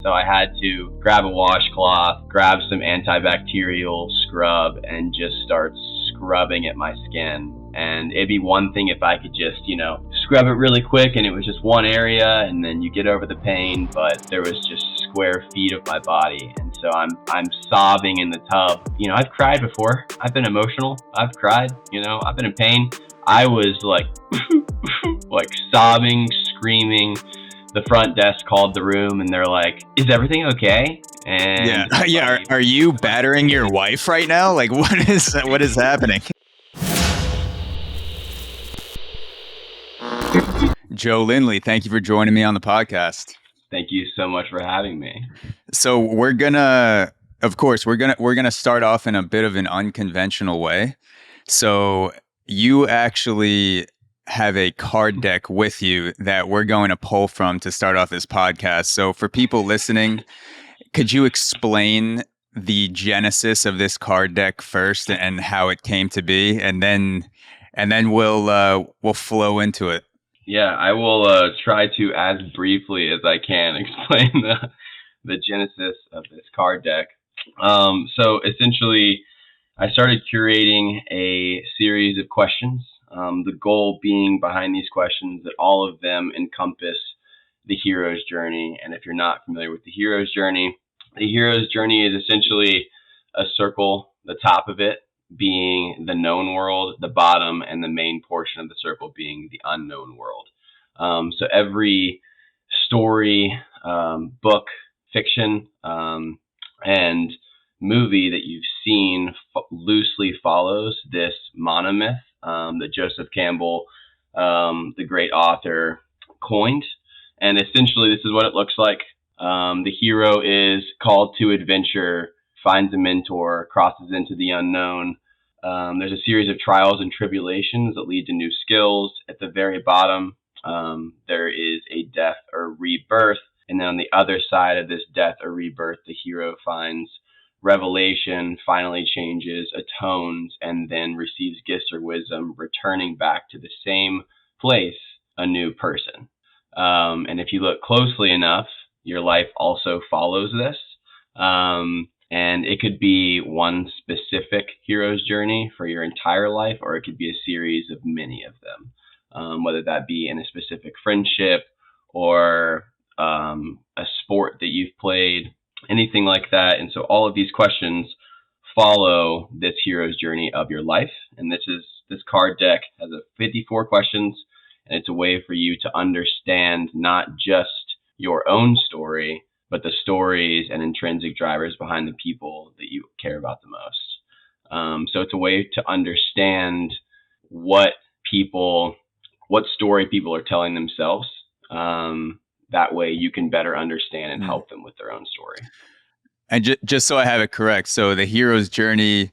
So I had to grab a washcloth, grab some antibacterial scrub, and just start scrubbing at my skin. And it'd be one thing if I could just, scrub it really quick and it was just one area and then you get over the pain, but there was just square feet of my body. And so I'm sobbing in the tub. I've cried before. I've been emotional. I've cried, I've been in pain. I was like, like sobbing, screaming. The front desk called the room and they're like, "Is everything okay?" And yeah. Are you battering your wife right now? Like, what is happening? Joe Lindley, thank you for joining me on the podcast. Thank you so much for having me. So we're gonna start off in a bit of an unconventional way. So you actually have a card deck with you that we're going to pull from to start off this podcast. So for people listening, could you explain the genesis of this card deck first and how it came to be, and then we'll flow into it? Yeah, I will try to, as briefly as I can, explain the genesis of this card deck. So essentially, I started curating a series of questions. The goal being behind these questions that all of them encompass the hero's journey. And if you're not familiar with the hero's journey is essentially a circle, the top of it being the known world, the bottom, and the main portion of the circle being the unknown world. So every story, book, fiction, and movie that you've seen loosely follows this monomyth that Joseph Campbell, the great author, coined. And essentially, this is what it looks like. The hero is called to adventure, finds a mentor, crosses into the unknown. There's a series of trials and tribulations that lead to new skills. At the very bottom, there is a death or rebirth. And then on the other side of this death or rebirth, the hero finds revelation, finally changes, atones, and then receives gifts or wisdom, returning back to the same place, a new person. And if you look closely enough, your life also follows this. And it could be one specific hero's journey for your entire life, or it could be a series of many of them, whether that be in a specific friendship or a sport that you've played, anything like that. And so all of these questions follow this hero's journey of your life. And this card deck has 54 questions, and it's a way for you to understand not just your own story, but the stories and intrinsic drivers behind the people that you care about the most. So it's a way to understand what story people are telling themselves. That way you can better understand and help them with their own story. And just so I have it correct, so the hero's journey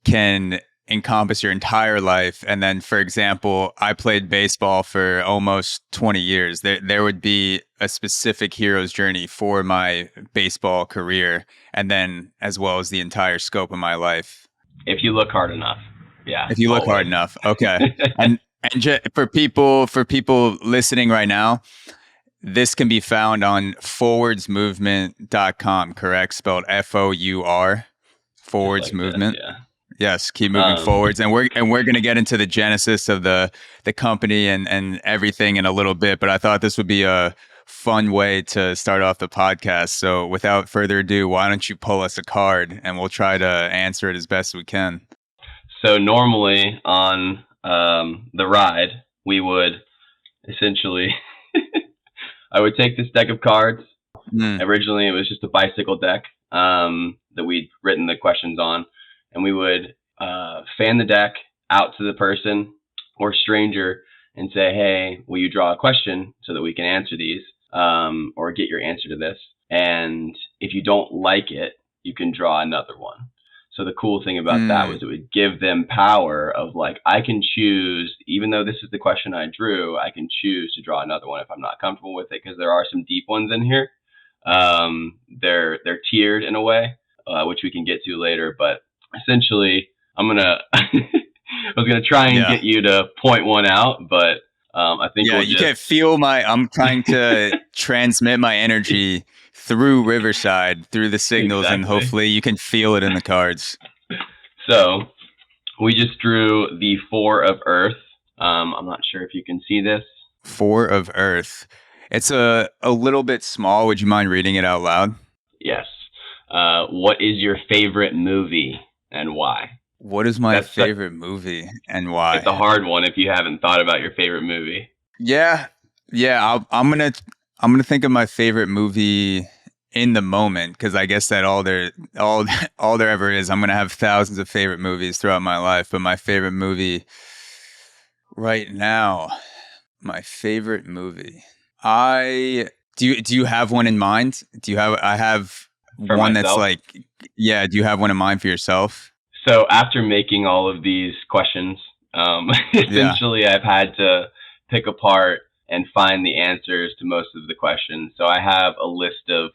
can encompass your entire life. And then, for example, I played baseball for almost 20 years. There would be a specific hero's journey for my baseball career, and then as well as the entire scope of my life. If you look hard enough. Yeah. If you look hard enough. Okay. and for people listening right now, this can be found on fourwardsmovement.com, correct? Spelled F-O-U-R, Fourwards like Movement. This, yeah. Yes, keep moving forwards. And we're going to get into the genesis of the company and everything in a little bit, but I thought this would be a fun way to start off the podcast. So without further ado, why don't you pull us a card and we'll try to answer it as best we can. So normally on the ride, we would essentially I would take this deck of cards. Originally, it was just a bicycle deck that we'd written the questions on. And we would fan the deck out to the person or stranger and say, "Hey, will you draw a question so that we can answer these or get your answer to this? And if you don't like it, you can draw another one." So the cool thing about that was it would give them power of like, I can choose, even though this is the question I drew, I can choose to draw another one if I'm not comfortable with it, because there are some deep ones in here. They're tiered in a way, which we can get to later. But essentially, I was gonna try and get you to point one out, but I think Yeah, you can feel I'm trying to transmit my energy through Riverside, through the signals, and Exactly. hopefully you can feel it in the cards. So we just drew the Four of Earth. I'm not sure if you can see this. Four of Earth. It's a little bit small. Would you mind reading it out loud? Yes. What is your favorite movie and why? What is my favorite movie and why? It's a hard one if you haven't thought about your favorite movie. Yeah. I'm gonna think of my favorite movie in the moment, because I guess that all there ever is. I'm gonna have thousands of favorite movies throughout my life, but my favorite movie right now, my favorite movie. Do you have one in mind? I have for one myself? That's like, yeah. Do you have one in mind for yourself? So after making all of these questions, essentially I've had to pick apart and find the answers to most of the questions. So I have a list of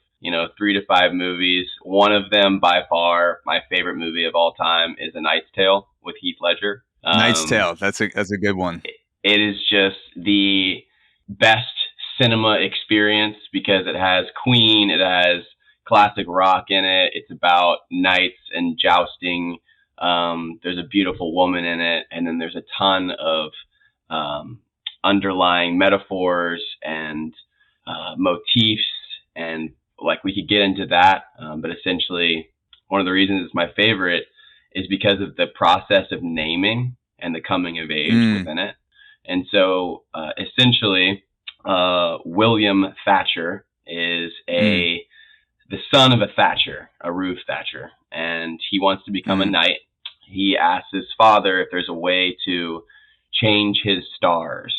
3 to 5 movies. One of them, by far, my favorite movie of all time, is A Knight's Tale with Heath Ledger. Knight's Tale. That's a good one. It is just the best cinema experience because it has Queen, it has classic rock in it. It's about knights and jousting. There's a beautiful woman in it, and then there's a ton of underlying metaphors and motifs, and like we could get into that, but essentially one of the reasons it's my favorite is because of the process of naming and the coming of age within it. And so essentially William Thatcher is the son of a Thatcher, a Ruth Thatcher, and he wants to become a knight. He asks his father if there's a way to change his stars.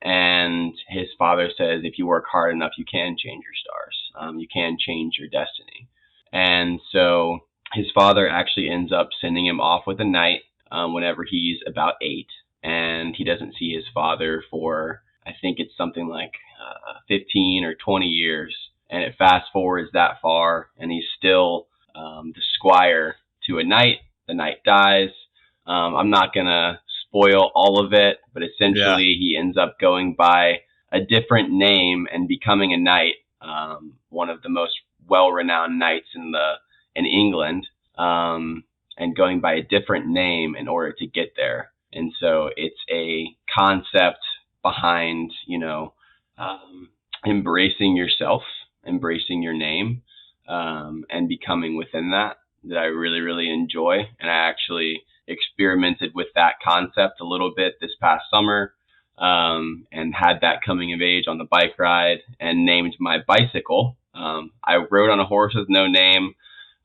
And his father says, if you work hard enough, you can change your stars. You can change your destiny. And so his father actually ends up sending him off with a knight whenever he's about 8. And he doesn't see his father for, I think it's something like 15 or 20 years. And it fast forwards that far, and he's still the squire to a knight. The knight dies. I'm not going to spoil all of it, but essentially he ends up going by a different name and becoming a knight, one of the most well-renowned knights in England, and going by a different name in order to get there. And so it's a concept behind, embracing yourself, embracing your name, and becoming within that I really, really enjoy. And I actually experimented with that concept a little bit this past summer, and had that coming of age on the bike ride and named my bicycle. I rode on a horse with no name,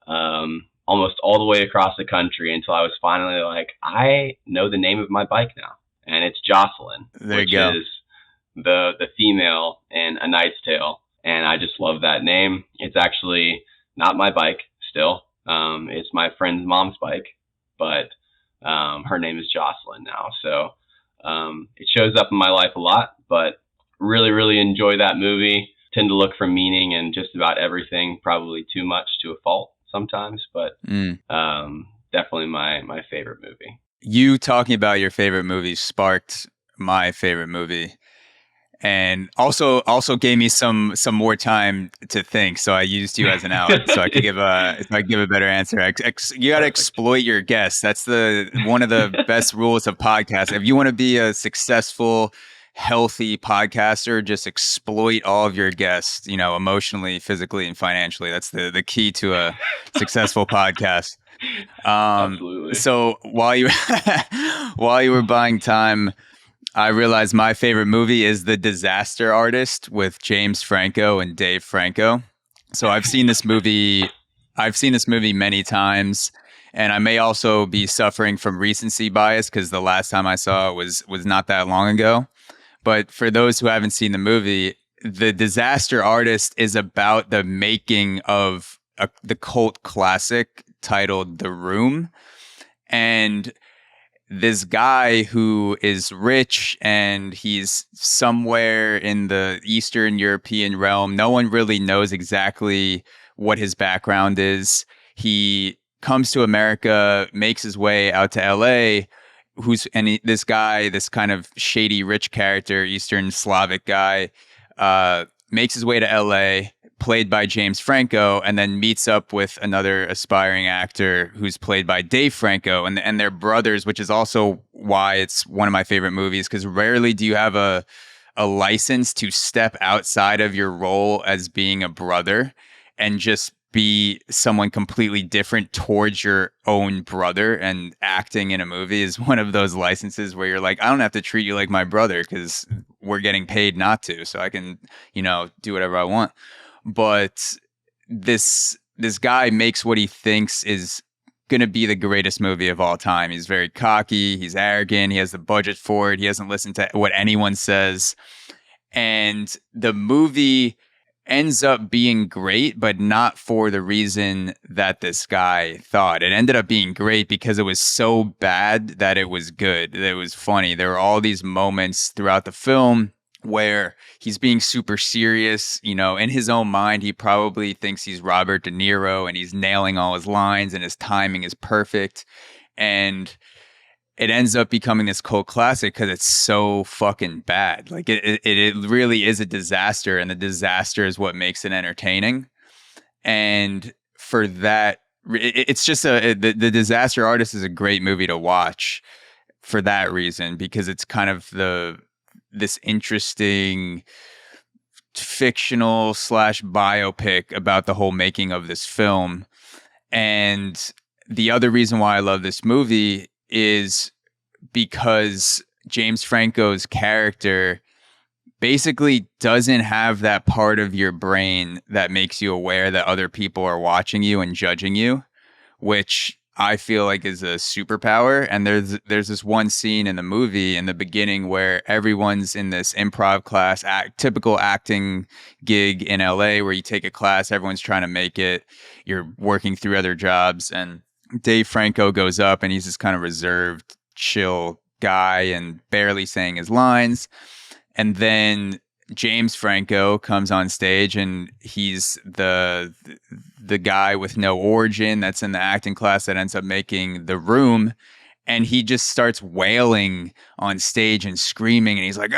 almost all the way across the country until I was finally like, I know the name of my bike now, and it's Jocelyn, which is the female in A Knight's Tale. And I just love that name. It's actually not my bike still. It's my friend's mom's bike, but her name is Jocelyn now. So it shows up in my life a lot, but really, really enjoy that movie. Tend to look for meaning in just about everything, probably too much to a fault sometimes, but definitely my favorite movie. You talking about your favorite movie sparked my favorite movie, and also gave me some more time to think. So I used you as an out, so I could give a better answer. You got to exploit your guests. That's one of the best rules of podcasts. If you want to be a successful, healthy podcaster, just exploit all of your guests. Emotionally, physically, and financially. That's the key to a successful podcast. Absolutely. So while you were buying time, I realized my favorite movie is The Disaster Artist with James Franco and Dave Franco. So I've seen this movie many times, and I may also be suffering from recency bias because the last time I saw it was not that long ago. But for those who haven't seen the movie, The Disaster Artist is about the making of the cult classic titled The Room. And this guy who is rich and he's somewhere in the Eastern European realm. No one really knows exactly what his background is. He comes to America, makes his way out to LA, this guy, this kind of shady rich character, Eastern Slavic guy, makes his way to LA, played by James Franco, and then meets up with another aspiring actor who's played by Dave Franco, and they're brothers, which is also why it's one of my favorite movies, because rarely do you have a license to step outside of your role as being a brother and just be someone completely different towards your own brother. And acting in a movie is one of those licenses where you're like, I don't have to treat you like my brother because we're getting paid not to, so I can, do whatever I want. But this guy makes what he thinks is going to be the greatest movie of all time. He's very cocky, he's arrogant, he has the budget for it, he doesn't listen to what anyone says. And the movie ends up being great, but not for the reason that this guy thought. It ended up being great because it was so bad that it was good. It was funny. There were all these moments throughout the film where he's being super serious, in his own mind, he probably thinks he's Robert De Niro and he's nailing all his lines and his timing is perfect. And it ends up becoming this cult classic because it's so fucking bad. Like it really is a disaster, and the disaster is what makes it entertaining. And for that, it's just the Disaster Artist is a great movie to watch for that reason, because it's kind of this interesting fictional / biopic about the whole making of this film. And the other reason why I love this movie is because James Franco's character basically doesn't have that part of your brain that makes you aware that other people are watching you and judging you, which I feel like is a superpower. And there's this one scene in the movie in the beginning where everyone's in this improv class, typical acting gig in LA, where you take a class, everyone's trying to make it, you're working through other jobs, and Dave Franco goes up and he's this kind of reserved, chill guy and barely saying his lines. And then James Franco comes on stage and he's the guy with no origin that's in the acting class that ends up making The Room. And he just starts wailing on stage and screaming, and he's like,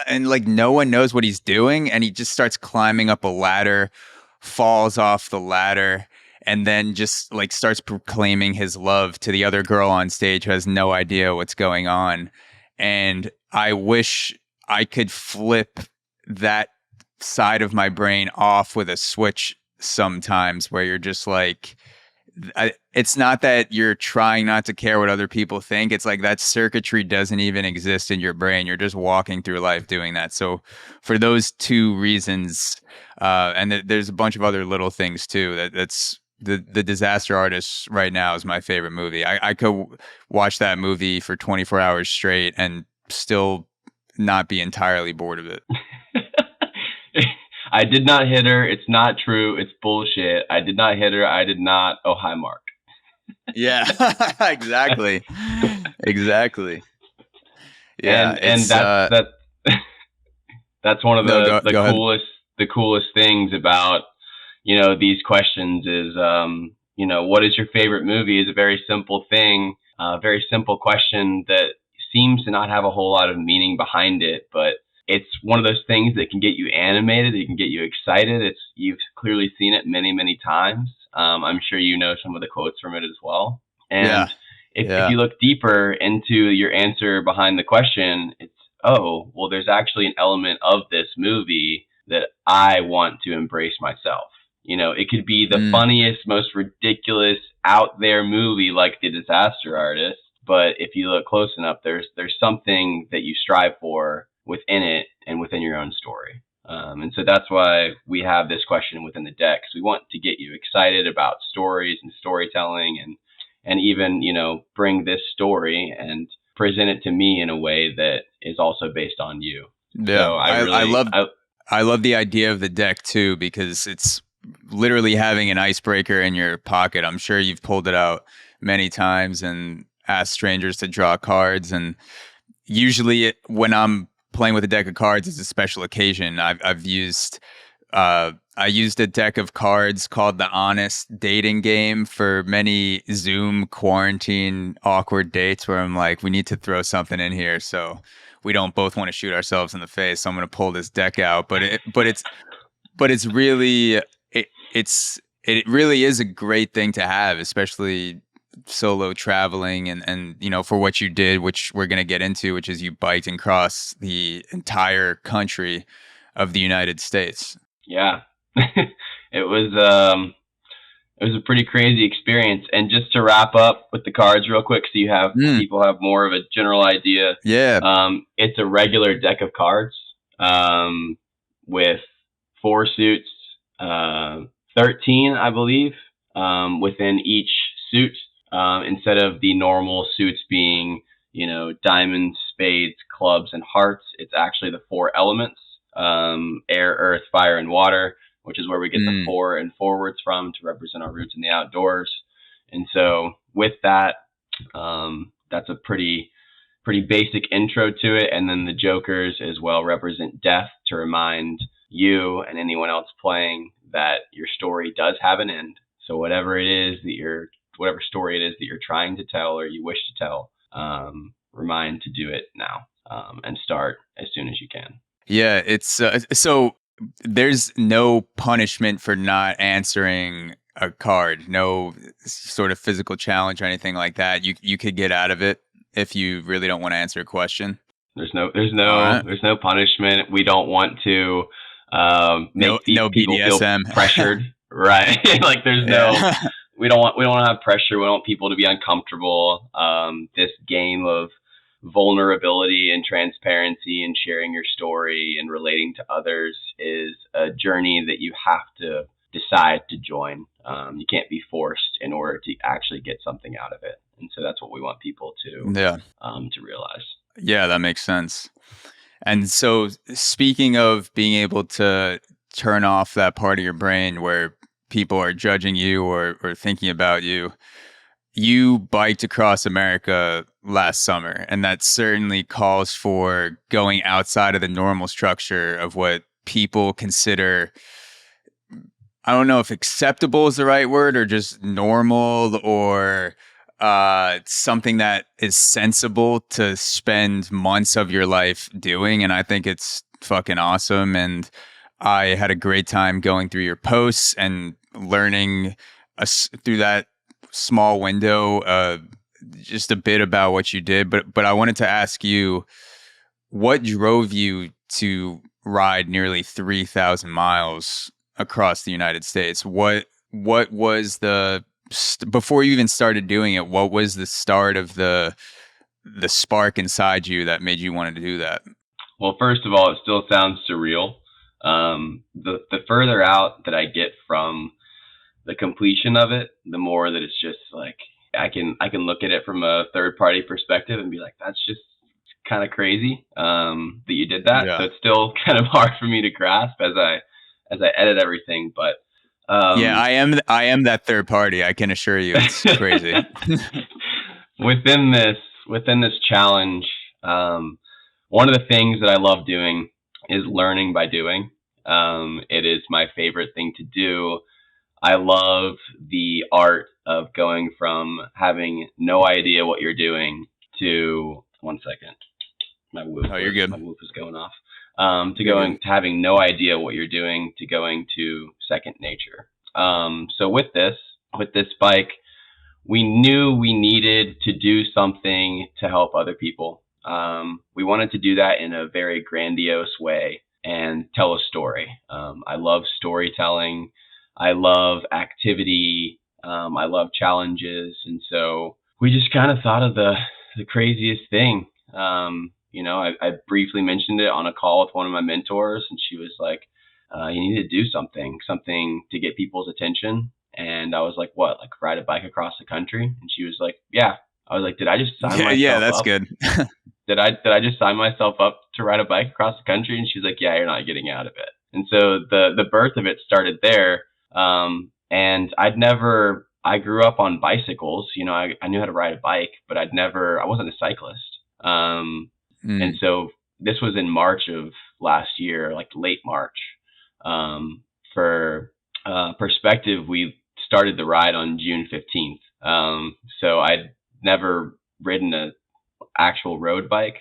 and like no one knows what he's doing. And he just starts climbing up a ladder, falls off the ladder, and then just like starts proclaiming his love to the other girl on stage who has no idea what's going on. And I wish I could flip that side of my brain off with a switch sometimes, where you're just like, it's not that you're trying not to care what other people think. It's like that circuitry doesn't even exist in your brain. You're just walking through life doing that. So for those two reasons, and there's a bunch of other little things too, that's the Disaster Artist right now is my favorite movie. I could watch that movie for 24 hours straight and still not be entirely bored of it. I did not hit her. It's not true. It's bullshit. I did not hit her. I did not. Oh, hi, Mark. Yeah, exactly. Exactly. Yeah. And that's one of the coolest things about, these questions is, what is your favorite movie is a very simple thing, a very simple question that seems to not have a whole lot of meaning behind it, but it's one of those things that can get you animated. It can get you excited. You've clearly seen it many, many times. I'm sure you know some of the quotes from it as well. And if you look deeper into your answer behind the question, it's, oh, well, there's actually an element of this movie that I want to embrace myself. It could be the funniest, most ridiculous, out there movie like The Disaster Artist, but if you look close enough, there's something that you strive for within it and within your own story. And so that's why we have this question within the deck. We want to get you excited about stories and storytelling, and even, bring this story and present it to me in a way that is also based on you. Yeah. So I love the idea of the deck too, because it's literally having an icebreaker in your pocket. I'm sure you've pulled it out many times and asked strangers to draw cards. And usually when I'm playing with a deck of cards, it's a special occasion. I've used I used a deck of cards called the Honest Dating Game for many Zoom quarantine awkward dates where I'm like, we need to throw something in here so we don't both want to shoot ourselves in the face. So I'm going to pull this deck out, but it's really it really is a great thing to have, especially solo traveling and for what you did, which we're going to get into, which is you biked and crossed the entire country of the United States. Yeah. It was a pretty crazy experience. And just to wrap up with the cards real quick, so you have people have more of a general idea. Yeah. It's a regular deck of cards with 4 suits, 13, I believe, within each suit. Instead of the normal suits being, diamonds, spades, clubs, and hearts, it's actually the 4 elements, air, earth, fire, and water, which is where we get the 4 and forwards from to represent our roots in the outdoors. And so with that, that's a pretty basic intro to it. And then the jokers as well represent death to remind you and anyone else playing that your story does have an end. So whatever story it is that you're trying to tell or you wish to tell, remind to do it now, and start as soon as you can. Yeah, it's so there's no punishment for not answering a card, no sort of physical challenge or anything like that. You could get out of it if you really don't want to answer a question. There's no punishment. We don't want to make people BDSM. feel pressured, right? Like there's we don't want to have pressure. We don't want people to be uncomfortable. This game of vulnerability and transparency and sharing your story and relating to others is a journey that you have to decide to join. You can't be forced in order to actually get something out of it. And so that's what we want people to realize. Yeah, that makes sense. And so speaking of being able to turn off that part of your brain where people are judging you or thinking about you, you biked across America last summer, and that certainly calls for going outside of the normal structure of what people consider, I don't know if acceptable is the right word or just normal or something that is sensible to spend months of your life doing. And I think it's fucking awesome. And I had a great time going through your posts and learning through that small window just a bit about what you did. But I wanted to ask you, what drove you to ride nearly 3,000 miles across the United States? What was before you even started doing it, what was the start of the spark inside you that made you want to do that? Well, first of all, it still sounds surreal. The further out that I get from the completion of it, the more that it's just like I can look at it from a third party perspective and be like, that's just kind of crazy that you did that. Yeah. So it's still kind of hard for me to grasp as I edit everything. But yeah, I am that third party. I can assure you, it's crazy. Within this challenge, one of the things that I love doing is learning by doing. It is my favorite thing to do. I love the art of going from having no idea what you're doing to 1 second. My whoop. Oh, you're good. My whoop is going off. To having no idea what you're doing to going to second nature. So with this bike, we knew we needed to do something to help other people. We wanted to do that in a very grandiose way and tell a story. I love storytelling. I love activity. I love challenges. And so we just kind of thought of the craziest thing. I briefly mentioned it on a call with one of my mentors, and she was like, you need to do something to get people's attention. And I was like, what, like ride a bike across the country? And she was like, yeah. I was like, did I just sign myself up? Yeah, that's good. Did I just sign myself up to ride a bike across the country? And she's like, yeah, you're not getting out of it. And so the birth of it started there. And I grew up on bicycles. I knew how to ride a bike, but I wasn't a cyclist. And so this was in March of last year, like late March. For perspective, we started the ride on June 15th. So I'd never ridden a actual road bike,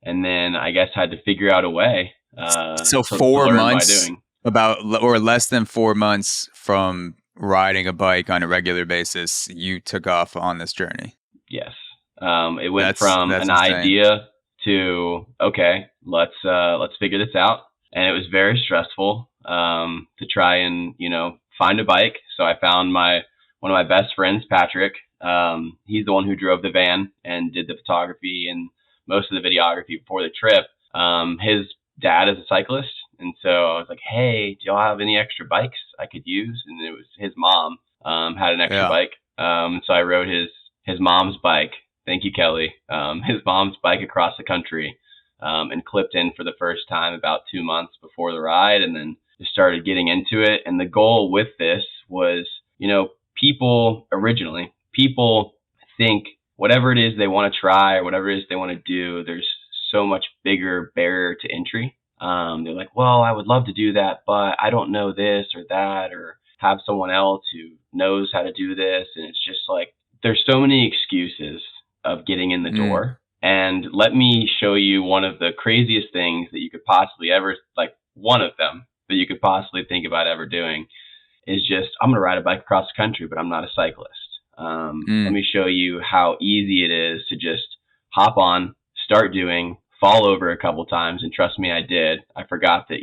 and then I guess had to figure out a way So to 4 learn by months, doing. about or less than 4 months from riding a bike on a regular basis, you took off on this journey. Yes. It went That's from an insane. idea to, okay, let's figure this out. And it was very stressful to try and, find a bike. So I found one of my best friends, Patrick. He's the one who drove the van and did the photography and most of the videography before the trip. His dad is a cyclist. And so I was like, hey, do y'all have any extra bikes I could use? And it was his mom had an extra Yeah. bike. So I rode his mom's bike. Thank you, Kelly. His mom's bike across the country, and clipped in for the first time about 2 months before the ride, and then just started getting into it. And the goal with this was, people think whatever it is they want to try or whatever it is they want to do, there's so much bigger barrier to entry. They're like, well, I would love to do that, but I don't know this or that, or have someone else who knows how to do this. And it's just like, there's so many excuses of getting in the door. And let me show you one of the craziest things that you could possibly ever, like one of them that you could possibly think about ever doing is just, I'm going to ride a bike across the country, but I'm not a cyclist. Let me show you how easy it is to just hop on, start doing, fall over a couple times. And trust me, I did. I forgot that,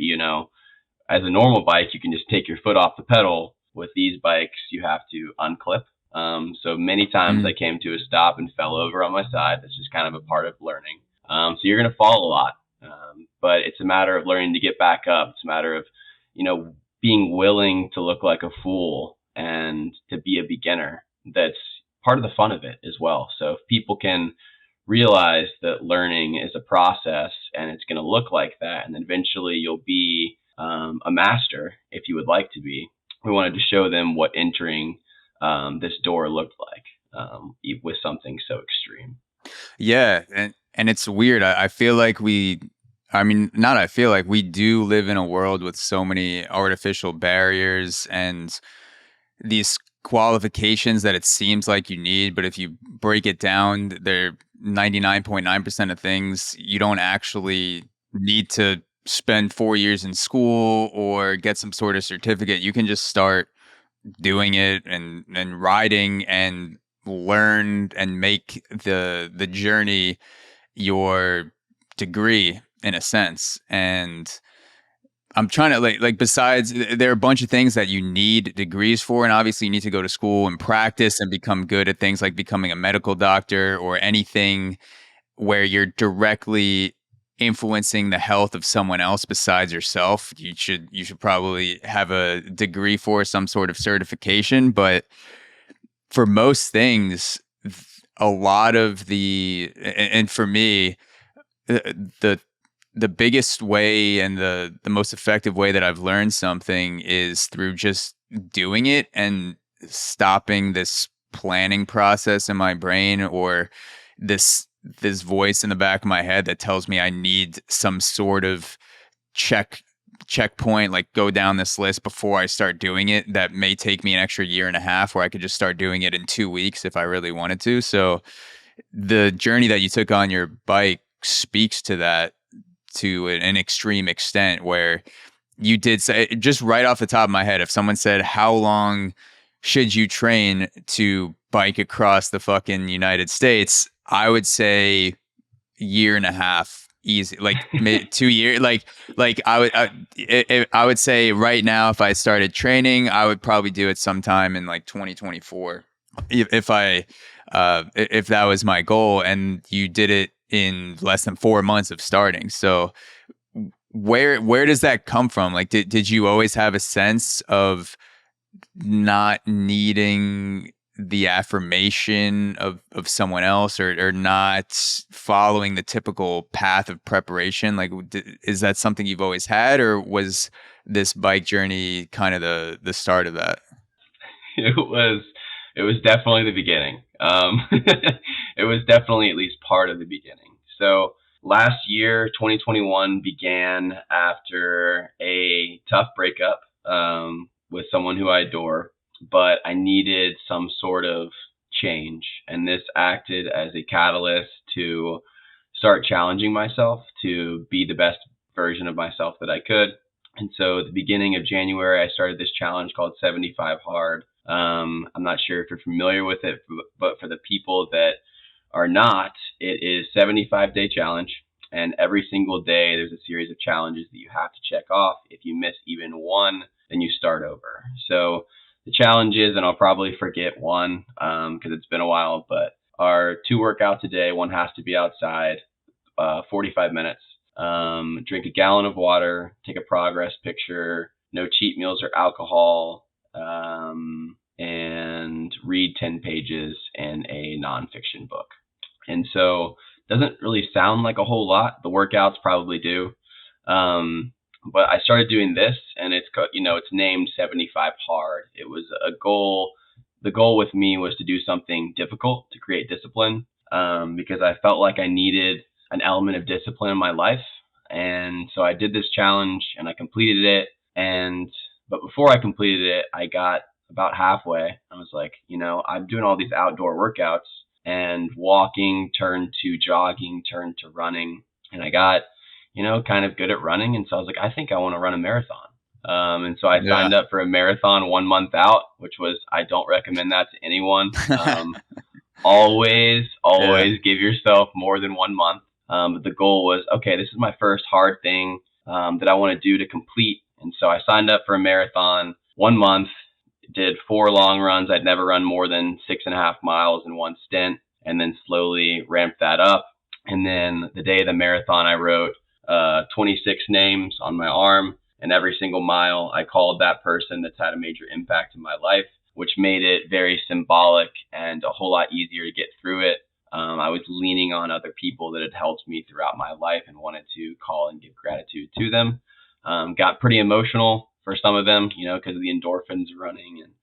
as a normal bike, you can just take your foot off the pedal. With these bikes, you have to unclip. So many times I came to a stop and fell over on my side. That's just kind of a part of learning. So you're going to fall a lot, but it's a matter of learning to get back up. It's a matter of, being willing to look like a fool and to be a beginner. That's part of the fun of it as well. So if people can realize that learning is a process and it's going to look like that, and then eventually you'll be a master if you would like to be. We wanted to show them what entering this door looked like with something so extreme. Yeah, and it's weird. I feel like we do live in a world with so many artificial barriers and these qualifications that it seems like you need, but if you break it down, they're 99.9% of things you don't actually need to spend 4 years in school or get some sort of certificate. You can just start doing it and riding and learn and make the journey your degree in a sense. And I'm trying to like besides, there are a bunch of things that you need degrees for, and obviously you need to go to school and practice and become good at things like becoming a medical doctor or anything where you're directly influencing the health of someone else besides yourself. You should probably have a degree for some sort of certification. But for most things, a lot of and for me, the biggest way and the most effective way that I've learned something is through just doing it and stopping this planning process in my brain, or this voice in the back of my head that tells me I need some sort of checkpoint, like go down this list before I start doing it. That may take me an extra year and a half, where I could just start doing it in 2 weeks if I really wanted to. So the journey that you took on your bike speaks to that to an extreme extent, where you did say, just right off the top of my head, if someone said, how long should you train to bike across the fucking United States? I would say year and a half, easy, like 2 years. Like I would say right now, if I started training, I would probably do it sometime in like 2024. If that was my goal, and you did it in less than 4 months of starting. So where does that come from? Like, did you always have a sense of not needing the affirmation of someone else, or not following the typical path of preparation? Like, is that something you've always had, or was this bike journey kind of the start of that? It was definitely the beginning. It was definitely at least part of the beginning. So last year, 2021, began after a tough breakup with someone who I adore, but I needed some sort of change. And this acted as a catalyst to start challenging myself to be the best version of myself that I could. And so at the beginning of January, I started this challenge called 75 Hard. I'm not sure if you're familiar with it, but for the people that are not, it is 75-day challenge. And every single day, there's a series of challenges that you have to check off. If you miss even one, then you start over. So the challenges, and I'll probably forget one because it's been a while, but are 2 workouts a day. One has to be outside, 45 minutes. Drink a gallon of water, take a progress picture, no cheat meals or alcohol, and read 10 pages in a nonfiction book. And so it doesn't really sound like a whole lot. The workouts probably do. But I started doing this, and it's named 75 Hard. It was a goal. The goal with me was to do something difficult to create discipline, because I felt like I needed an element of discipline in my life. And so I did this challenge and I completed it. But before I completed it, I got about halfway. I was like, I'm doing all these outdoor workouts, and walking turned to jogging, turned to running. And I got, kind of good at running. And so I was like, I think I want to run a marathon. And so I signed up for a marathon 1 month out, which was, I don't recommend that to anyone. Always give yourself more than 1 month. But the goal was, okay, this is my first hard thing that I want to do to complete. And so I signed up for a marathon 1 month, did 4 long runs. I'd never run more than 6.5 miles in one stint, and then slowly ramped that up. And then the day of the marathon, I wrote 26 names on my arm, and every single mile I called that person that's had a major impact in my life, which made it very symbolic and a whole lot easier to get through it. I was leaning on other people that had helped me throughout my life and wanted to call and give gratitude to them. Got pretty emotional for some of them, because the endorphins are running, and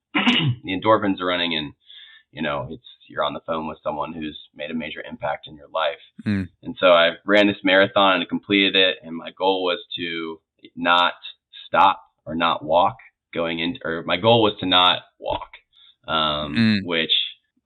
you're on the phone with someone who's made a major impact in your life. And so I ran this marathon and completed it. And my goal was to not stop or not walk my goal was to not walk, which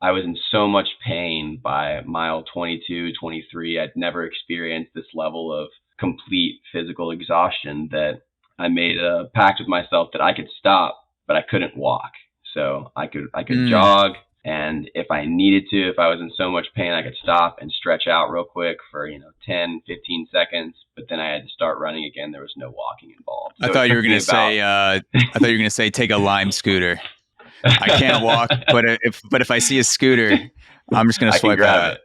I was in so much pain by mile 22, 23. I'd never experienced this level of complete physical exhaustion that I made a pact with myself that I could stop, but I couldn't walk. So I could jog. And if I needed to, if I was in so much pain, I could stop and stretch out real quick for, 10, 15 seconds. But then I had to start running again. There was no walking involved. So I thought you were going to say, take a Lime scooter. I can't walk, but if I see a scooter, I'm just going to swipe out.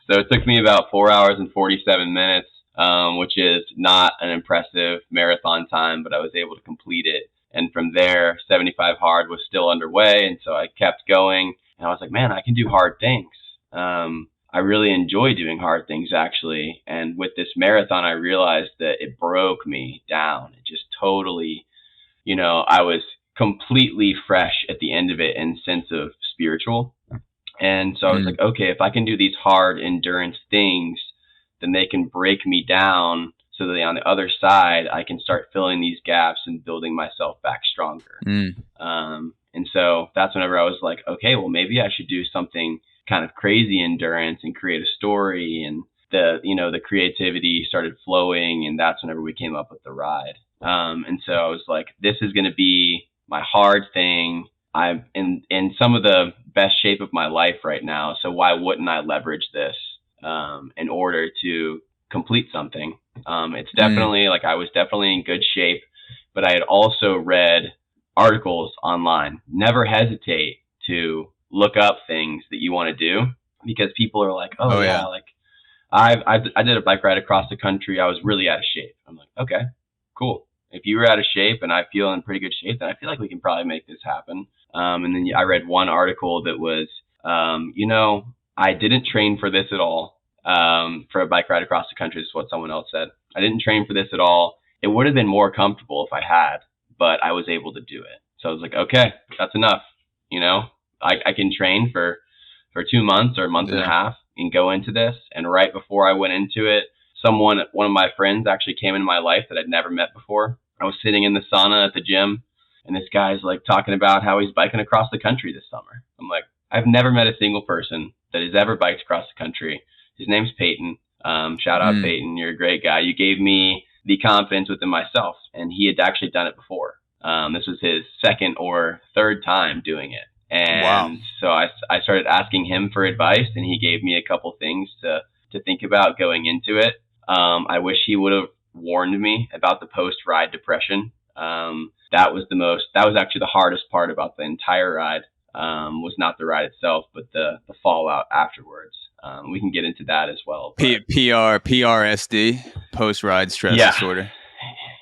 So it took me about 4 hours and 47 minutes, which is not an impressive marathon time, but I was able to complete it. And from there, 75 Hard was still underway. And so I kept going, and I was like, man, I can do hard things. I really enjoy doing hard things, actually. And with this marathon, I realized that it broke me down. It just totally, I was completely fresh at the end of it in sense of spiritual. And so I was like, okay, if I can do these hard endurance things, then they can break me down so that on the other side, I can start filling these gaps and building myself back stronger. And so that's whenever I was like, okay, well, maybe I should do something kind of crazy endurance and create a story. And the creativity started flowing. And that's whenever we came up with the ride. And so I was like, this is going to be my hard thing. I'm in some of the best shape of my life right now. So why wouldn't I leverage this in order to complete something? It's definitely I was definitely in good shape, but I had also read articles online. Never hesitate to look up things that you want to do, because people are like, I did a bike ride across the country. I was really out of shape. I'm like, okay, cool. If you were out of shape and I feel in pretty good shape, then I feel like we can probably make this happen. And then I read one article that was, I didn't train for this at all. For a bike ride across the country, is what someone else said. I didn't train for this at all. It would have been more comfortable if I had, but I was able to do it. So I was like, okay, that's enough. I can train for 2 months or a month and a half, and go into this. And right before I went into it, one of my friends actually came into my life that I'd never met before. I was sitting in the sauna at the gym, and this guy's like talking about how he's biking across the country this summer. I'm like, I've never met a single person that has ever biked across the country. His name's Peyton. Shout out Peyton. You're a great guy. You gave me the confidence within myself, and he had actually done it before. This was his second or third time doing it. And so I started asking him for advice, and he gave me a couple things to think about going into it. I wish he would have warned me about the post-ride depression. That was actually the hardest part about the entire ride, was not the ride itself, but the fallout afterwards. We can get into that as well. PRSD, post-ride stress disorder.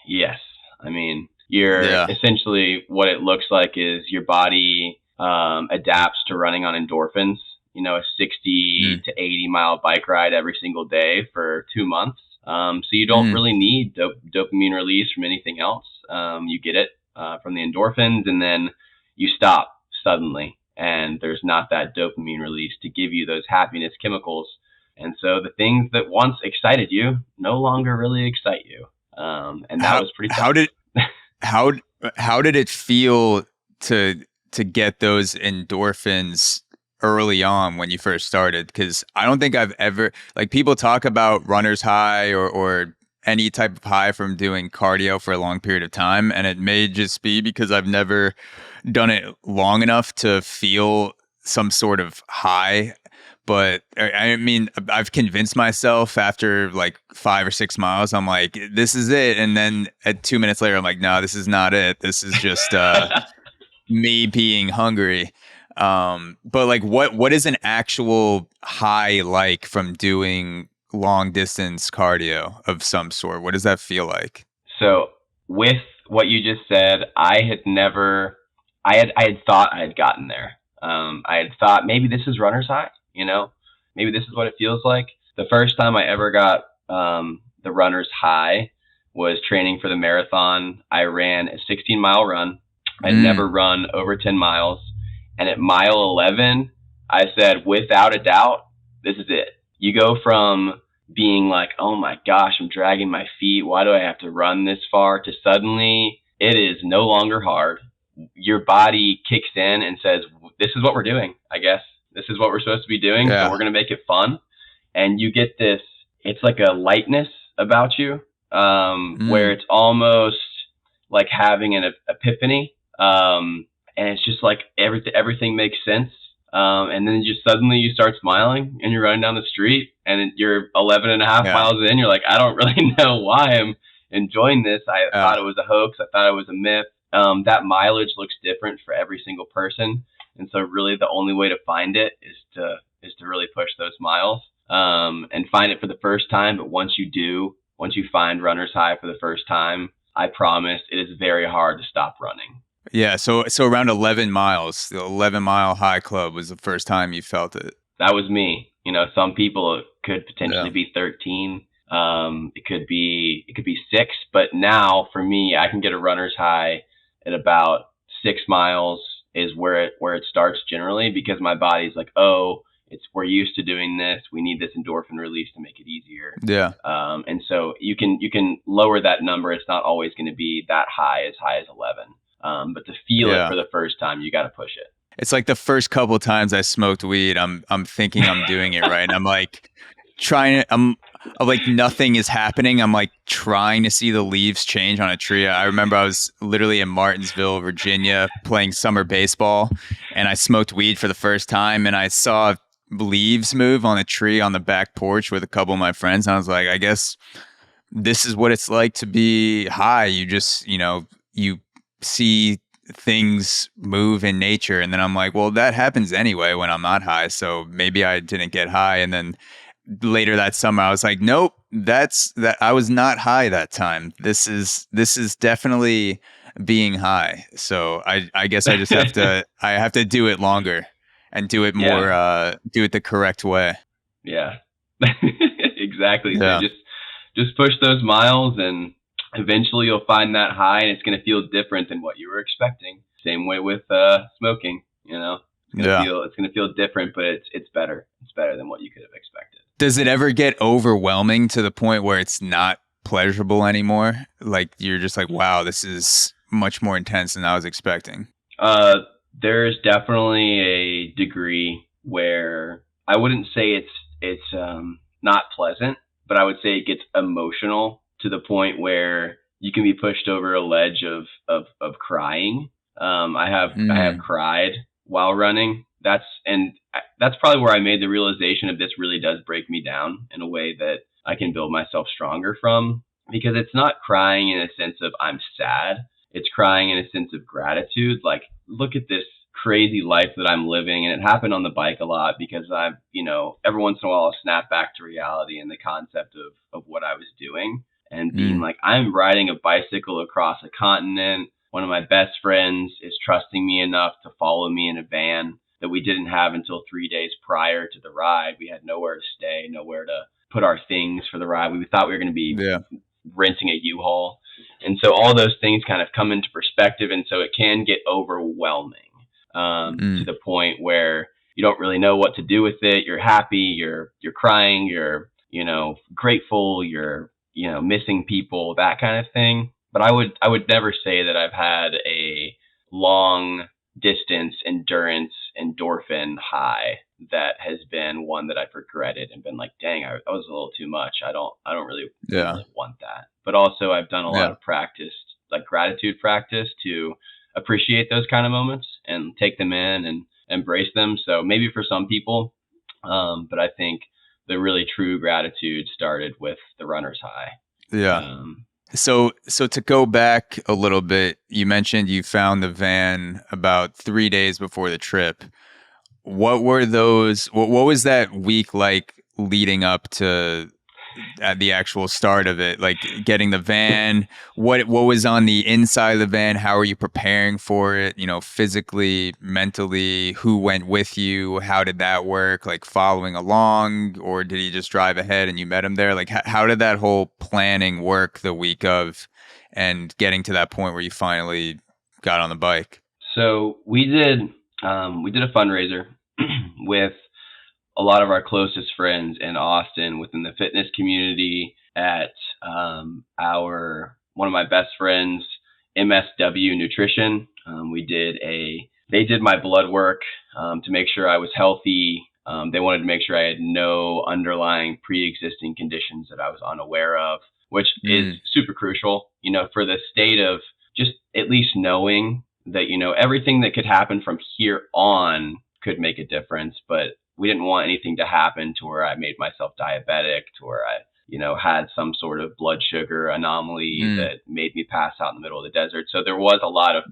Yes. I mean, essentially what it looks like is your body adapts to running on endorphins, a 60 to 80 mile bike ride every single day for 2 months. So you don't really need dopamine release from anything else. You get it from the endorphins, and then you stop suddenly, and there's not that dopamine release to give you those happiness chemicals. And so the things that once excited you no longer really excite you. And that was pretty tough. How did it feel to get those endorphins early on when you first started? Because I don't think I've ever, like, people talk about runner's high or any type of high from doing cardio for a long period of time, and it may just be because I've never done it long enough to feel some sort of high. But I mean, I've convinced myself after like 5 or 6 miles, I'm like, this is it. And then at 2 minutes later, I'm like, no, this is not it. This is just me being hungry. But like, what is an actual high like from doing long distance cardio of some sort? What does that feel like? So with what you just said, I had thought I had gotten there. I had thought maybe this is runner's high, maybe this is what it feels like. The first time I ever got the runner's high was training for the marathon. I ran a 16-mile run. I'd never run over 10 miles. And at mile 11, I said, without a doubt, this is it. You go from being like, oh my gosh, I'm dragging my feet. Why do I have to run this far? To suddenly it is no longer hard. Your body kicks in and says, this is what we're doing, I guess. This is what we're supposed to be doing. So we're going to make it fun. And you get this, it's like a lightness about you, where it's almost like having an epiphany. And it's just like everything makes sense. And then just suddenly you start smiling and you're running down the street and you're 11 and a half miles in. You're like, I don't really know why I'm enjoying this. I thought it was a hoax. I thought it was a myth. That mileage looks different for every single person. And so really the only way to find it is to really push those miles, and find it for the first time. But once you find runner's high for the first time, I promise it is very hard to stop running. Yeah. So around 11 miles, the 11-mile high club was the first time you felt it. That was me. Some people, it could potentially be 13. It could be 6, but now for me, I can get a runner's high at about 6 miles is where it starts generally, because my body's like, oh, we're used to doing this. We need this endorphin release to make it easier. Yeah. And so you can lower that number. It's not always going to be that high as 11. But to feel it for the first time, you got to push it. It's like the first couple of times I smoked weed, I'm thinking I'm doing it right. And I'm like I'm like, nothing is happening. I'm like trying to see the leaves change on a tree. I remember I was literally in Martinsville, Virginia, playing summer baseball, and I smoked weed for the first time, and I saw leaves move on a tree on the back porch with a couple of my friends. And I was like, I guess this is what it's like to be high. You just, you see things move in nature. And then I'm like, well, that happens anyway when I'm not high. So maybe I didn't get high. And then later that summer, I was like, nope, I was not high that time. This is definitely being high. So I guess I just have to do it longer and do it more, do it the correct way. Yeah, exactly. Yeah. So just push those miles, and eventually you'll find that high, and it's going to feel different than what you were expecting. Same way with smoking, It's going to feel different, but it's better. It's better than what you could have expected. Does it ever get overwhelming to the point where it's not pleasurable anymore? Like you're just like, wow, this is much more intense than I was expecting. There's definitely a degree where I wouldn't say it's not pleasant, but I would say it gets emotional to the point where you can be pushed over a ledge of crying. I have cried while running. That's probably where I made the realization of this really does break me down in a way that I can build myself stronger from, because it's not crying in a sense of I'm sad. It's crying in a sense of gratitude. Like, look at this crazy life that I'm living. And it happened on the bike a lot because every once in a while I'll snap back to reality and the concept of what I was doing and being like, I'm riding a bicycle across a continent. One of my best friends is trusting me enough to follow me in a van that we didn't have until 3 days prior to the ride. We had nowhere to stay, nowhere to put our things for the ride. We thought we were going to be renting a U-Haul. And so all those things kind of come into perspective. And so it can get overwhelming to the point where you don't really know what to do with it. You're happy, you're crying, you're, grateful, you're, missing people, that kind of thing. But I would never say that I've had a long distance endurance endorphin high that has been one that I've regretted and been like, dang, I was a little too much. I don't really want that. But also I've done a lot of practice, like gratitude practice, to appreciate those kind of moments and take them in and embrace them. So maybe for some people, but I think the really true gratitude started with the runner's high. Yeah. So to go back a little bit, you mentioned you found the van about 3 days before the trip. What was that week like leading up to the actual start of it? Like getting the van, what was on the inside of the van? How are you preparing for it? Physically, mentally, who went with you? How did that work? Like following along, or did he just drive ahead and you met him there? Like how did that whole planning work the week of and getting to that point where you finally got on the bike? So we did a fundraiser with a lot of our closest friends in Austin within the fitness community at one of my best friends, MSW Nutrition. They did my blood work to make sure I was healthy. They wanted to make sure I had no underlying pre-existing conditions that I was unaware of, which is super crucial, for the state of just at least knowing that, everything that could happen from here on could make a difference, but we didn't want anything to happen to where I made myself diabetic, to where I, had some sort of blood sugar anomaly that made me pass out in the middle of the desert. So there was a lot of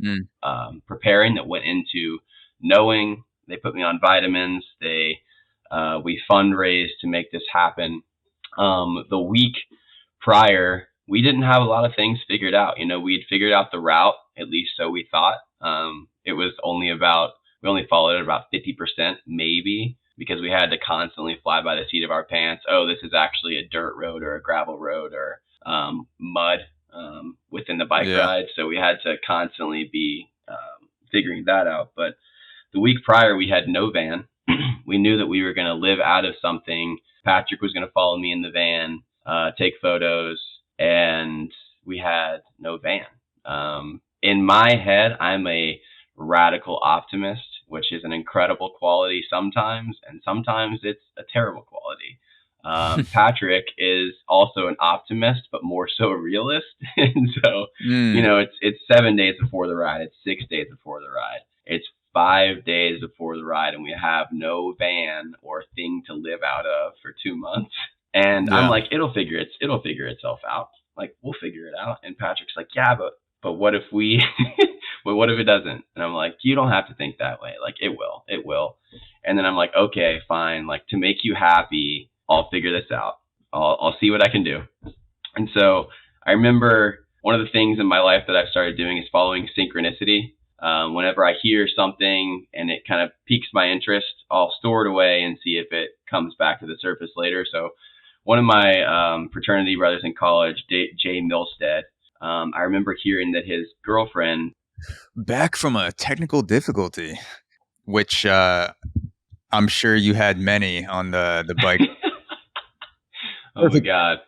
preparing that went into knowing. They put me on vitamins. We fundraised to make this happen. The week prior, we didn't have a lot of things figured out. We'd figured out the route, at least so we thought. It was we only followed it about 50% maybe, because we had to constantly fly by the seat of our pants. Oh, this is actually a dirt road or a gravel road or mud within the bike ride. So we had to constantly be figuring that out. But the week prior, we had no van. We knew that we were going to live out of something. Patrick was going to follow me in the van, take photos, and we had no van. In my head, I'm a radical optimist, which is an incredible quality sometimes, and sometimes it's a terrible quality. Patrick is also an optimist, but more so a realist. And so, it's 7 days before the ride. It's 6 days before the ride. It's 5 days before the ride, and we have no van or thing to live out of for 2 months. And I'm like, it'll figure itself out. Like, we'll figure it out. And Patrick's like, yeah, but what if we, but what if it doesn't? And I'm like, you don't have to think that way. Like, it will. And then I'm like, okay, fine. Like, to make you happy, I'll figure this out. I'll see what I can do. And so I remember one of the things in my life that I've started doing is following synchronicity. Whenever I hear something and it kind of piques my interest, I'll store it away and see if it comes back to the surface later. So one of my fraternity brothers in college, Jay Milstead, I remember hearing that his girlfriend... Back from a technical difficulty, which I'm I'm sure you had many on the bike. Oh my God.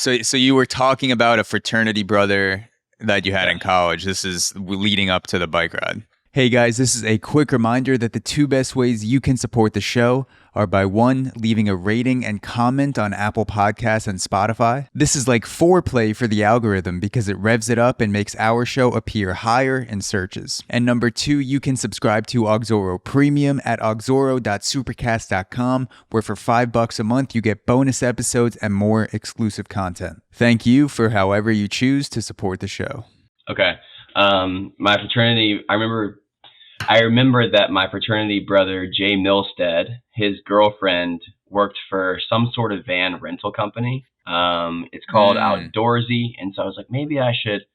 So you were talking about a fraternity brother that you had in Yes. college. This is leading up to the bike ride. Hey guys, this is a quick reminder that the two best ways you can support the show are by 1, leaving a rating and comment on Apple Podcasts and Spotify. This is like foreplay for the algorithm because it revs it up and makes our show appear higher in searches. And number 2, you can subscribe to AUXORO Premium at auxoro.supercast.com, where for $5 a month you get bonus episodes and more exclusive content. Thank you for however you choose to support the show. Okay. My fraternity, I remember that my fraternity brother, Jay Milstead, his girlfriend worked for some sort of van rental company. It's called Outdoorsy. And so I was like, maybe I should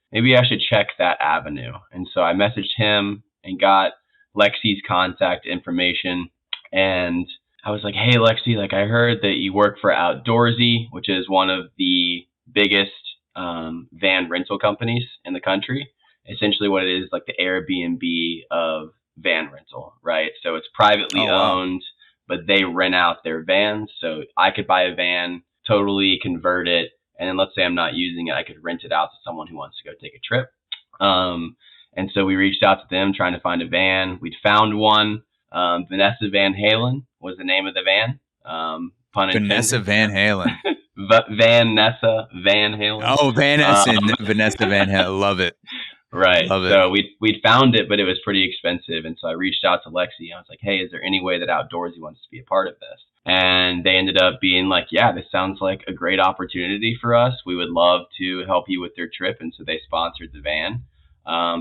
check that avenue. And so I messaged him and got Lexi's contact information. And I was like, hey, Lexi, like I heard that you work for Outdoorsy, which is one of the biggest van rental companies in the country. Essentially what it is, like the Airbnb of van rental, right? So it's privately owned, but they rent out their vans. So I could buy a van, totally convert it, and then let's say I'm not using it, I could rent it out to someone who wants to go take a trip. And so we reached out to them trying to find a van. We'd found one. Vanessa Van Halen was the name of the van. Pun intended. Vanessa Van Halen. Vanessa Van Halen. Oh, Vanessa Van Halen. Love it. Right. Love it. So we'd found it, but it was pretty expensive. And so I reached out to Lexi. I was like, hey, is there any way that Outdoorsy wants to be a part of this? And they ended up being like, yeah, this sounds like a great opportunity for us. We would love to help you with your trip. And so they sponsored the van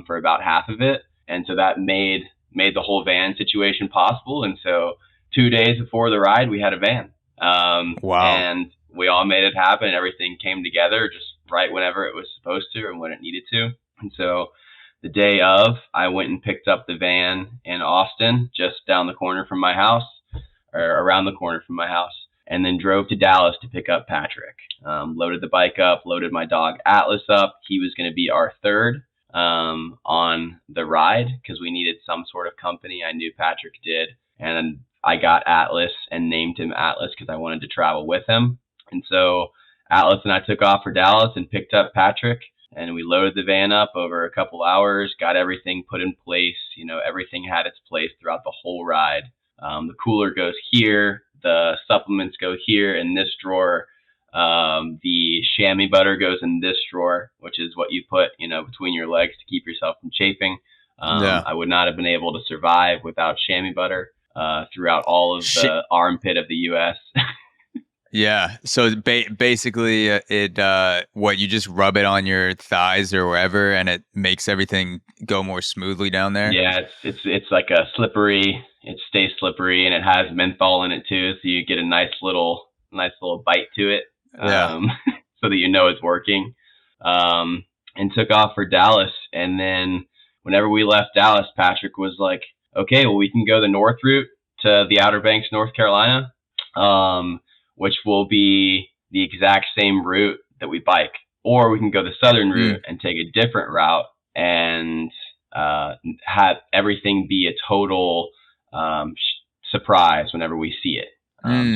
for about half of it. And so that made the whole van situation possible. And so 2 days before the ride, we had a van. Wow. And we all made it happen. Everything came together just right whenever it was supposed to and when it needed to. And so the day of, I went and picked up the van in Austin, just down the corner from my house, or around the corner from my house, and then drove to Dallas to pick up Patrick. Loaded the bike up, loaded my dog Atlas up. He was going to be our third on the ride because we needed some sort of company. I knew Patrick did. And I got Atlas and named him Atlas because I wanted to travel with him. And so Atlas and I took off for Dallas and picked up Patrick. And we loaded the van up over a couple hours, got everything put in place. You know, everything had its place throughout the whole ride. The cooler goes here, the supplements go here in this drawer. The chamois butter goes in this drawer, which is what you put, you know, between your legs to keep yourself from chafing. I would not have been able to survive without chamois butter throughout all of the armpit of the U.S. Yeah. So basically, what you just rub it on your thighs or wherever, and it makes everything go more smoothly down there. Yeah, it's like a slippery. It stays slippery, and it has menthol in it too, so you get a nice little bite to it, so that you know it's working. And took off for Dallas, and then whenever we left Dallas, Patrick was like, "Okay, well, we can go the north route to the Outer Banks, North Carolina." Which will be the exact same route that we bike. Or we can go the southern route and take a different route and have everything be a total surprise whenever we see it.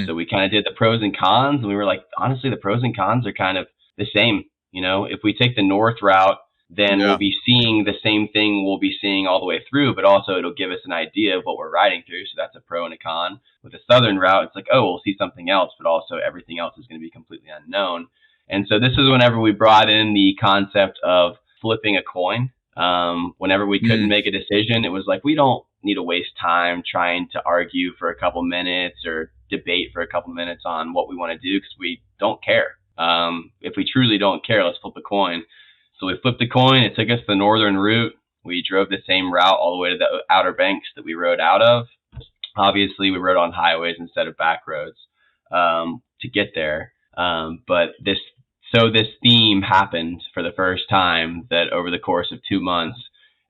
So we kind of did the pros and cons, and we were like, honestly, the pros and cons are kind of the same. You know, if we take the north route, then we'll be seeing the same thing we'll be seeing all the way through, but also it'll give us an idea of what we're riding through. So that's a pro and a con. With the southern route, it's like, oh, we'll see something else, but also everything else is going to be completely unknown. And so this is whenever we brought in the concept of flipping a coin. Whenever we couldn't make a decision, it was like, we don't need to waste time trying to argue for a couple minutes or debate for a couple minutes on what we want to do because we don't care. If we truly don't care, let's flip a coin. So we flipped the coin. It took us the northern route. We drove the same route all the way to the Outer Banks that we rode out of. Obviously, we rode on highways instead of back roads to get there. But this theme happened for the first time that over the course of 2 months,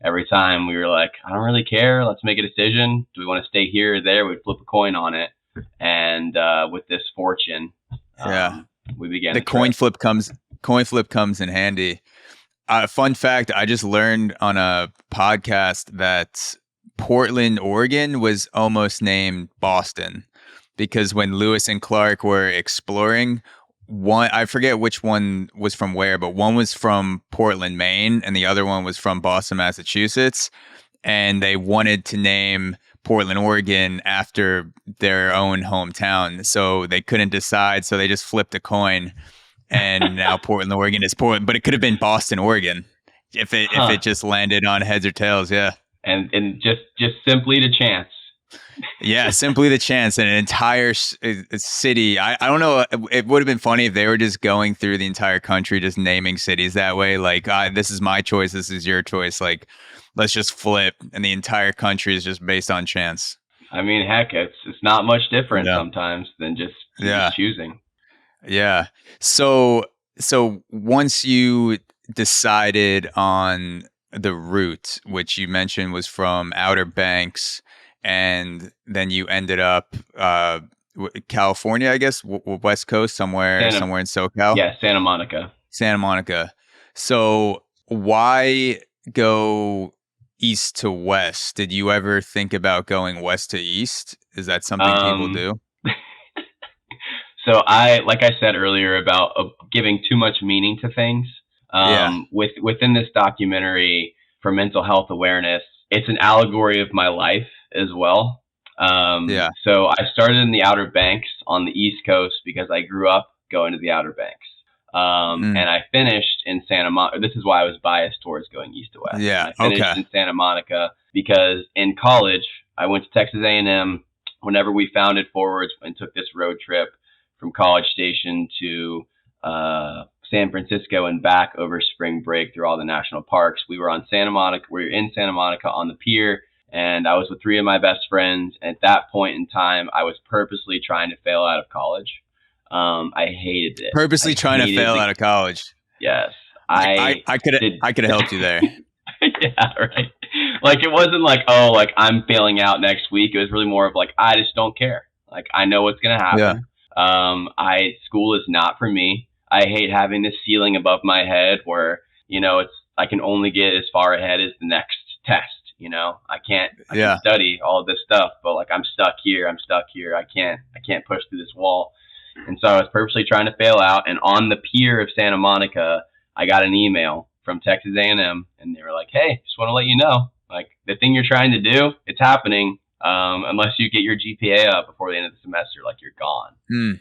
every time we were like, I don't really care. Let's make a decision. Do we want to stay here or there? We'd flip a coin on it. And with this fortune, we began the coin flip comes in handy. Fun fact, I just learned on a podcast that Portland, Oregon was almost named Boston because when Lewis and Clark were exploring, one, I forget which one was from where, but one was from Portland, Maine, and the other one was from Boston, Massachusetts. And they wanted to name Portland, Oregon after their own hometown. So they couldn't decide. So they just flipped a coin. And now Portland, Oregon is Portland. But it could have been Boston, Oregon if it just landed on heads or tails. Yeah. And just simply to chance. Yeah, simply the chance. An entire city. I don't know. It would have been funny if they were just going through the entire country, just naming cities that way. Like, this is my choice. This is your choice. Like, let's just flip. And the entire country is just based on chance. I mean, heck, it's not much different sometimes than just choosing. Yeah. So once you decided on the route, which you mentioned was from Outer Banks, and then you ended up California, I guess, West Coast, somewhere in SoCal. Yeah, Santa Monica. So why go east to west? Did you ever think about going west to east? Is that something people do? So like I said earlier about giving too much meaning to things. Within this documentary for mental health awareness, it's an allegory of my life as well. So I started in the Outer Banks on the East Coast because I grew up going to the Outer Banks. And I finished in Santa Monica. This is why I was biased towards going east to west. Yeah. I finished in Santa Monica because in college, I went to Texas A&M whenever we founded Fourwards and took this road trip from College Station to San Francisco and back over spring break through all the national parks. We were in Santa Monica on the pier, and I was with three of my best friends. And at that point in time, I was purposely trying to fail out of college. I hated it. Purposely trying to fail out of college. Yes. I could have helped you there. Yeah, right. Like, it wasn't like, oh, like I'm failing out next week. It was really more of like, I just don't care. Like, I know what's going to happen. Yeah. School is not for me. I hate having this ceiling above my head where, I can only get as far ahead as the next test. I can study all of this stuff, but like, I'm stuck here. I can't push through this wall. And so I was purposely trying to fail out. And on the pier of Santa Monica, I got an email from Texas A&M, and they were like, "Hey, just want to let you know, like, the thing you're trying to do, it's happening. Unless you get your GPA up before the end of the semester, like, you're gone."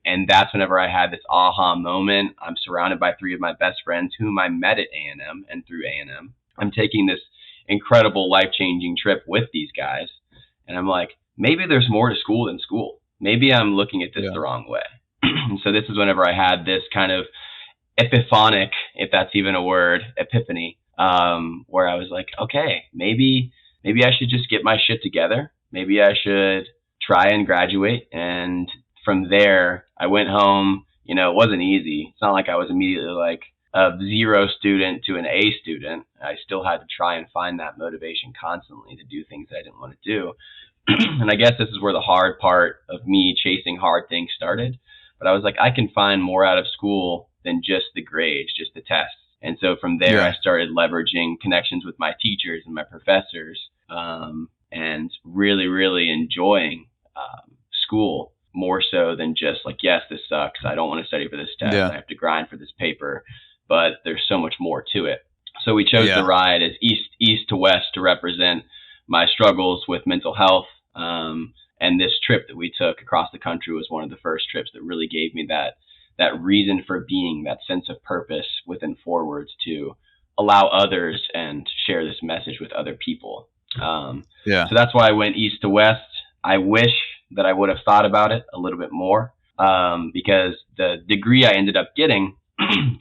And that's whenever I had this aha moment. I'm surrounded by three of my best friends whom I met at A&M, and through A&M, I'm taking this incredible life-changing trip with these guys. And I'm like, maybe there's more to school than school. Maybe I'm looking at this the wrong way. So this is whenever I had this kind of epiphanic, if that's even a word, epiphany, where I was like, okay, maybe I should just get my shit together. Maybe I should try and graduate. And from there, I went home. It wasn't easy. It's not like I was immediately like a 0 student to an A student. I still had to try and find that motivation constantly to do things that I didn't want to do. And I guess this is where the hard part of me chasing hard things started. But I was like, I can find more out of school than just the grades, just the tests. And so from there, I started leveraging connections with my teachers and my professors, and really, really enjoying school more so than just like, yes, this sucks. I don't want to study for this test. I have to grind for this paper. But there's so much more to it. So we chose the ride as east to west to represent my struggles with mental health. And this trip that we took across the country was one of the first trips that really gave me that reason for being, that sense of purpose within Fourwards to allow others and share this message with other people. So that's why I went east to west. I wish that I would have thought about it a little bit more, because the degree I ended up getting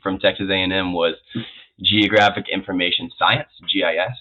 from Texas A&M was Geographic Information Science, GIS.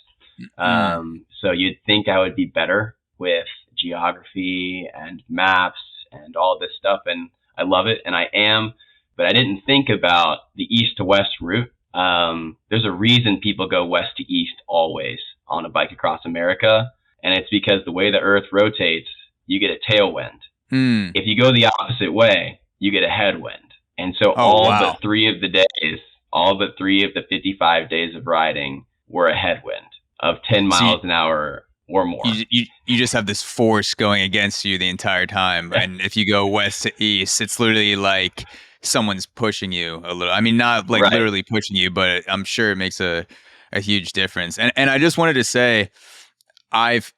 So you'd think I would be better with geography and maps and all this stuff, and I love it, and I am, but I didn't think about the east to west route. There's a reason people go west to east always on a bike across America, and it's because the way the earth rotates, you get a tailwind. If you go the opposite way, you get a headwind. And so but 3 of the days, all but 3 of the 55 days of riding were a headwind of 10 miles an hour or more. You just have this force going against you the entire time. And if you go west to east, it's literally like someone's pushing you a little. I mean, not like Right. literally pushing you, but I'm sure it makes a huge difference. And I just wanted to say, I've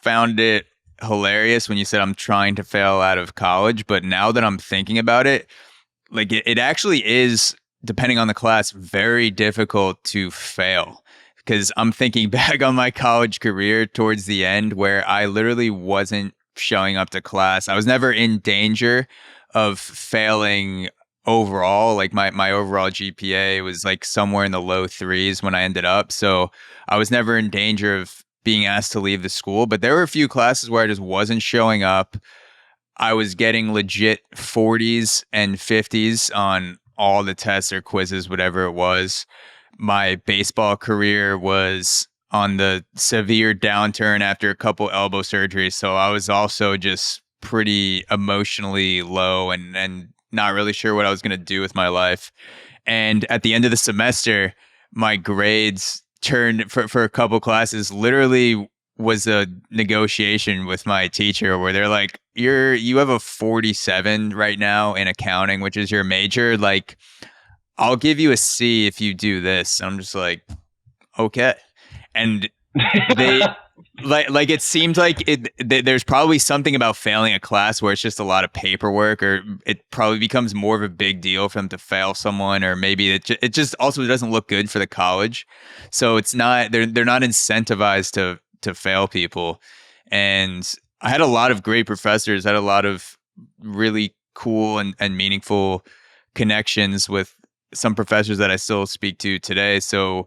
found it hilarious when you said I'm trying to fail out of college, but now that I'm thinking about it, like it actually is, depending on the class, very difficult to fail. Because I'm thinking back on my college career towards the end where I literally wasn't showing up to class. I was never in danger of failing overall. Like my overall GPA was like somewhere in the low threes when I ended up. So I was never in danger of being asked to leave the school. But there were a few classes where I just wasn't showing up. I was getting legit 40s and 50s on all the tests or quizzes, whatever it was. My baseball career was on the severe downturn after a couple elbow surgeries. So I was also just pretty emotionally low and not really sure what I was going to do with my life. And at the end of the semester, my grades turned for a couple classes literally was a negotiation with my teacher where they're like, you have a 47 right now in accounting, which is your major. Like, I'll give you a C if you do this. I'm just like, okay. And they like it seemed like there's probably something about failing a class where it's just a lot of paperwork, or it probably becomes more of a big deal for them to fail someone, or maybe it just also doesn't look good for the college. So it's not, they're not incentivized to fail people. And I had a lot of great professors, had a lot of really cool and meaningful connections with some professors that I still speak to today. So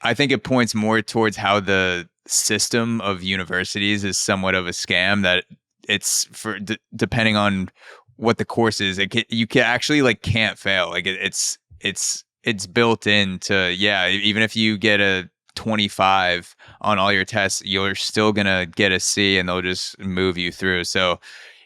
I think it points more towards how the system of universities is somewhat of a scam, that it's for depending on what the course is, you can actually like can't fail. Like it's built into, yeah, even if you get a 25 on all your tests, you're still gonna get a C and they'll just move you through. So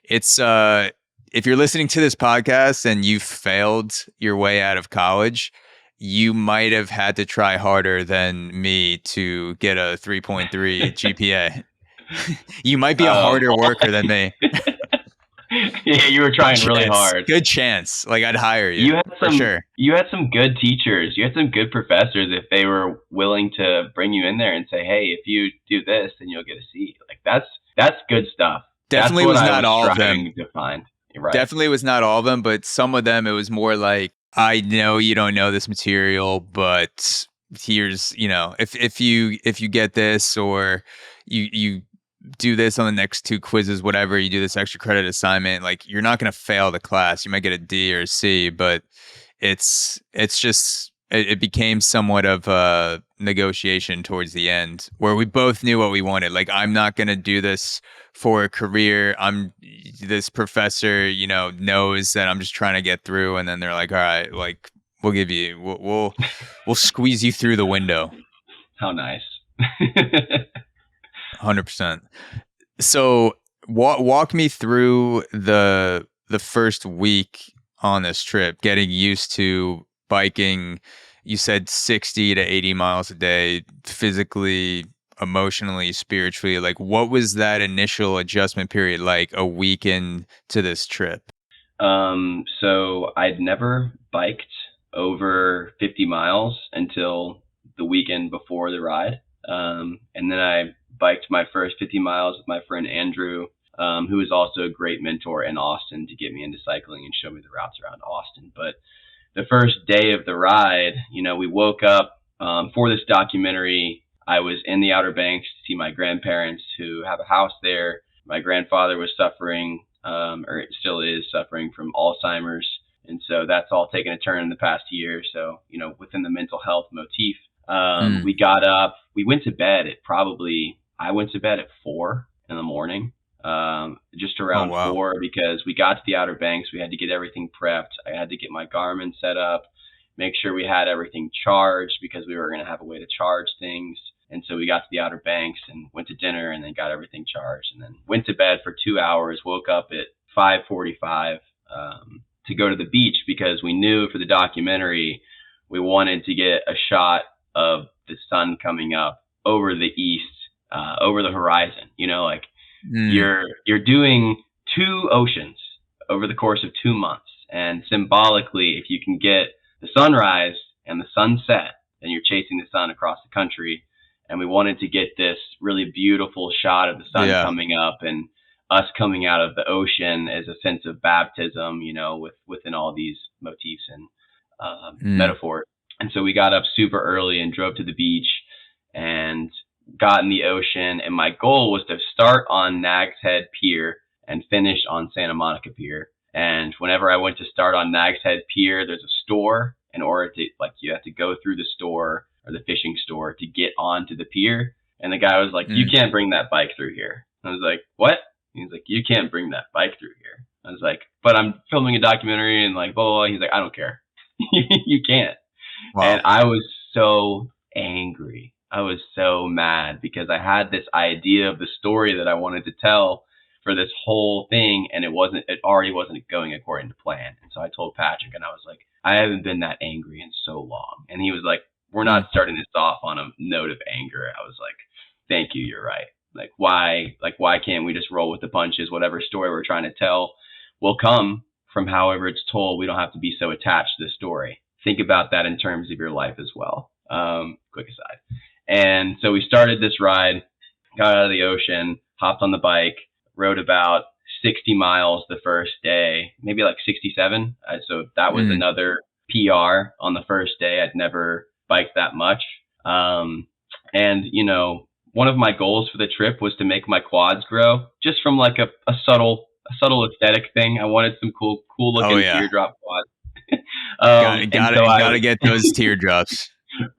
it's if you're listening to this podcast and you failed your way out of college, you might have had to try harder than me to get a 3.3 GPA. You might be a harder worker than me. Yeah, you were trying really hard. Good chance. Like, I'd hire you. You had for sure. You had some good teachers. You had some good professors if they were willing to bring you in there and say, hey, if you do this, then you'll get a C. Like, that's good stuff. Definitely was not all of them. To find. Right. Definitely was not all of them, but some of them, it was more like, I know you don't know this material, but here's, if you get this, or you do this on the next two quizzes, whatever, you do this extra credit assignment, like, you're not going to fail the class. You might get a D or a C, but it's just, it became somewhat of a negotiation towards the end where we both knew what we wanted. Like, I'm not going to do this for a career. This professor, knows that I'm just trying to get through. And then they're like, all right, like, we'll squeeze you through the window. How nice. 100%. So walk me through the first week on this trip, getting used to biking. You said 60 to 80 miles a day, physically, emotionally, spiritually. Like, what was that initial adjustment period like a week into this trip? So I'd never biked over 50 miles until the weekend before the ride. And then I biked my first 50 miles with my friend Andrew, who is also a great mentor in Austin to get me into cycling and show me the routes around Austin. But the first day of the ride, we woke up for this documentary. I was in the Outer Banks to see my grandparents who have a house there. My grandfather was suffering, or it still is suffering, from Alzheimer's. And so that's all taken a turn in the past year. So, within the mental health motif, we got up, we went to bed I went to bed at 4 a.m, just around 4, because we got to the Outer Banks. We had to get everything prepped. I had to get my Garmin set up, make sure we had everything charged, because we were going to have a way to charge things. And so we got to the Outer Banks and went to dinner and then got everything charged, and then went to bed for 2 hours, woke up at 5:45 to go to the beach, because we knew for the documentary, we wanted to get a shot of the sun coming up over the east over the horizon. You know, like Mm. you're doing 2 oceans over the course of 2 months, and symbolically, if you can get the sunrise and the sunset, then you're chasing the sun across the country. And we wanted to get this really beautiful shot of the sun Yeah. coming up and us coming out of the ocean as a sense of baptism, you know, within all these motifs and metaphors. And so we got up super early and drove to the beach and got in the ocean. And my goal was to start on Nag's Head Pier and finish on Santa Monica Pier. And whenever I went to start on Nag's Head Pier, there's a store. In order to, like, you have to go through the store or the fishing store to get onto the pier. And the guy was like, you can't bring that bike through here. I was like, what? He's like, you can't bring that bike through here. I was like, but I'm filming a documentary and like, blah, blah, blah. He's like, I don't care. You can't. Wow. And I was so angry. I was so mad because I had this idea of the story that I wanted to tell for this whole thing. And it already wasn't going according to plan. And so I told Patrick and I was like, I haven't been that angry in so long. And he was like, we're not starting this off on a note of anger. I was like, thank you. You're right. Why can't we just roll with the punches? Whatever story we're trying to tell will come from however it's told. We don't have to be so attached to the story. Think about that in terms of your life as well. Quick aside. And so we started this ride, got out of the ocean, hopped on the bike, rode about 60 miles the first day, maybe like 67. So that was another PR on the first day. I'd never biked that much. And, you know, one of my goals for the trip was to make my quads grow, just from like a subtle aesthetic thing. I wanted some cool looking teardrop quads. Gotta get those teardrops.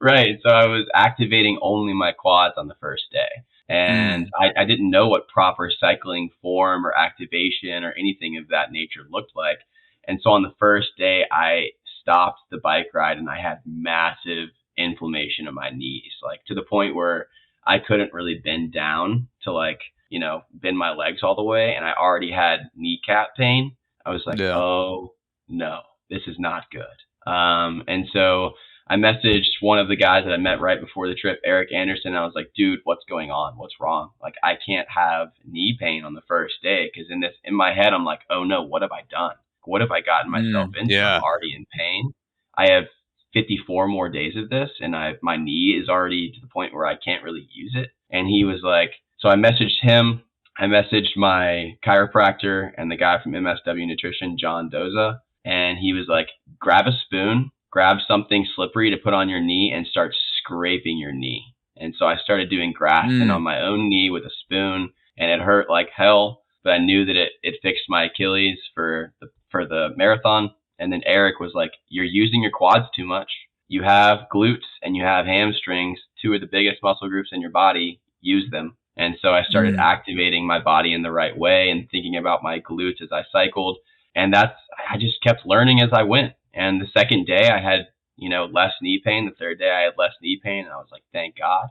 Right. So I was activating only my quads on the first day. And I didn't know what proper cycling form or activation or anything of that nature looked like. And so on the first day, I stopped the bike ride and I had massive inflammation in my knees, like to the point where I couldn't really bend down to, like, you know, bend my legs all the way. And I already had kneecap pain. I was like, oh no, this is not good. And so I messaged one of the guys that I met right before the trip, Eric Anderson. I was like, dude, what's going on? What's wrong? Like, I can't have knee pain on the first day. Cause in my head, I'm like, oh no, what have I done? What have I gotten myself into? I'm already in pain. I have 54 more days of this and my knee is already to the point where I can't really use it. And he was like, so I messaged him. I messaged my chiropractor and the guy from MSW Nutrition, John Doza. And he was like, grab a spoon, grab something slippery to put on your knee and start scraping your knee. And so I started doing Graston on my own knee with a spoon, and it hurt like hell, but I knew that it fixed my Achilles for the marathon. And then Eric was like, you're using your quads too much. You have glutes and you have hamstrings, 2 of the biggest muscle groups in your body. Use them. And so I started activating my body in the right way and thinking about my glutes as I cycled. And I just kept learning as I went. And the second day I had, you know, less knee pain. The third day I had less knee pain. And I was like, thank God.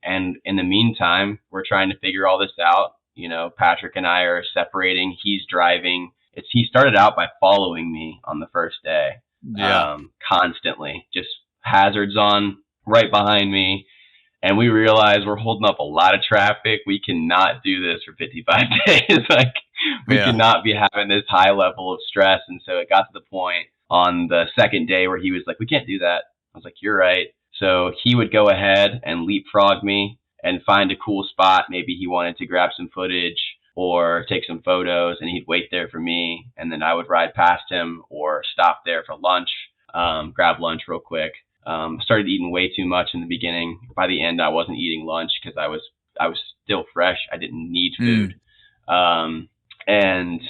And in the meantime, we're trying to figure all this out. You know, Patrick and I are separating. He's driving. He started out by following me on the first day, constantly, just hazards on right behind me. And we realized we're holding up a lot of traffic. We cannot do this for 55 days. Like, we cannot be having this high level of stress. And so it got to the point on the second day where he was like, we can't do that. I was like, you're right. So he would go ahead and leapfrog me and find a cool spot. Maybe he wanted to grab some footage or take some photos, and he'd wait there for me. And then I would ride past him or stop there for lunch, grab lunch real quick. Started eating way too much in the beginning. By the end, I wasn't eating lunch because I was still fresh. I didn't need food. And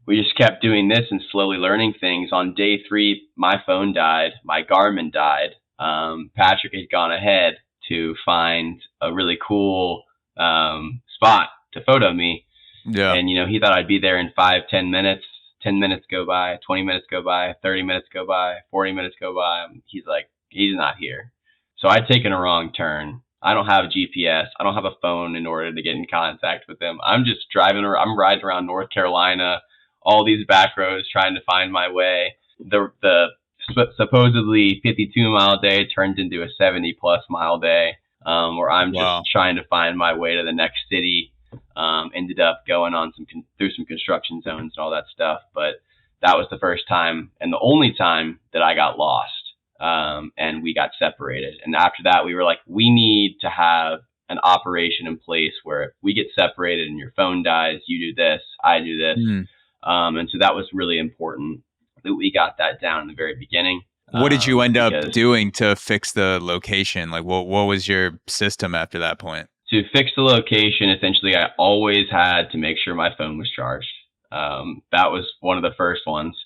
we just kept doing this and slowly learning things. On day 3, my phone died. My Garmin died. Patrick had gone ahead to find a really cool spot to photo me. Yeah. And, you know, he thought I'd be there in 5-10 minutes. 10 minutes go by, 20 minutes go by, 30 minutes go by, 40 minutes go by. He's like, he's not here. So I'd taken a wrong turn. I don't have a GPS. I don't have a phone in order to get in contact with him. I'm just driving around. I'm riding around North Carolina, all these back roads trying to find my way. The supposedly 52-mile day turned into a 70-plus mile day. where I'm just Wow. trying to find my way to the next city. Ended up going on through some construction zones and all that stuff. But that was the first time and the only time that I got lost. And we got separated. And after that, we were like, we need to have an operation in place where if we get separated and your phone dies, you do this, I do this. And so that was really important that we got that down in the very beginning. What did you end up doing to fix the location? Like, what was your system after that point? To fix the location, essentially, I always had to make sure my phone was charged. That was one of the first ones.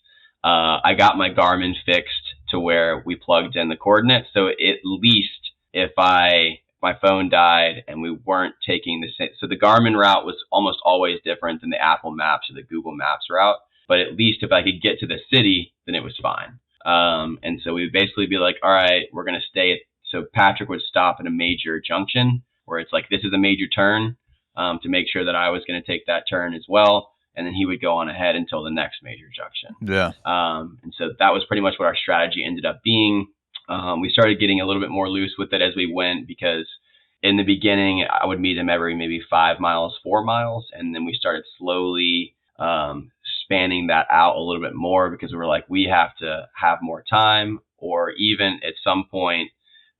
I got my Garmin fixed to where we plugged in the coordinates. So at least if my phone died and we weren't taking the same, so the Garmin route was almost always different than the Apple Maps or the Google Maps route. But at least if I could get to the city, then it was fine. And so we'd basically be like, all right, we're going to stay. So Patrick would stop at a major junction where it's like, this is a major turn, to make sure that I was going to take that turn as well. And then he would go on ahead until the next major junction. Yeah. And so that was pretty much what our strategy ended up being. We started getting a little bit more loose with it as we went, because in the beginning, I would meet him every maybe 5 miles, 4 miles. And then we started slowly spanning that out a little bit more, because we were like, we have to have more time, or even at some point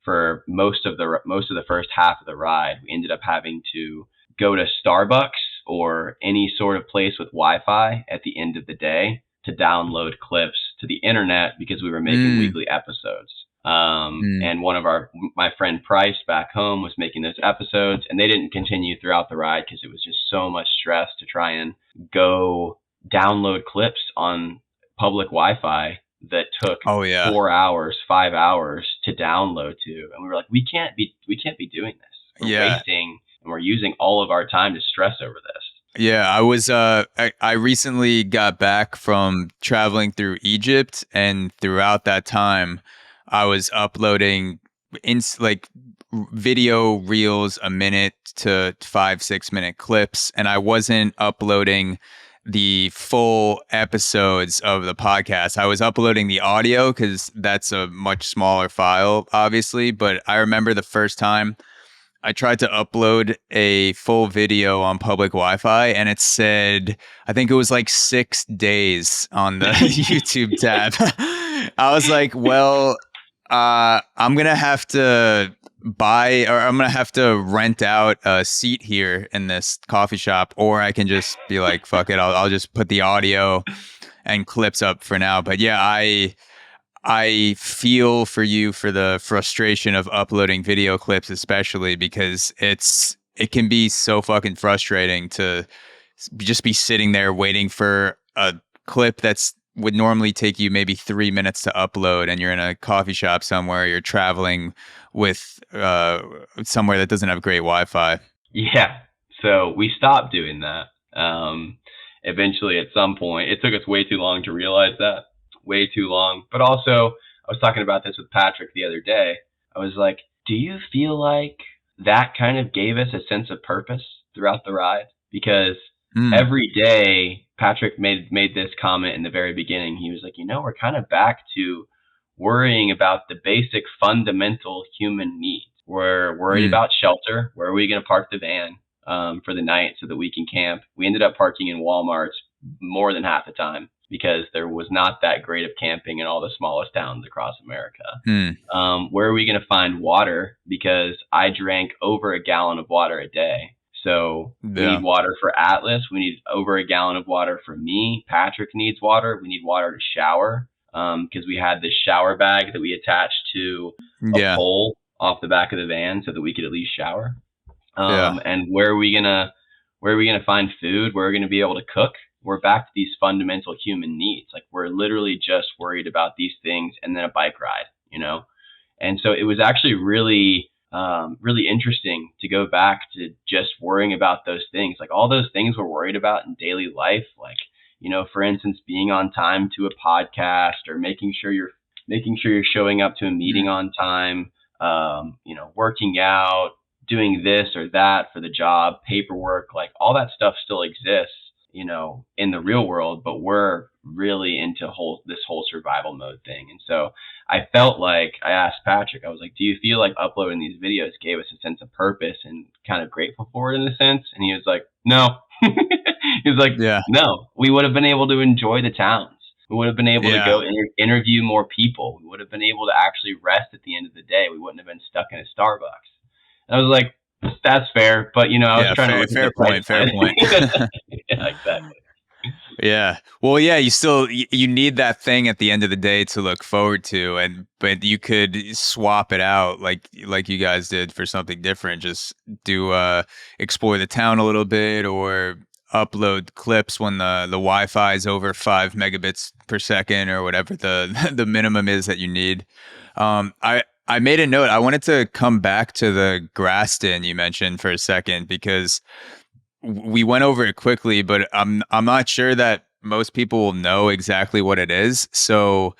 for most of the first half of the ride, we ended up having to go to Starbucks or any sort of place with Wi-Fi at the end of the day to download clips to the internet, because we were making weekly episodes. And one of my friend Price back home was making those episodes, and they didn't continue throughout the ride because it was just so much stress to try and go download clips on public Wi-Fi that took 4 hours, 5 hours to download to. And we were like, we can't be doing this. We're wasting, and we're using all of our time to stress over this. Yeah, I was I recently got back from traveling through Egypt, and throughout that time I was uploading like video reels a minute to 5-6 minute clips, and I wasn't uploading the full episodes of the podcast. I was uploading the audio because that's a much smaller file, obviously. But I remember the first time I tried to upload a full video on public Wi-Fi, and it said, I think it was like 6 days on the YouTube tab. I was like, well, I'm going to have to I'm going to have to rent out a seat here in this coffee shop, or I can just be like, fuck it. I'll just put the audio and clips up for now. But yeah, I feel for you for the frustration of uploading video clips, especially because it can be so fucking frustrating to just be sitting there waiting for a clip would normally take you maybe 3 minutes to upload, and you're in a coffee shop somewhere, you're traveling with somewhere that doesn't have great Wi-Fi. Yeah. So we stopped doing that. Eventually, at some point, it took us way too long to realize that. Way too long. But also, I was talking about this with Patrick the other day. I was like, do you feel like that kind of gave us a sense of purpose throughout the ride? Because every day, Patrick made this comment in the very beginning. He was like, we're kind of back to worrying about the basic fundamental human needs. We're worried about shelter. Where are we going to park the van for the night so that we can camp? We ended up parking in Walmarts more than half the time, because there was not that great of camping in all the smallest towns across America. Where are we going to find water? Because I drank over a gallon of water a day. So we need water for Atlas. We need over a gallon of water for me. Patrick needs water. We need water to shower, because we had this shower bag that we attached to a pole off the back of the van so that we could at least shower. And where are we gonna find food? Where are we gonna be able to cook? We're back to these fundamental human needs. Like, we're literally just worried about these things, and then a bike ride, And so it was actually really interesting to go back to just worrying about those things. Like, all those things we're worried about in daily life, like, for instance, being on time to a podcast, or making sure you're showing up to a meeting on time, working out, doing this or that for the job, paperwork, like all that stuff still exists in the real world, but we're really into this whole survival mode thing. And so I felt like, I asked Patrick, I was like, do you feel like uploading these videos gave us a sense of purpose and kind of grateful for it in a sense? And he was like, no. He was like, Yeah. no, we would have been able to enjoy the towns. We would have been able to go interview more people. We would have been able to actually rest at the end of the day. We wouldn't have been stuck in a Starbucks. And I was like, that's fair. But, I was trying to... Fair point. Yeah, exactly. Yeah. Well, yeah, you need that thing at the end of the day to look forward to, but you could swap it out like you guys did for something different. Just do explore the town a little bit, or upload clips when the Wi-Fi is over 5 megabits per second or whatever the minimum is that you need. I made a note. I wanted to come back to the Graston you mentioned for a second, because we went over it quickly, but I'm not sure that most people will know exactly what it is. So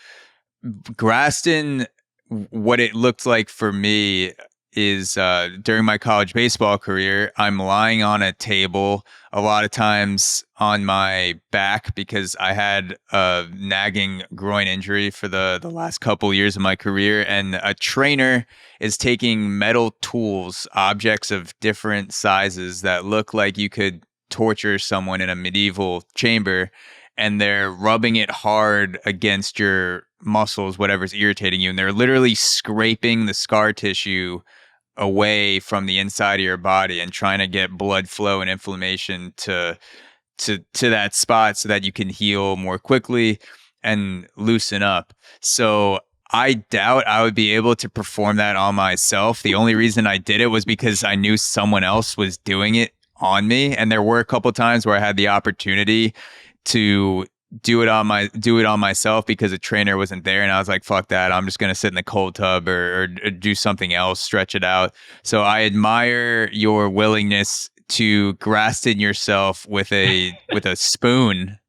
Graston, what it looked like for me is during my college baseball career, I'm lying on a table a lot of times on my back because I had a nagging groin injury for the last couple years of my career. And a trainer is taking metal tools, objects of different sizes that look like you could torture someone in a medieval chamber, and they're rubbing it hard against your muscles, whatever's irritating you. And they're literally scraping the scar tissue away from the inside of your body and trying to get blood flow and inflammation to that spot so that you can heal more quickly and loosen up. So I doubt I would be able to perform that on myself. The only reason I did it was because I knew someone else was doing it on me. And there were a couple times where I had the opportunity to do it on myself because a trainer wasn't there, and I was like, fuck that, I'm just gonna sit in the cold tub or do something else, stretch it out. So I admire your willingness to Graston yourself with a spoon.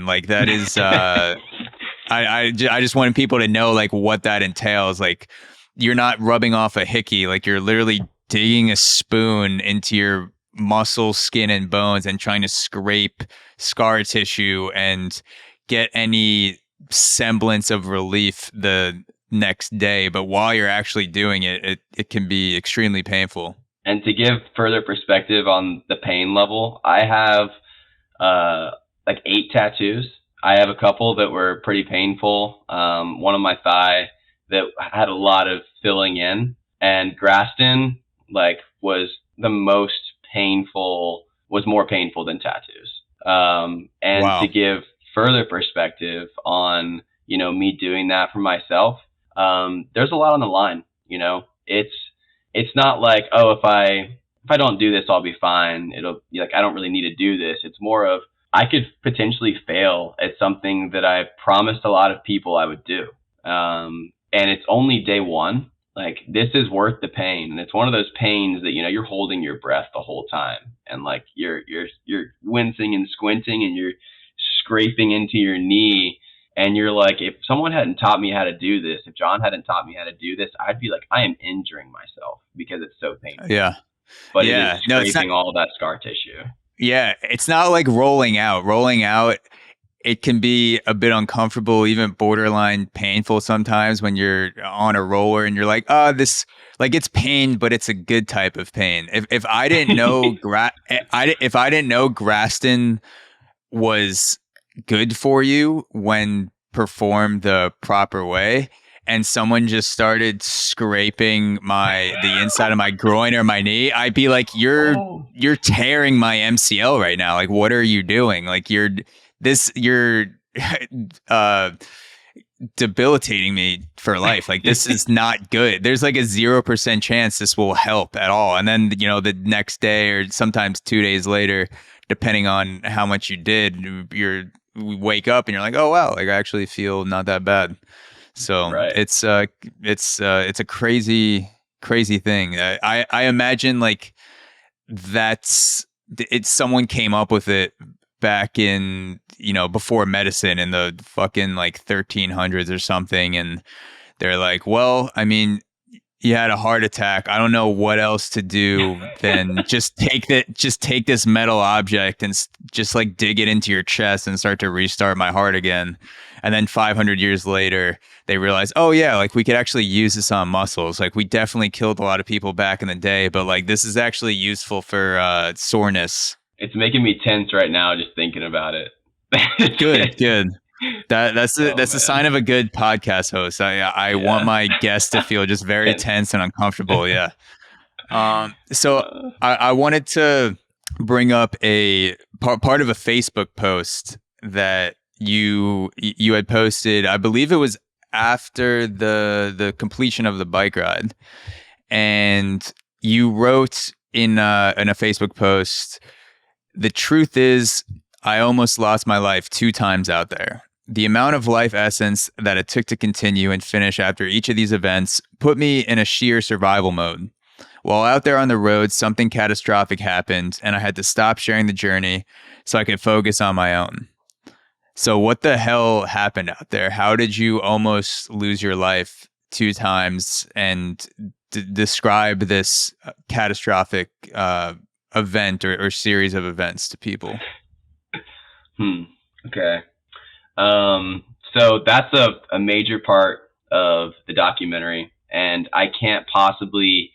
Like that is I just wanted people to know like what that entails. Like, you're not rubbing off a hickey, like you're literally digging a spoon into your muscle, skin, and bones and trying to scrape scar tissue and get any semblance of relief the next day. But while you're actually doing it, it can be extremely painful. And to give further perspective on the pain level, I have like 8 tattoos. I have a couple that were pretty painful. One on my thigh that had a lot of filling in, and Graston was the most painful, was more painful than tattoos. And wow. To give further perspective on, me doing that for myself, there's a lot on the line. It's not like, oh, if I don't do this, I'll be fine. It'll be like, I don't really need to do this. It's more of, I could potentially fail at something that I promised a lot of people I would do. And it's only day one. Like, this is worth the pain. And it's one of those pains that, you're holding your breath the whole time. And like, you're wincing and squinting and you're scraping into your knee. And you're like, if someone hadn't taught me how to do this, if John hadn't taught me how to do this, I'd be like, I am injuring myself because it's so painful. Yeah. But yeah. it is scraping all of that scar tissue. Yeah. It's not like rolling out. Rolling out, it can be a bit uncomfortable, even borderline painful sometimes when you're on a roller and you're like, oh, this, like, it's pain, but it's a good type of pain. If I didn't know, if I didn't know Graston was good for you when performed the proper way, and someone just started scraping the inside of my groin or my knee, I'd be like, you're tearing my MCL right now. Like, what are you doing? Like, you're debilitating me for life. Like, this is not good. There's like a 0% chance this will help at all. And then, the next day or sometimes 2 days later, depending on how much you did, we wake up and you're like, oh wow, like I actually feel not that bad. So right. It's a crazy thing. I imagine like someone came up with it back in, before medicine in the fucking like 1300s or something. And they're like, well, I mean, you had a heart attack. I don't know what else to do than just take this metal object and just like dig it into your chest and start to restart my heart again. And then 500 years later, they realized, oh yeah, like we could actually use this on muscles. Like we definitely killed a lot of people back in the day, but like this is actually useful for soreness. It's making me tense right now just thinking about it. Good. That's a sign of a good podcast host. I want my guests to feel just very tense and uncomfortable. Yeah. So I wanted to bring up a part of a Facebook post that you had posted. I believe it was after the completion of the bike ride, and you wrote in a Facebook post, "The truth is, I almost lost my life 2 times out there. The amount of life essence that it took to continue and finish after each of these events put me in a sheer survival mode. While out there on the road, something catastrophic happened, and I had to stop sharing the journey so I could focus on my own." So what the hell happened out there? How did you almost lose your life 2 times? And describe this catastrophic event or series of events to people. Okay. So that's a major part of the documentary, and I can't possibly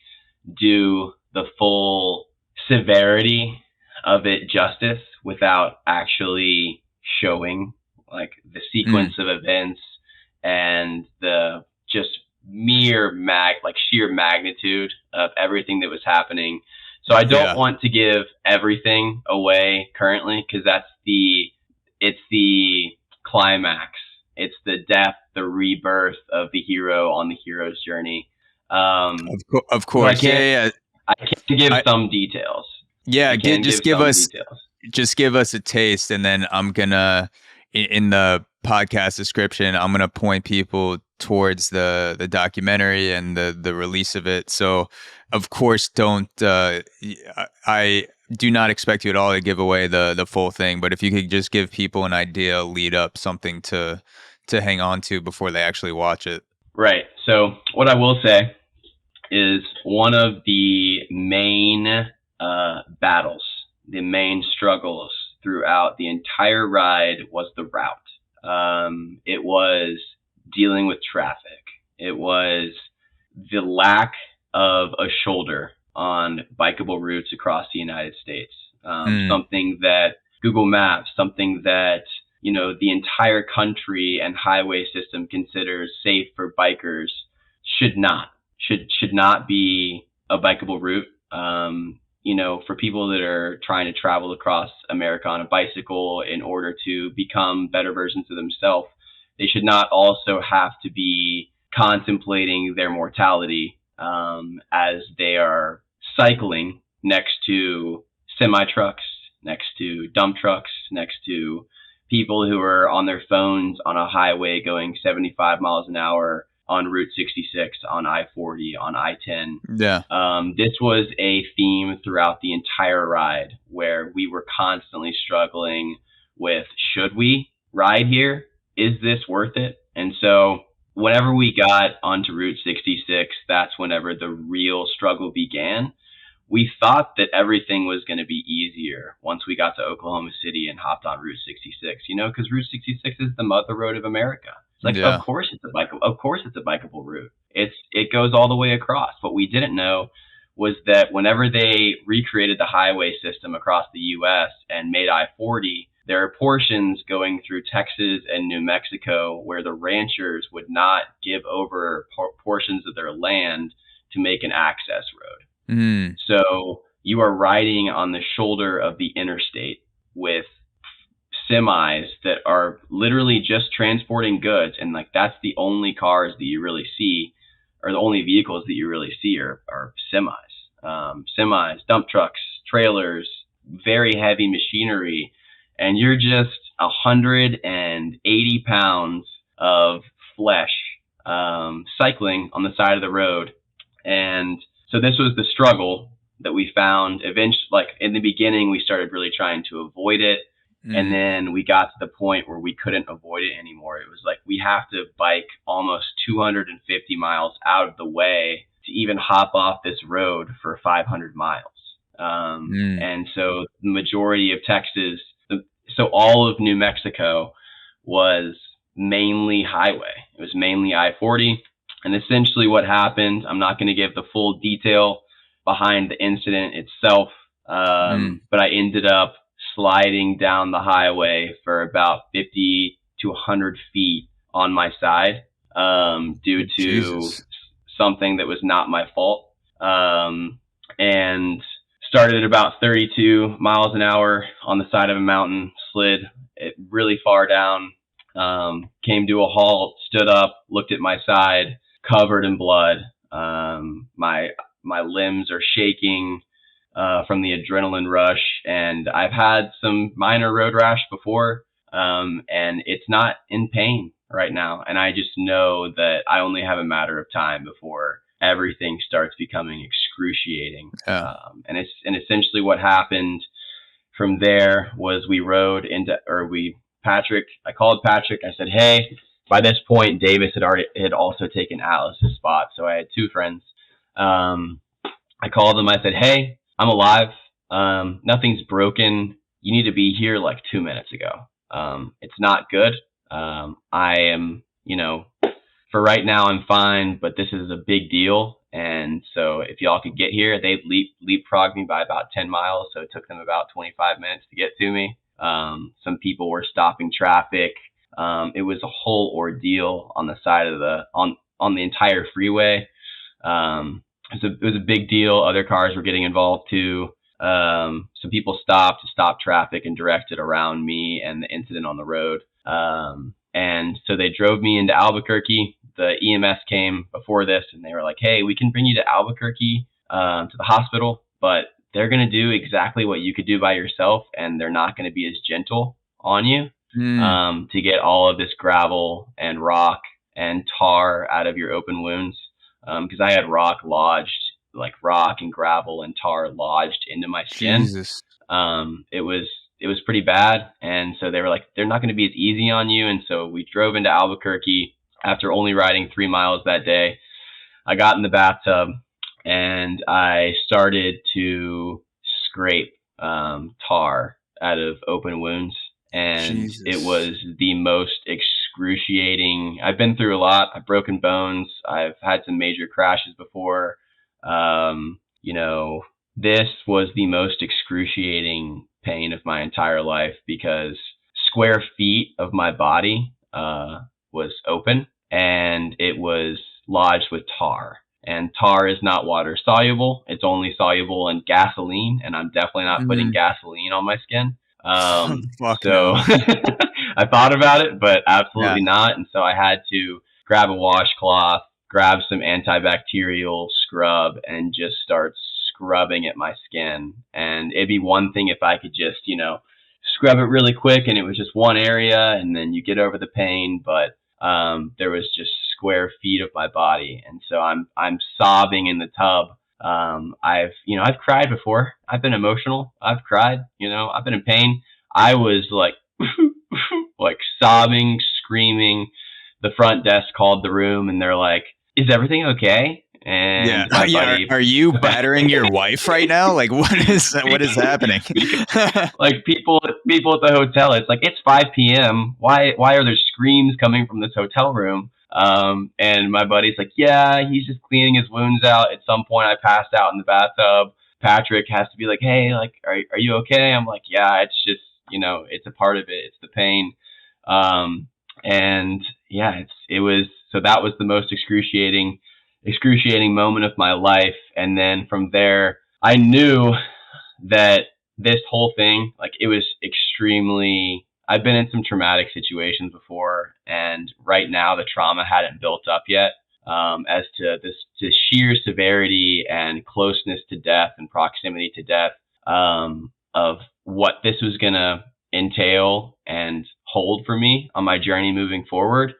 do the full severity of it justice without actually showing like the sequence of events and the just sheer magnitude of everything that was happening. So I don't want to give everything away currently, because it's the climax. It's the death, the rebirth of the hero on the hero's journey. Of course. I can't give some details. Yeah, just give us a taste, and then I'm gonna, in the podcast description, I'm gonna point people towards the documentary and the release of it. So of course I do not expect you at all to give away the full thing, but if you could just give people an idea, lead up, something to hang on to before they actually watch it. Right. So what I will say is one of the main battles, the main struggles throughout the entire ride was the route. It was dealing with traffic. It was the lack of a shoulder on bikeable routes across the United States. Something that Google Maps, something that, the entire country and highway system considers safe for bikers should not be a bikeable route. For people that are trying to travel across America on a bicycle in order to become better versions of themselves, they should not also have to be contemplating their mortality as they are cycling next to semi-trucks, next to dump trucks, next to people who are on their phones on a highway going 75 miles an hour on Route 66, on I-40, on I-10. Yeah. This was a theme throughout the entire ride, where we were constantly struggling with, should we ride here? Is this worth it? And so whenever we got onto Route 66, that's whenever the real struggle began. We thought that everything was going to be easier once we got to Oklahoma City and hopped on Route 66, because Route 66 is the mother road of America. It's like, of course it's a bikeable route. It goes all the way across. What we didn't know was that whenever they recreated the highway system across the U.S. and made I-40, there are portions going through Texas and New Mexico where the ranchers would not give over portions of their land to make an access road. So you are riding on the shoulder of the interstate with semis that are literally just transporting goods, and like that's the only cars that you really see, or the only vehicles that you really see are semis, dump trucks, trailers, very heavy machinery, and you're just 180 pounds of flesh cycling on the side of the road. And so this was the struggle that we found eventually. Like in the beginning, we started really trying to avoid it. And then we got to the point where we couldn't avoid it anymore. It was like we have to bike almost 250 miles out of the way to even hop off this road for 500 miles. Mm. And so the majority of Texas, so all of New Mexico was mainly highway. It was mainly I-40. And essentially what happened, I'm not going to give the full detail behind the incident itself, but I ended up sliding down the highway for about 50 to 100 feet on my side due to something that was not my fault. And started at about 32 miles an hour on the side of a mountain, slid it really far down, came to a halt, stood up, looked at my side, covered in blood. My limbs are shaking from the adrenaline rush, and I've had some minor road rash before, and it's not in pain right now. And I just know that I only have a matter of time before everything starts becoming excruciating. And essentially what happened from there was I called Patrick. I said, hey, by this point, Davis had also taken Atlas's spot. So I had two friends. I called them. I said, hey, I'm alive. Nothing's broken. You need to be here like 2 minutes ago. It's not good. I am, for right now, I'm fine, but this is a big deal. And so if y'all could get here, they leapfrogged me by about 10 miles. So it took them about 25 minutes to get to me. Some people were stopping traffic. It was a whole ordeal on the side of on the entire freeway. It was a big deal. Other cars were getting involved too. Some people stopped to stop traffic and directed around me and the incident on the road. And so they drove me into Albuquerque. The EMS came before this, and they were like, hey, we can bring you to Albuquerque, to the hospital, but they're going to do exactly what you could do by yourself, and they're not going to be as gentle on you to get all of this gravel and rock and tar out of your open wounds. Because I had rock and gravel and tar lodged into my skin. Jesus. It was pretty bad. And so they were like, they're not going to be as easy on you. And so we drove into Albuquerque after only riding 3 miles that day. I got in the bathtub and I started to scrape tar out of open wounds. And Jesus. It was the most excruciating. I've been through a lot. I've broken bones. I've had some major crashes before. This was the most excruciating pain of my entire life because square feet of my body was open and it was lodged with tar. And tar is not water soluble. It's only soluble in gasoline, and I'm definitely not putting gasoline on my skin. So I thought about it, but absolutely not. And so I had to grab a washcloth, grab some antibacterial scrub, and just start scrubbing at my skin. And it'd be one thing if I could just, scrub it really quick and it was just one area and then you get over the pain. But there was just square feet of my body. And so I'm sobbing in the tub. I've cried before. I've been emotional. I've cried, I've been in pain. I was like, like sobbing, screaming. The front desk called the room and they're like, is everything okay? And my buddy, are you battering your wife right now? Like, what is happening? Like people at the hotel, it's like, it's 5 p.m. Why are there screams coming from this hotel room? And my buddy's like, yeah, he's just cleaning his wounds out. At some point I passed out in the bathtub. Patrick has to be like, hey, like, are you okay? I'm like, yeah, it's just, it's a part of it. It's the pain. And yeah, so that was the most excruciating moment of my life. And then from there, I knew that this whole thing, like it was I've been in some traumatic situations before, and right now the trauma hadn't built up yet, as to the sheer severity and closeness to death and proximity to death, of what this was going to entail and hold for me on my journey moving forward.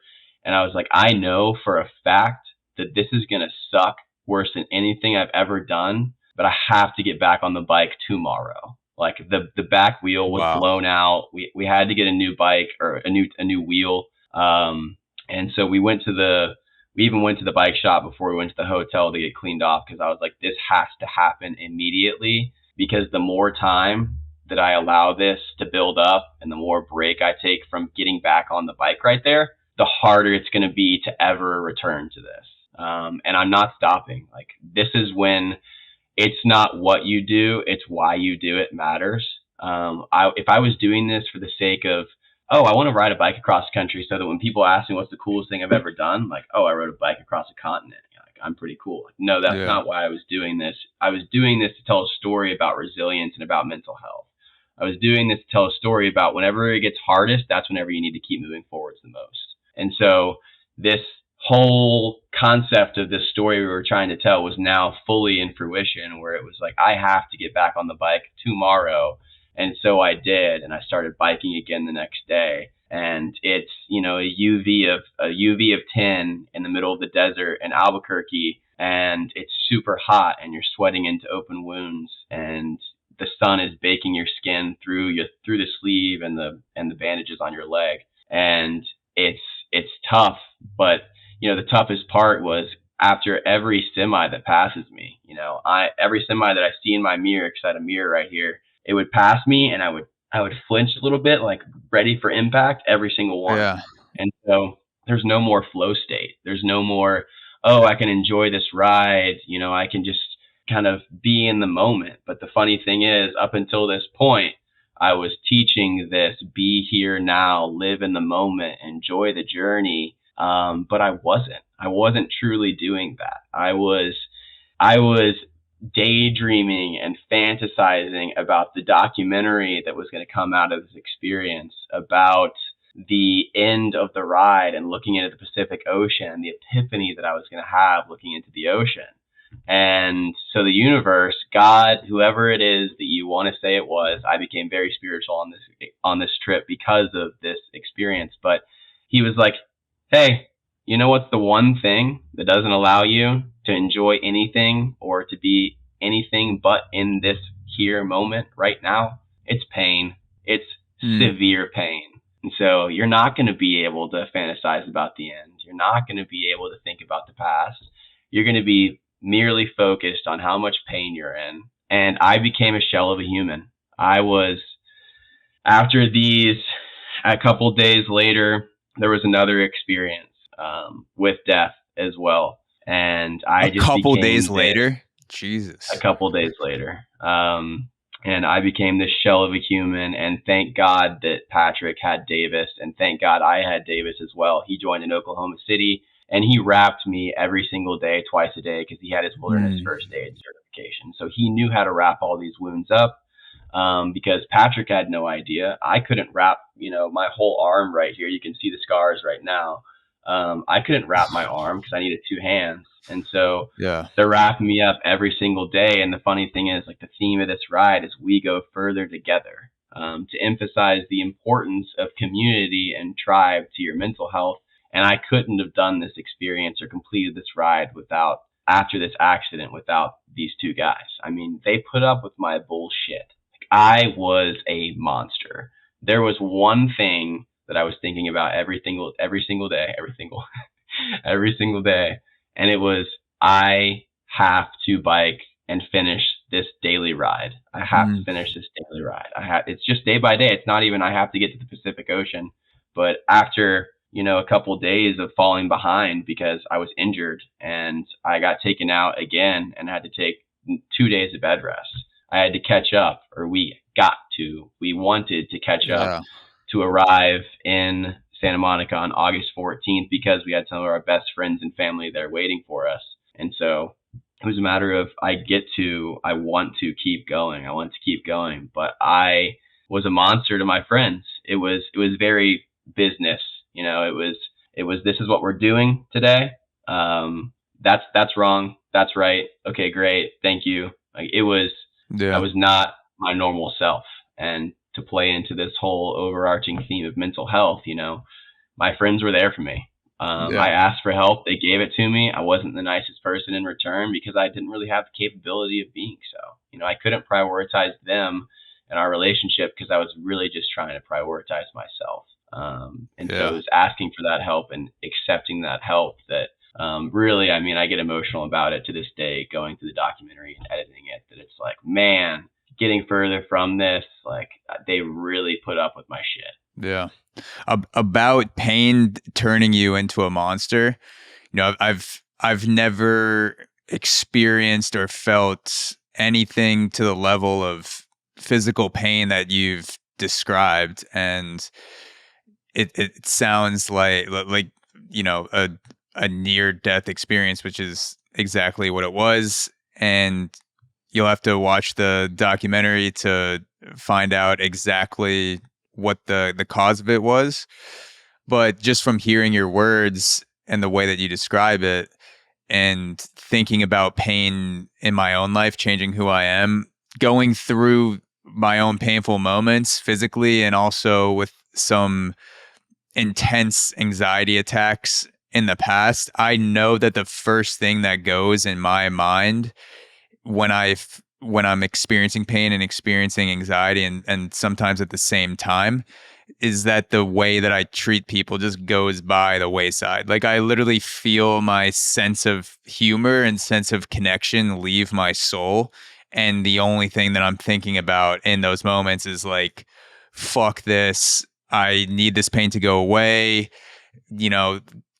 And I was like, I know for a fact that this is going to suck worse than anything I've ever done, but I have to get back on the bike tomorrow. Like the back wheel was blown out. We had to get a new bike or a new wheel. And so we went to the we even went to the bike shop before we went to the hotel to get cleaned off, because I was like, this has to happen immediately, because the more time that I allow this to build up and the more break I take from getting back on the bike right there, the harder it's going to be to ever return to this. And I'm not stopping. Like, this is when it's not what you do, it's why you do it matters. If I was doing this for the sake of, oh, I want to ride a bike across the country so that when people ask me what's the coolest thing I've ever done, like, oh, I rode a bike across a continent, like, I'm pretty cool. Like, no, that's not why I was doing this. I was doing this to tell a story about resilience and about mental health. I was doing this to tell a story about whenever it gets hardest, that's whenever you need to keep moving forwards the most. And so this whole concept of this story we were trying to tell was now fully in fruition, where it was like, I have to get back on the bike tomorrow. And so I did, and I started biking again the next day. And it's, you know, a UV of 10 in the middle of the desert in Albuquerque, and it's super hot, and you're sweating into open wounds, and the sun is baking your skin through the sleeve and the bandages on your leg. And it's tough, but you know, the toughest part was after every semi that passes me, you know, every semi that I see in my mirror, because I had a mirror right here, it would pass me, and I would flinch a little bit, like ready for impact, every single one. Yeah. And so there's no more flow state. There's no more, oh, I can enjoy this ride. You know, I can just kind of be in the moment. But the funny thing is, up until this point, I was teaching this, be here now, live in the moment, enjoy the journey. But I wasn't truly doing that. I was daydreaming and fantasizing about the documentary that was going to come out of this experience, about the end of the ride and looking into the Pacific Ocean, the epiphany that I was going to have looking into the ocean. And so the universe, God, whoever it is that you want to say it was, I became very spiritual on this trip because of this experience. But he was like, hey, you know what's the one thing that doesn't allow you to enjoy anything or to be anything but in this here moment right now? It's pain. It's severe pain. And so you're not going to be able to fantasize about the end. You're not going to be able to think about the past. You're going to be merely focused on how much pain you're in. And I became a shell of a human. I was, after these, a couple days later, there was another experience with death as well. And I just couple days later, Jesus. A couple days later. And I became this shell of a human. And thank God that Patrick had Davis, and thank God I had Davis as well. He joined in Oklahoma City, and he wrapped me every single day, twice a day, because he had his wilderness first aid certification. So he knew how to wrap all these wounds up, because Patrick had no idea. I couldn't wrap, you know, my whole arm right here. You can see the scars right now. I couldn't wrap my arm because I needed two hands. And so they're wrapping me up every single day. And the funny thing is, like, the theme of this ride is we go further together, to emphasize the importance of community and tribe to your mental health. And I couldn't have done this experience or completed this ride after this accident without these two guys. I mean, they put up with my bullshit. Like, I was a monster. There was one thing that I was thinking about every single day. And it was, I have to bike and finish this daily ride. I have to finish this daily ride. It's just day by day. It's not even I have to get to the Pacific Ocean. But after, you know, a couple of days of falling behind because I was injured and I got taken out again and had to take 2 days of bed rest, I had to catch up, or we wanted to catch up to arrive in Santa Monica on August 14th because we had some of our best friends and family there waiting for us. And so it was a matter of I want to keep going. But I was a monster to my friends. It was very business. You know, it was this is what we're doing today. That's wrong. That's right. Okay, great. Thank you. Like, I was not my normal self. And to play into this whole overarching theme of mental health, you know, my friends were there for me. I asked for help. They gave it to me. I wasn't the nicest person in return because I didn't really have the capability of being so. You know, I couldn't prioritize them and our relationship because I was really just trying to prioritize myself. So it was asking for that help and accepting that help that Really, I mean, I get emotional about it to this day, going through the documentary and editing it, that it's like, man, getting further from this, like they really put up with my shit. Yeah. About pain turning you into a monster. I've never experienced or felt anything to the level of physical pain that you've described, and it sounds like a near death experience, which is exactly what it was. And you'll have to watch the documentary to find out exactly what the cause of it was. But just from hearing your words and the way that you describe it, and thinking about pain in my own life, changing who I am, going through my own painful moments physically, and also with some intense anxiety attacks in the past, I know that the first thing that goes in my mind when I'm experiencing pain and experiencing anxiety, and sometimes at the same time, is that the way that I treat people just goes by the wayside. Like, I literally feel my sense of humor and sense of connection leave my soul. And the only thing that I'm thinking about in those moments is like, fuck this. I need this pain to go away.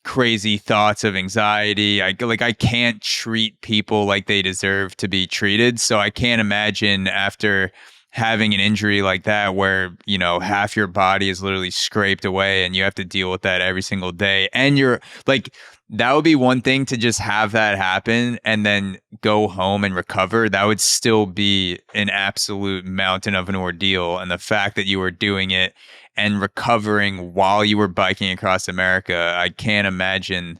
Crazy thoughts of anxiety. I can't treat people like they deserve to be treated. So I can't imagine after having an injury like that, where, half your body is literally scraped away and you have to deal with that every single day. And you're like, that would be one thing to just have that happen and then go home and recover. That would still be an absolute mountain of an ordeal. And the fact that you were doing it and recovering while you were biking across America, I can't imagine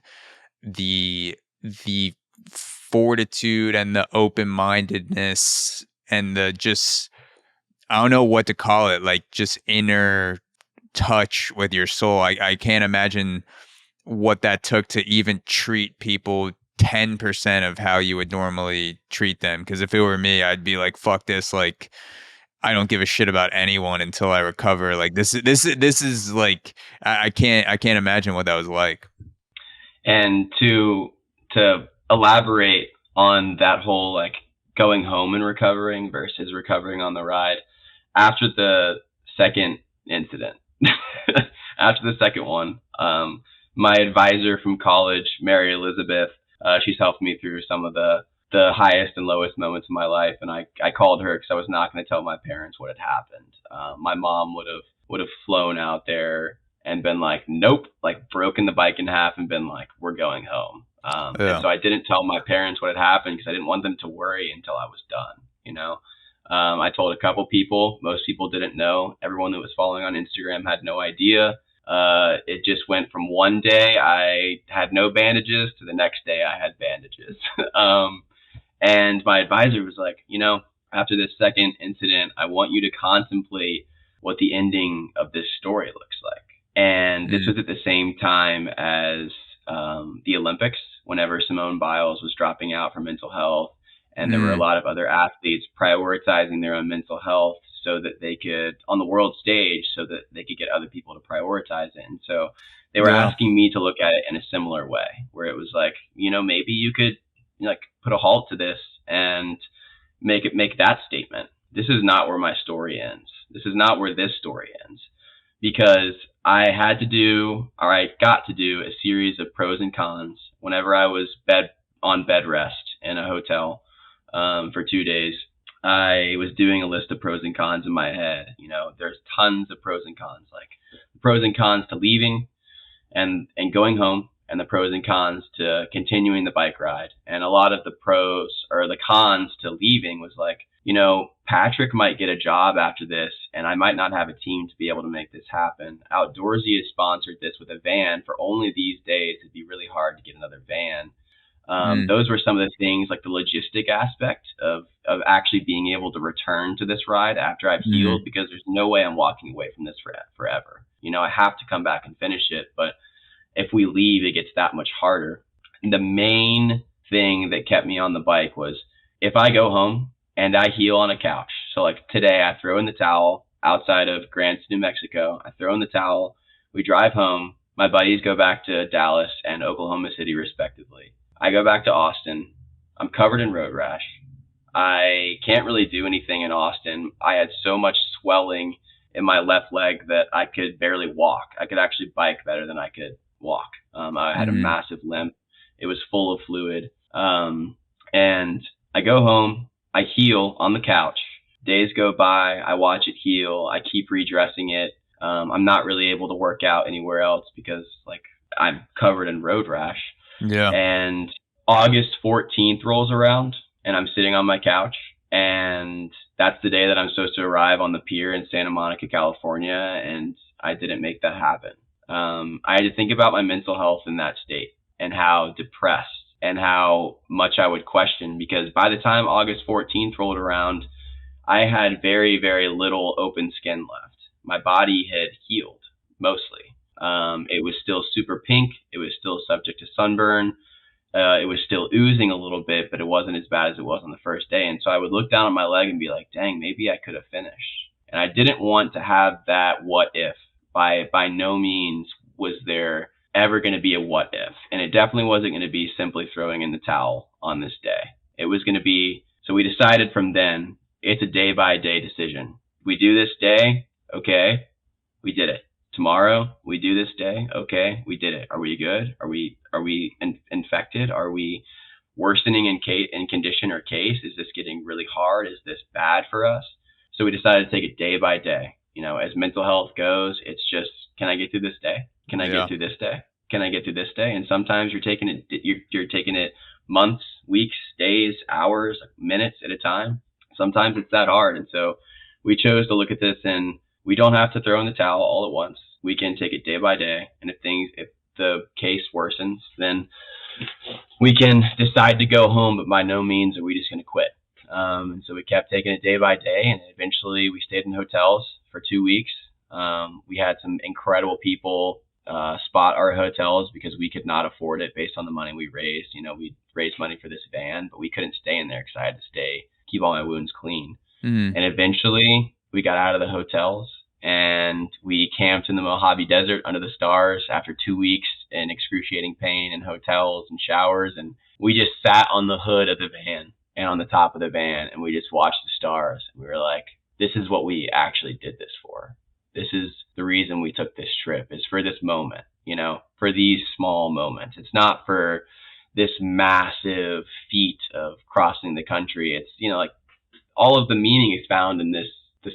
the fortitude and the open-mindedness and the just, I don't know what to call it, like just inner touch with your soul. I can't imagine what that took to even treat people 10% of how you would normally treat them. Because if it were me, I'd be like, fuck this. Like, I don't give a shit about anyone until I recover. Like, this is like, I can't imagine what that was like. And to elaborate on that whole, like, going home and recovering versus recovering on the ride, after the second incident, after the second one, my advisor from college, Mary Elizabeth, she's helped me through some of the highest and lowest moments of my life. And I called her because I was not going to tell my parents what had happened. My mom would have flown out there and been like, nope, like broken the bike in half and been like, we're going home. And so I didn't tell my parents what had happened because I didn't want them to worry until I was done, I told a couple people. Most people didn't know. Everyone that was following on Instagram had no idea. It just went from one day I had no bandages to the next day I had bandages. And my advisor was like, after this second incident, I want you to contemplate what the ending of this story looks like. And this was at the same time as the Olympics, whenever Simone Biles was dropping out for mental health. And there were a lot of other athletes prioritizing their own mental health so that they could, on the world stage, so that they could get other people to prioritize it. And so they were asking me to look at it in a similar way, where it was like, maybe you could like put a halt to this and make that statement. This is not where my story ends. This is not where this story ends, because I got to do a series of pros and cons whenever I was on bed rest in a hotel for 2 days. I was doing a list of pros and cons in my head. There's tons of pros and cons, like the pros and cons to leaving and going home, and the pros and cons to continuing the bike ride. And a lot of the pros or the cons to leaving was like, Patrick might get a job after this, and I might not have a team to be able to make this happen. Outdoorsy has sponsored this with a van for only these days. It'd be really hard to get another van. Those were some of the things, like the logistic aspect of actually being able to return to this ride after I've healed, because there's no way I'm walking away from this forever. I have to come back and finish it. But if we leave, it gets that much harder. And the main thing that kept me on the bike was, if I go home and I heal on a couch. So like today, I throw in the towel outside of Graston, New Mexico. I throw in the towel. We drive home. My buddies go back to Dallas and Oklahoma City, respectively. I go back to Austin. I'm covered in road rash. I can't really do anything in Austin. I had so much swelling in my left leg that I could barely walk. I could actually bike better than I could walk. I had a massive limp. It was full of fluid. And I go home. I heal on the couch. Days go by. I watch it heal. I keep redressing it. I'm not really able to work out anywhere else because like I'm covered in road rash. Yeah. And August 14th rolls around and I'm sitting on my couch, and that's the day that I'm supposed to arrive on the pier in Santa Monica, California. And I didn't make that happen. I had to think about my mental health in that state and how depressed and how much I would question, because by the time August 14th rolled around, I had very, very little open skin left. My body had healed mostly. It was still super pink. It was still subject to sunburn. It was still oozing a little bit, but it wasn't as bad as it was on the first day. And so I would look down at my leg and be like, dang, maybe I could have finished. And I didn't want to have that what if. By no means was there ever going to be a what if. And it definitely wasn't going to be simply throwing in the towel on this day. It was going to be, so we decided from then, it's a day by day decision. We do this day, okay, we did it. Tomorrow, we do this day, okay, we did it. Are we good? Are we infected? Are we worsening in condition or case? Is this getting really hard? Is this bad for us? So we decided to take it day by day. You know, as mental health goes, it's just, can I get through this day? Can I get through this day? Can I get through this day? And sometimes you're taking it months, weeks, days, hours, minutes at a time. Sometimes it's that hard. And so we chose to look at this, and we don't have to throw in the towel all at once. We can take it day by day. And if the case worsens, then we can decide to go home, but by no means are we just going to quit. And so we kept taking it day by day, and eventually we stayed in hotels for 2 weeks. We had some incredible people spot our hotels because we could not afford it based on the money we raised. You know, we raised money for this van, but we couldn't stay in there because I had to keep all my wounds clean. And eventually we got out of the hotels and we camped in the Mojave Desert under the stars after 2 weeks in excruciating pain in hotels and showers. And we just sat on the hood of the van and on the top of the van, and we just watched the stars. And we were like, this is what we actually did this for. This is the reason we took this trip, is for this moment, you know, for these small moments. It's not for this massive feat of crossing the country. It's, you know, like all of the meaning is found in the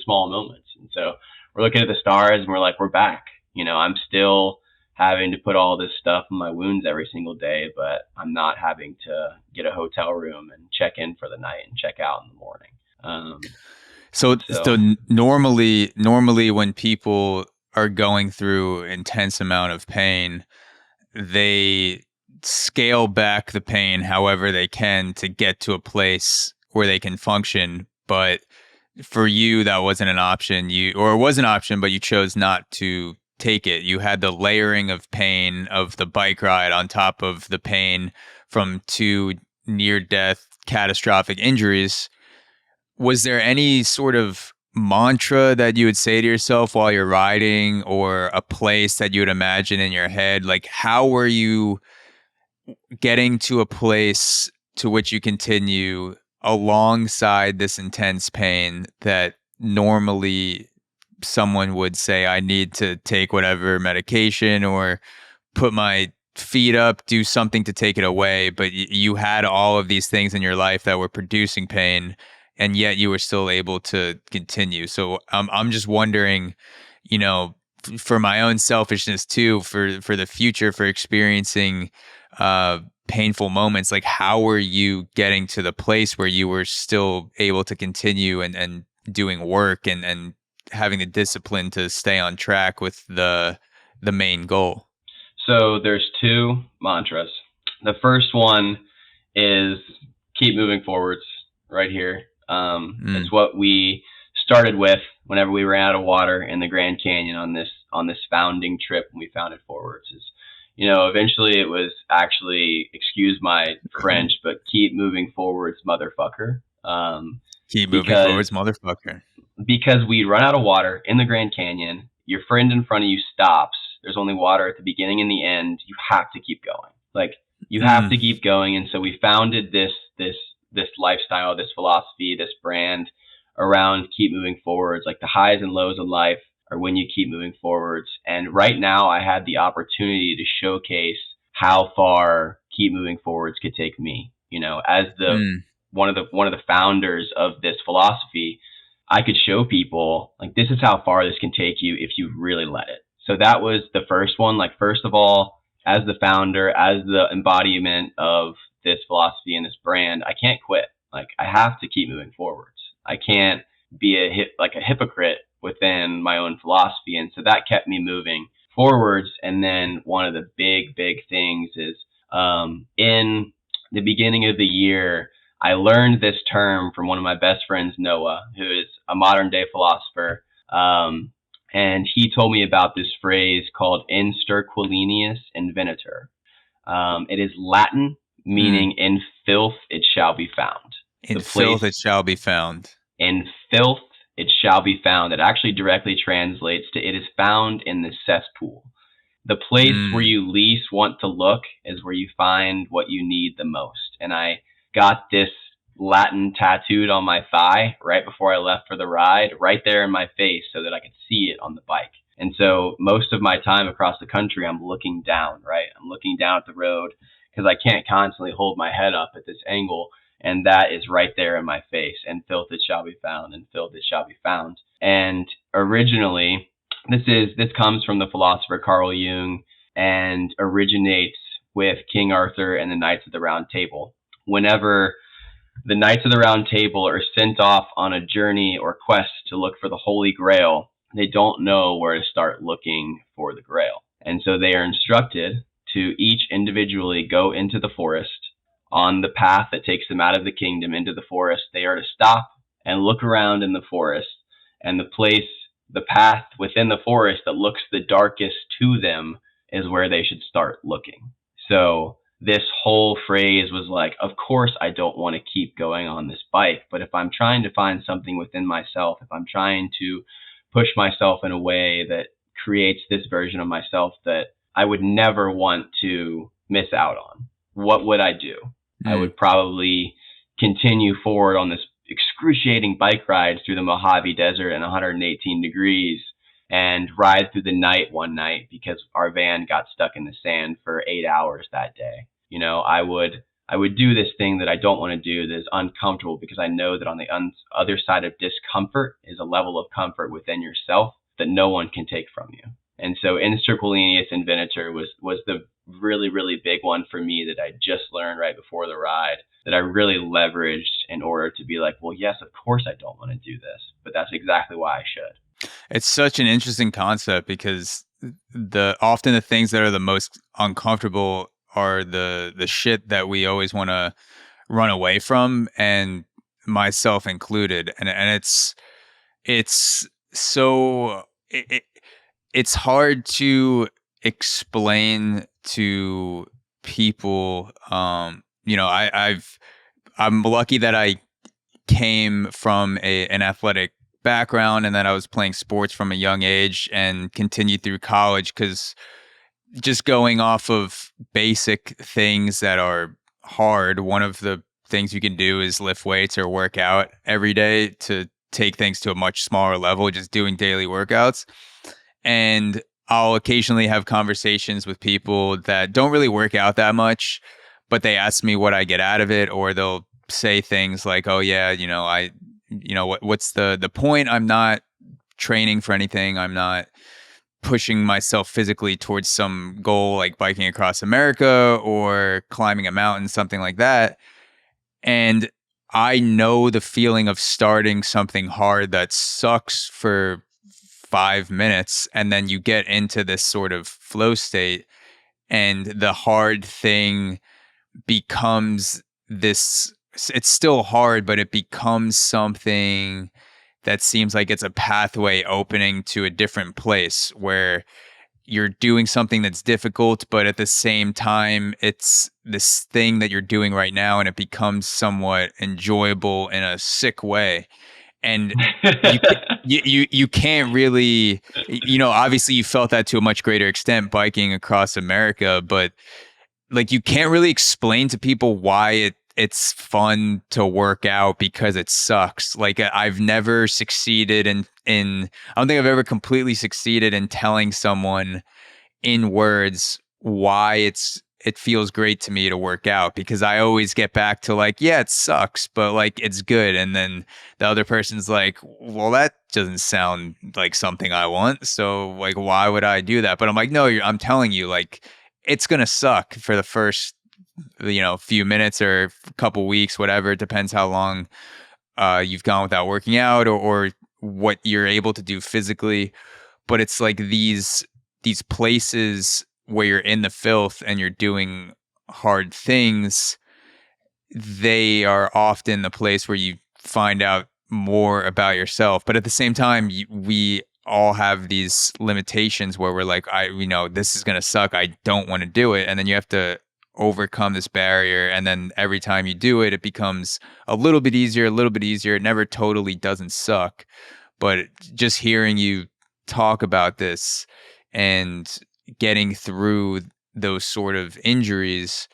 small moments. And so we're looking at the stars and we're like, we're back. You know, I'm still having to put all this stuff in my wounds every single day, but I'm not having to get a hotel room and check in for the night and check out in the morning. So normally when people are going through intense amount of pain, they scale back the pain however they can to get to a place where they can function. But for you, that wasn't an option. It was an option, but you chose not to take it. You had the layering of pain of the bike ride on top of the pain from 2 near-death catastrophic injuries. Was there any sort of mantra that you would say to yourself while you're riding, or a place that you would imagine in your head? Like, how were you getting to a place to which you continue alongside this intense pain that normally someone would say, I need to take whatever medication or put my feet up, do something to take it away, but you had all of these things in your life that were producing pain, and yet you were still able to continue. So I'm just wondering, you know, for my own selfishness too, for the future, for experiencing painful moments, like how were you getting to the place where you were still able to continue and doing work and having the discipline to stay on track with the main goal? So there's 2 mantras. The first one is keep moving forwards, right here. It's what we started with whenever we ran out of water in the Grand Canyon on this founding trip when we founded Fourwards. Is, you know, eventually it was actually, excuse my French, but keep moving forwards, motherfucker. Keep moving forwards, motherfucker. Because we run out of water in the Grand Canyon, your friend in front of you stops There's only water at the beginning and the end. You have to keep going. Like, you have to keep going. And so we founded this lifestyle, this philosophy, this brand around keep moving forwards. Like, the highs and lows in life are when you keep moving forwards. And right now I had the opportunity to showcase how far keep moving forwards could take me. As one of the founders of this philosophy, I could show people, like, this is how far this can take you if you really let it. So that was the first one. Like, first of all, as the founder, as the embodiment of this philosophy and this brand, I can't quit. Like, I have to keep moving forwards. I can't be a hypocrite within my own philosophy. And so that kept me moving forwards. And then one of the big things is in the beginning of the year, I learned this term from one of my best friends, Noah, who is a modern day philosopher. And he told me about this phrase called interquilinius invenitur. It is Latin, meaning in filth it shall be found. In filth it shall be found. In filth it shall be found. It actually directly translates to it is found in the cesspool. The place where you least want to look is where you find what you need the most. And I got this Latin tattooed on my thigh right before I left for the ride, right there in my face so that I could see it on the bike. And so most of my time across the country, I'm looking down, right? I'm looking down at the road because I can't constantly hold my head up at this angle. And that is right there in my face. And filth it shall be found, and filth it shall be found. And originally, this comes from the philosopher Carl Jung and originates with King Arthur and the Knights of the Round Table. Whenever the Knights of the Round Table are sent off on a journey or quest to look for the Holy Grail, they don't know where to start looking for the Grail. And so they are instructed to each individually go into the forest. On the path that takes them out of the kingdom into the forest, they are to stop and look around in the forest, and the path within the forest that looks the darkest to them is where they should start looking. So this whole phrase was like, of course I don't want to keep going on this bike, but if I'm trying to find something within myself, if I'm trying to push myself in a way that creates this version of myself that I would never want to miss out on, what would I do? I would probably continue forward on this excruciating bike ride through the Mojave Desert in 118 degrees and ride through the night one night because our van got stuck in the sand for 8 hours that day. I would do this thing that I don't want to do that is uncomfortable because I know that on the other side of discomfort is a level of comfort within yourself that no one can take from you. And so interquilinius invenitur was the really big one for me that I just learned right before the ride that I really leveraged in order to be like, well, yes, of course I don't want to do this, but that's exactly why I should. It's such an interesting concept because often the things that are the most uncomfortable are the shit that we always want to run away from, and myself included. And it's so it's hard to explain to people. I'm lucky that I came from an athletic background and that I was playing sports from a young age and continued through college, because just going off of basic things that are hard, one of the things you can do is lift weights or work out every day to take things to a much smaller level, just doing daily workouts. And I'll occasionally have conversations with people that don't really work out that much, but they ask me what I get out of it, or they'll say things like, oh yeah, what's the point? I'm not training for anything. I'm not pushing myself physically towards some goal like biking across America or climbing a mountain, something like that. And I know the feeling of starting something hard that sucks for 5 minutes, and then you get into this sort of flow state, and the hard thing becomes this, it's still hard, but it becomes something that seems like it's a pathway opening to a different place where you're doing something that's difficult, but at the same time, it's this thing that you're doing right now, and it becomes somewhat enjoyable in a sick way. And you can't really, obviously you felt that to a much greater extent biking across America, but like you can't really explain to people why it's fun to work out because it sucks. Like I've never succeeded in I don't think I've ever completely succeeded in telling someone in words why it feels great to me to work out, because I always get back to like, yeah, it sucks, but like it's good. And then the other person's like, well, that doesn't sound like something I want. So like, why would I do that? But I'm like, no, I'm telling you, like, it's going to suck for the first, few minutes or a couple weeks, whatever. It depends how long you've gone without working out or what you're able to do physically. But it's like these places where you're in the filth and you're doing hard things, they are often the place where you find out more about yourself. But at the same time, we all have these limitations where we're like, this is going to suck. I don't want to do it. And then you have to overcome this barrier. And then every time you do it, it becomes a little bit easier, It never totally doesn't suck. But just hearing you talk about this and getting through those sort of injuries,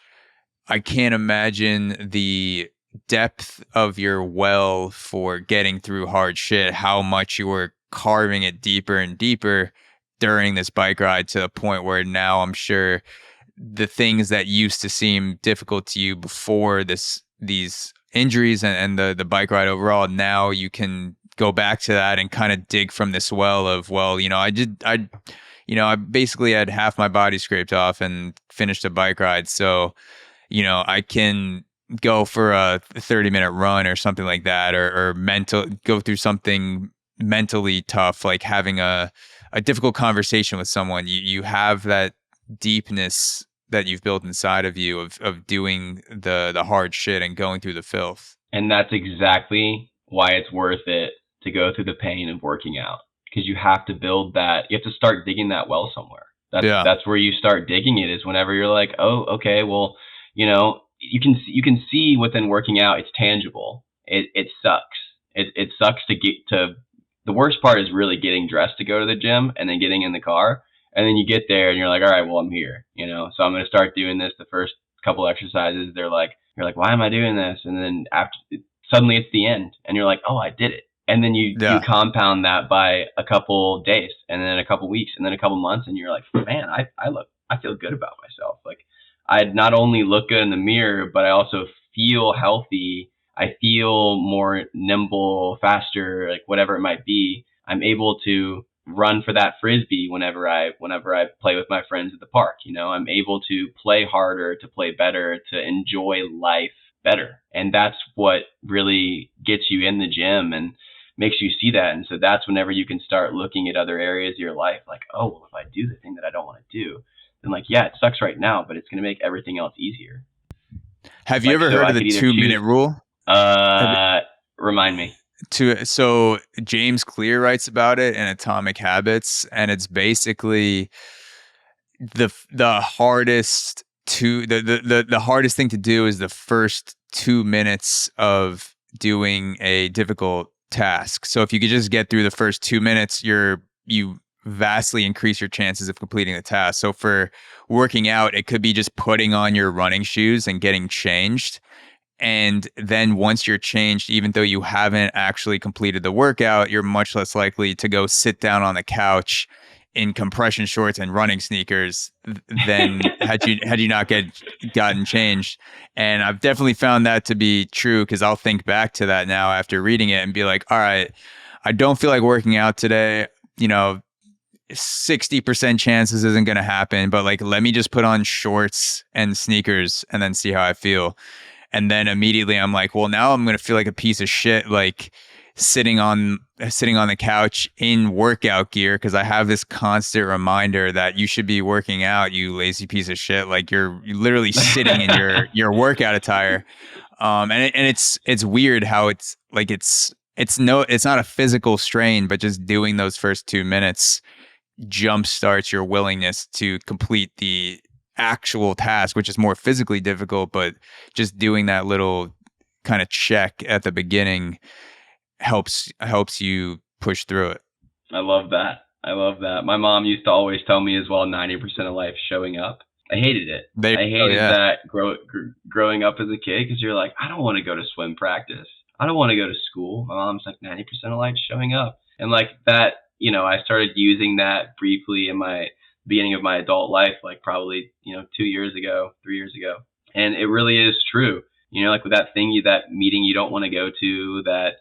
I can't imagine the depth of your well for getting through hard shit, how much you were carving it deeper and deeper during this bike ride to the point where now I'm sure the things that used to seem difficult to you before these injuries and the bike ride overall, now you can go back to that and kind of dig from this well of, well, I basically had half my body scraped off and finished a bike ride. So, I can go for a 30-minute run or something like that, or go through something mentally tough, like having a difficult conversation with someone. You have that deepness that you've built inside of you of doing the hard shit and going through the filth. And that's exactly why it's worth it to go through the pain of working out. Because you have to build that. You have to start digging that well somewhere. That's where you start digging it, is whenever you're like, oh, okay, well, you can see within working out, it's tangible. It sucks. It sucks to get to. The worst part is really getting dressed to go to the gym and then getting in the car, and then you get there and you're like, all right, well, I'm here. So I'm going to start doing this. The first couple exercises, you're like, why am I doing this? And then suddenly it's the end, and you're like, oh, I did it. And then you compound that by a couple days, and then a couple weeks, and then a couple months, and you're like, man, I feel good about myself. Like, I not only look good in the mirror, but I also feel healthy. I feel more nimble, faster, like whatever it might be. I'm able to run for that frisbee whenever I play with my friends at the park. I'm able to play harder, to play better, to enjoy life better. And that's what really gets you in the gym and makes you see that. And so that's whenever you can start looking at other areas of your life, like, oh, well, if I do the thing that I don't want to do, then like, yeah, it sucks right now, but it's going to make everything else easier. Have you ever heard of the 2-minute rule? Remind me. So James Clear writes about it in Atomic Habits, and it's basically the hardest the hardest thing to do is the first 2 minutes of doing a difficult task. So if you could just get through the first 2 minutes, you vastly increase your chances of completing the task. So for working out, it could be just putting on your running shoes and getting changed. And then once you're changed, even though you haven't actually completed the workout, you're much less likely to go sit down on the couch in compression shorts and running sneakers than had you not gotten changed. And I've definitely found that to be true, because I'll think back to that now after reading it and be like, all right, I don't feel like working out today. 60% chances isn't going to happen, but like, let me just put on shorts and sneakers and then see how I feel. And then immediately I'm like, well, now I'm going to feel like a piece of shit, like sitting on the couch in workout gear, because I have this constant reminder that you should be working out, you lazy piece of shit. Like you're literally sitting in your workout attire. And it's weird how it's like, it's not a physical strain, but just doing those first 2 minutes jumpstarts your willingness to complete the actual task, which is more physically difficult, but just doing that little kind of check at the beginning helps you push through it. I love that. I love that. My mom used to always tell me as well, 90% of life showing up. I hated it. I hated that growing up as a kid, because you're like, I don't want to go to swim practice. I don't want to go to school. My mom's like, 90% of life showing up. And like that, I started using that briefly in my beginning of my adult life, like probably, 2 years ago, 3 years ago. And it really is true. Like with that thing, that meeting you don't want to go to, that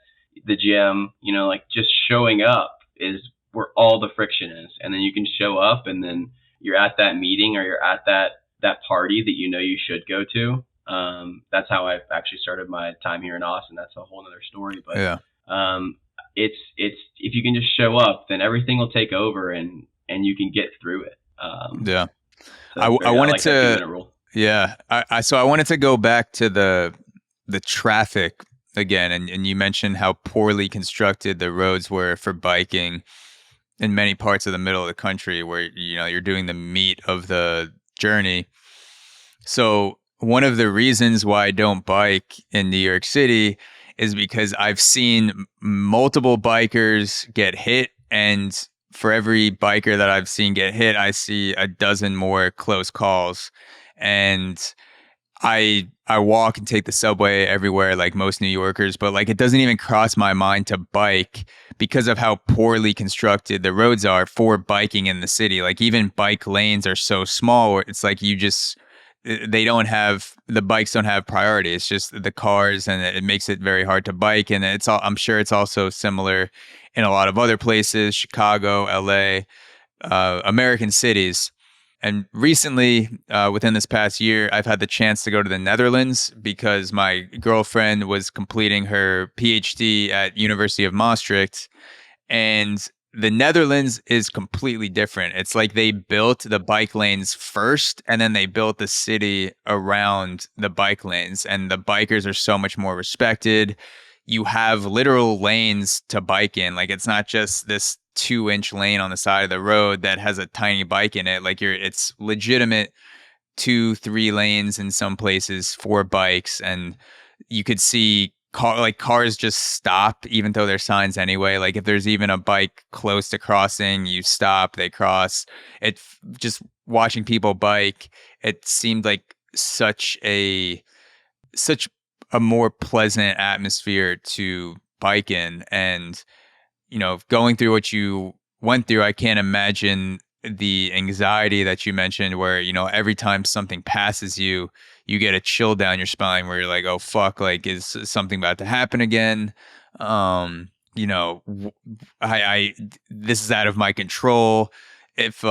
the gym, like just showing up is where all the friction is. And then you can show up, and then you're at that meeting, or you're at that party that you should go to. That's how I've actually started my time here in Austin. That's a whole other story. But it's if you can just show up, then everything will take over, and you can get through it. So I like wanted I wanted to go back to the traffic again, and you mentioned how poorly constructed the roads were for biking in many parts of the middle of the country, where you're doing the meat of the journey. So one of the reasons why I don't bike in New York City is because I've seen multiple bikers get hit, and for every biker that I've seen get hit, I see a dozen more close calls. And I walk and take the subway everywhere like most New Yorkers, but like it doesn't even cross my mind to bike because of how poorly constructed the roads are for biking in the city. Like even bike lanes are so small where it's like the bikes don't have priority. It's just the cars, and it makes it very hard to bike. And I'm sure it's also similar in a lot of other places, Chicago, LA, American cities. And recently, within this past year, I've had the chance to go to the Netherlands because my girlfriend was completing her PhD at University of Maastricht. And the Netherlands is completely different. It's like they built the bike lanes first, and then they built the city around the bike lanes. And the bikers are so much more respected. You have literal lanes to bike in. Like it's not just this 2-inch lane on the side of the road that has a tiny bike in it. Like it's legitimate 2-3 lanes in some places for bikes, and you could see cars just stop even though there's signs anyway. Like if there's even a bike close to crossing, you stop, they cross. It just watching people bike, it seemed like such a more pleasant atmosphere to bike in. And going through what you went through, I can't imagine the anxiety that you mentioned where, every time something passes you, you get a chill down your spine where you're like, oh, fuck, like, is something about to happen again? This is out of my control. If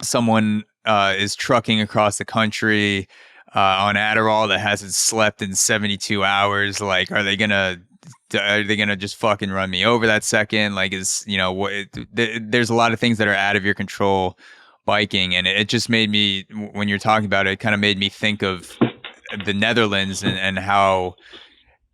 someone is trucking across the country on Adderall that hasn't slept in 72 hours, like, are they gonna just fucking run me over that second? Like, there's a lot of things that are out of your control biking. And it just made me, when you're talking about it, it kind of made me think of the Netherlands and how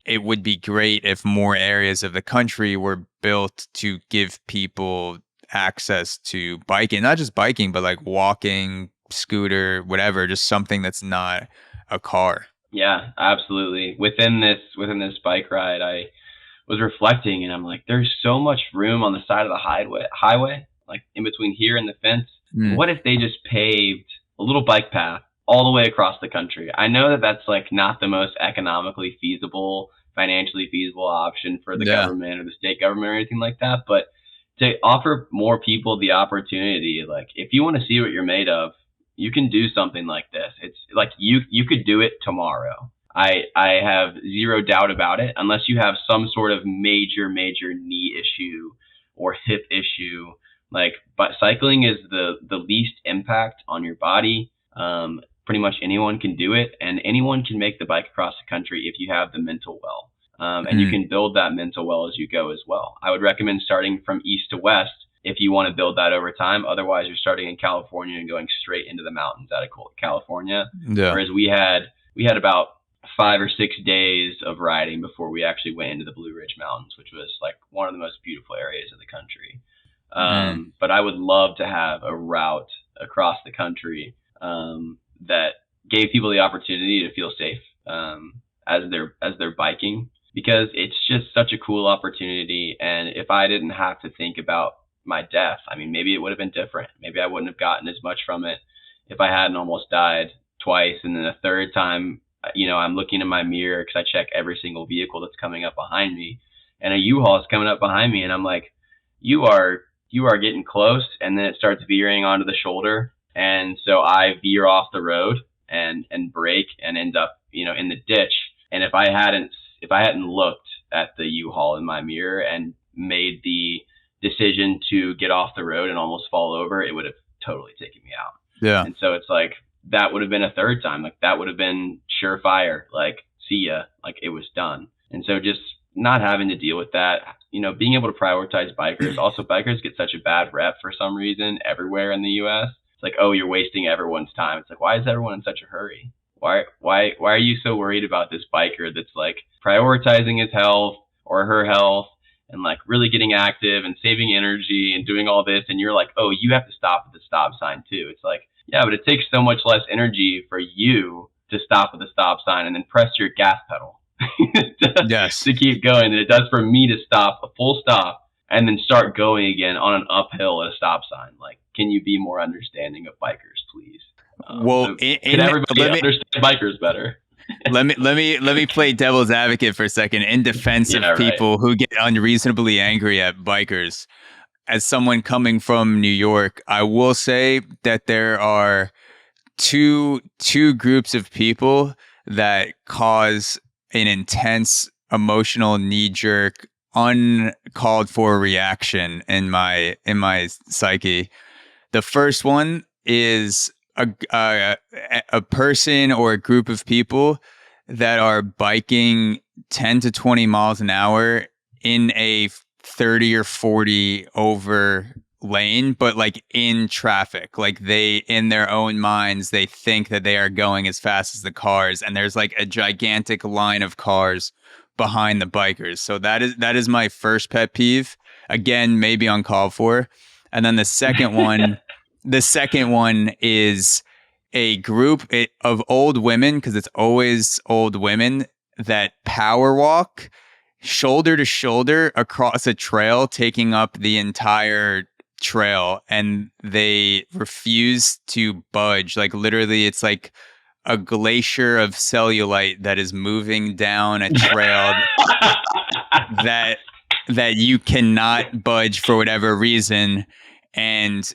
it would be great if more areas of the country were built to give people access to biking, not just biking, but like walking, scooter, whatever, just something that's not a car. Yeah, absolutely. Within this bike ride, I was reflecting, and I'm like, there's so much room on the side of the highway, like in between here and the fence. What if they just paved a little bike path all the way across the country? I know that that's like not the most economically feasible, financially feasible option for the government or the state government or anything like that, but to offer more people the opportunity, like if you want to see what you're made of, you can do something like this. It's like you could do it tomorrow. I have zero doubt about it, unless you have some sort of major knee issue or hip issue. Like, but cycling is the least impact on your body. Pretty much anyone can do it, and anyone can make the bike across the country if you have the mental well. And you can build that mental well as you go as well. I would recommend starting from east to west if you want to build that over time. Otherwise, you're starting in California and going straight into the mountains out of California. Yeah. Whereas we had about 5 or 6 days of riding before we actually went into the Blue Ridge Mountains, which was like one of the most beautiful areas of the country. But I would love to have a route across the country that gave people the opportunity to feel safe as they're biking. because it's just such a cool opportunity. And if I didn't have to think about my death, I mean, maybe it would have been different. Maybe I wouldn't have gotten as much from it if I hadn't almost died twice. And then a third time, I'm looking in my mirror because I check every single vehicle that's coming up behind me, and a U-Haul is coming up behind me, and I'm like, you are getting close. And then it starts veering onto the shoulder, and so I veer off the road and brake and end up in the ditch. And if I hadn't looked at the U-Haul in my mirror and made the decision to get off the road and almost fall over, it would have totally taken me out. Yeah. And so it's like, that would have been a third time. Like, that would have been surefire. Like, see ya. Like, it was done. And so just not having to deal with that, being able to prioritize bikers. Also, bikers get such a bad rep for some reason everywhere in the US. It's like, oh, you're wasting everyone's time. It's like, why is everyone in such a hurry? Why are you so worried about this biker that's like prioritizing his health or her health and like really getting active and saving energy and doing all this? And you're like, oh, you have to stop at the stop sign too. It's like, yeah, but it takes so much less energy for you to stop at the stop sign and then press your gas pedal to keep going than it does for me to stop a full stop and then start going again on an uphill at a stop sign. Like, can you be more understanding of bikers, please? Can everybody understand bikers better? let me play devil's advocate for a second in defense of people who get unreasonably angry at bikers. As someone coming from New York, I will say that there are two groups of people that cause an intense emotional knee-jerk, uncalled for reaction in my psyche. The first one is a person or a group of people that are biking 10 to 20 miles an hour in a 30 or 40 over lane, but like in traffic. Like, they, in their own minds, they think that they are going as fast as the cars, and there's like a gigantic line of cars behind the bikers. So that is my first pet peeve. Again, maybe uncalled for. And then the second one is a group of old women, because it's always old women, that power walk shoulder to shoulder across a trail, taking up the entire trail, and they refuse to budge. Like, literally, it's like a glacier of cellulite that is moving down a trail that you cannot budge for whatever reason. And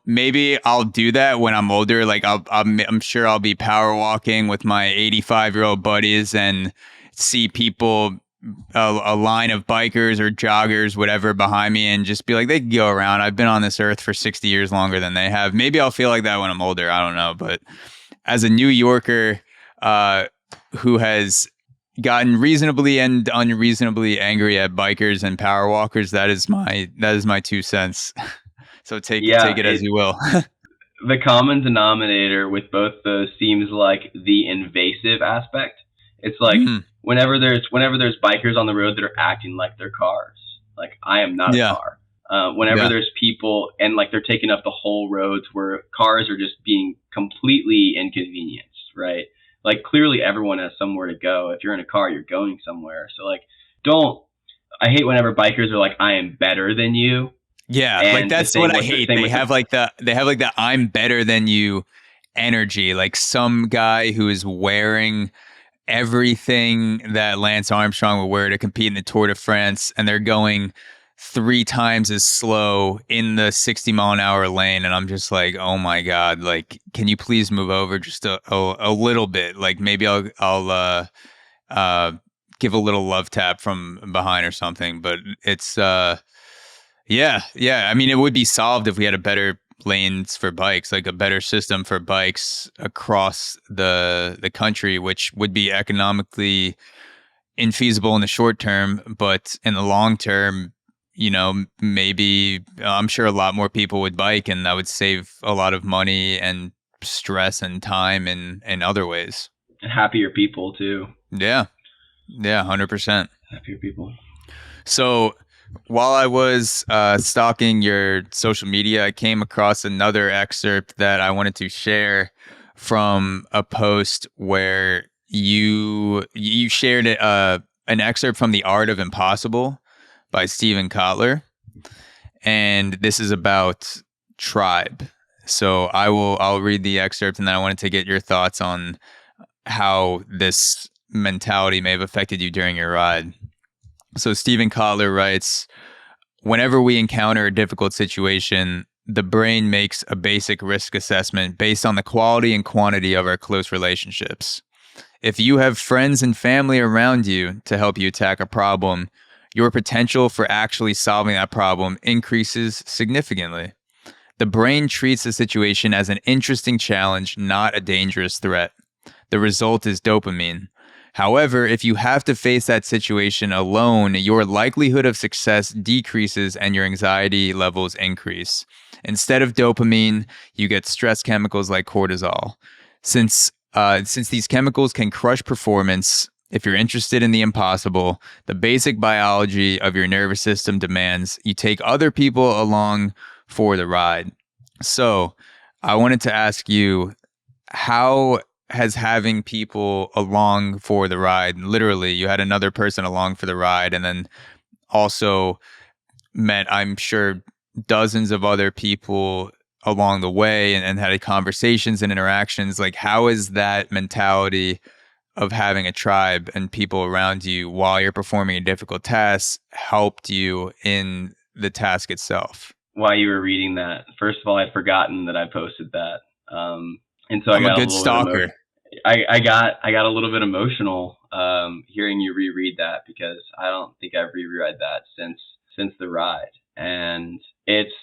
maybe I'll do that when I'm older. Like, I'm sure I'll be power walking with my 85-year-old buddies and see people, a line of bikers or joggers, whatever, behind me, and just be like, they can go around. I've been on this earth for 60 years longer than they have. Maybe I'll feel like that when I'm older. I don't know. But as a New Yorker who has gotten reasonably and unreasonably angry at bikers and power walkers, that is my 2 cents. So take it as you will. The common denominator with both those seems like the invasive aspect. It's like whenever there's bikers on the road that are acting like they're cars. Like, I am not a car. Whenever there's people and like they're taking up the whole roads where cars are just being completely inconvenienced, right? Like, clearly everyone has somewhere to go. If you're in a car, you're going somewhere. So like, I hate whenever bikers are like, I am better than you. Yeah, and like that's what I hate. They have like the I'm better than you energy. Like, some guy who is wearing everything that Lance Armstrong would wear to compete in the Tour de France, and they're going 3 times as slow in the 60-mile-an-hour lane, and I'm just like, oh my god, like, can you please move over just a little bit? Like, maybe I'll give a little love tap from behind or something. But it's yeah. I mean, it would be solved if we had a better lanes for bikes, like a better system for bikes across the country, which would be economically infeasible in the short term, but in the long term, maybe I'm sure a lot more people would bike, and that would save a lot of money and stress and time in other ways. And happier people too. Yeah, 100%. Happier people. So while I was stalking your social media, I came across another excerpt that I wanted to share from a post where you shared a an excerpt from The Art of Impossible by Stephen Kotler. And this is about tribe. So I'll read the excerpt, and then I wanted to get your thoughts on how this mentality may have affected you during your ride. So Stephen Kotler writes, whenever we encounter a difficult situation, the brain makes a basic risk assessment based on the quality and quantity of our close relationships. If you have friends and family around you to help you attack a problem, your potential for actually solving that problem increases significantly. The brain treats the situation as an interesting challenge, not a dangerous threat. The result is dopamine. However, if you have to face that situation alone, your likelihood of success decreases and your anxiety levels increase. Instead of dopamine, you get stress chemicals like cortisol. Since these chemicals can crush performance, if you're interested in the impossible, the basic biology of your nervous system demands you take other people along for the ride. So I wanted to ask you, how has having people along for the ride, literally you had another person along for the ride, and then also met, I'm sure, dozens of other people along the way and had conversations and interactions, like how is that mentality of having a tribe and people around you while you're performing a difficult task helped you in the task itself? While you were reading that, first of all, I'd forgotten that I posted that. And so I'm a good stalker. I got a little bit emotional hearing you reread that, because I don't think I've reread that since the ride. And it's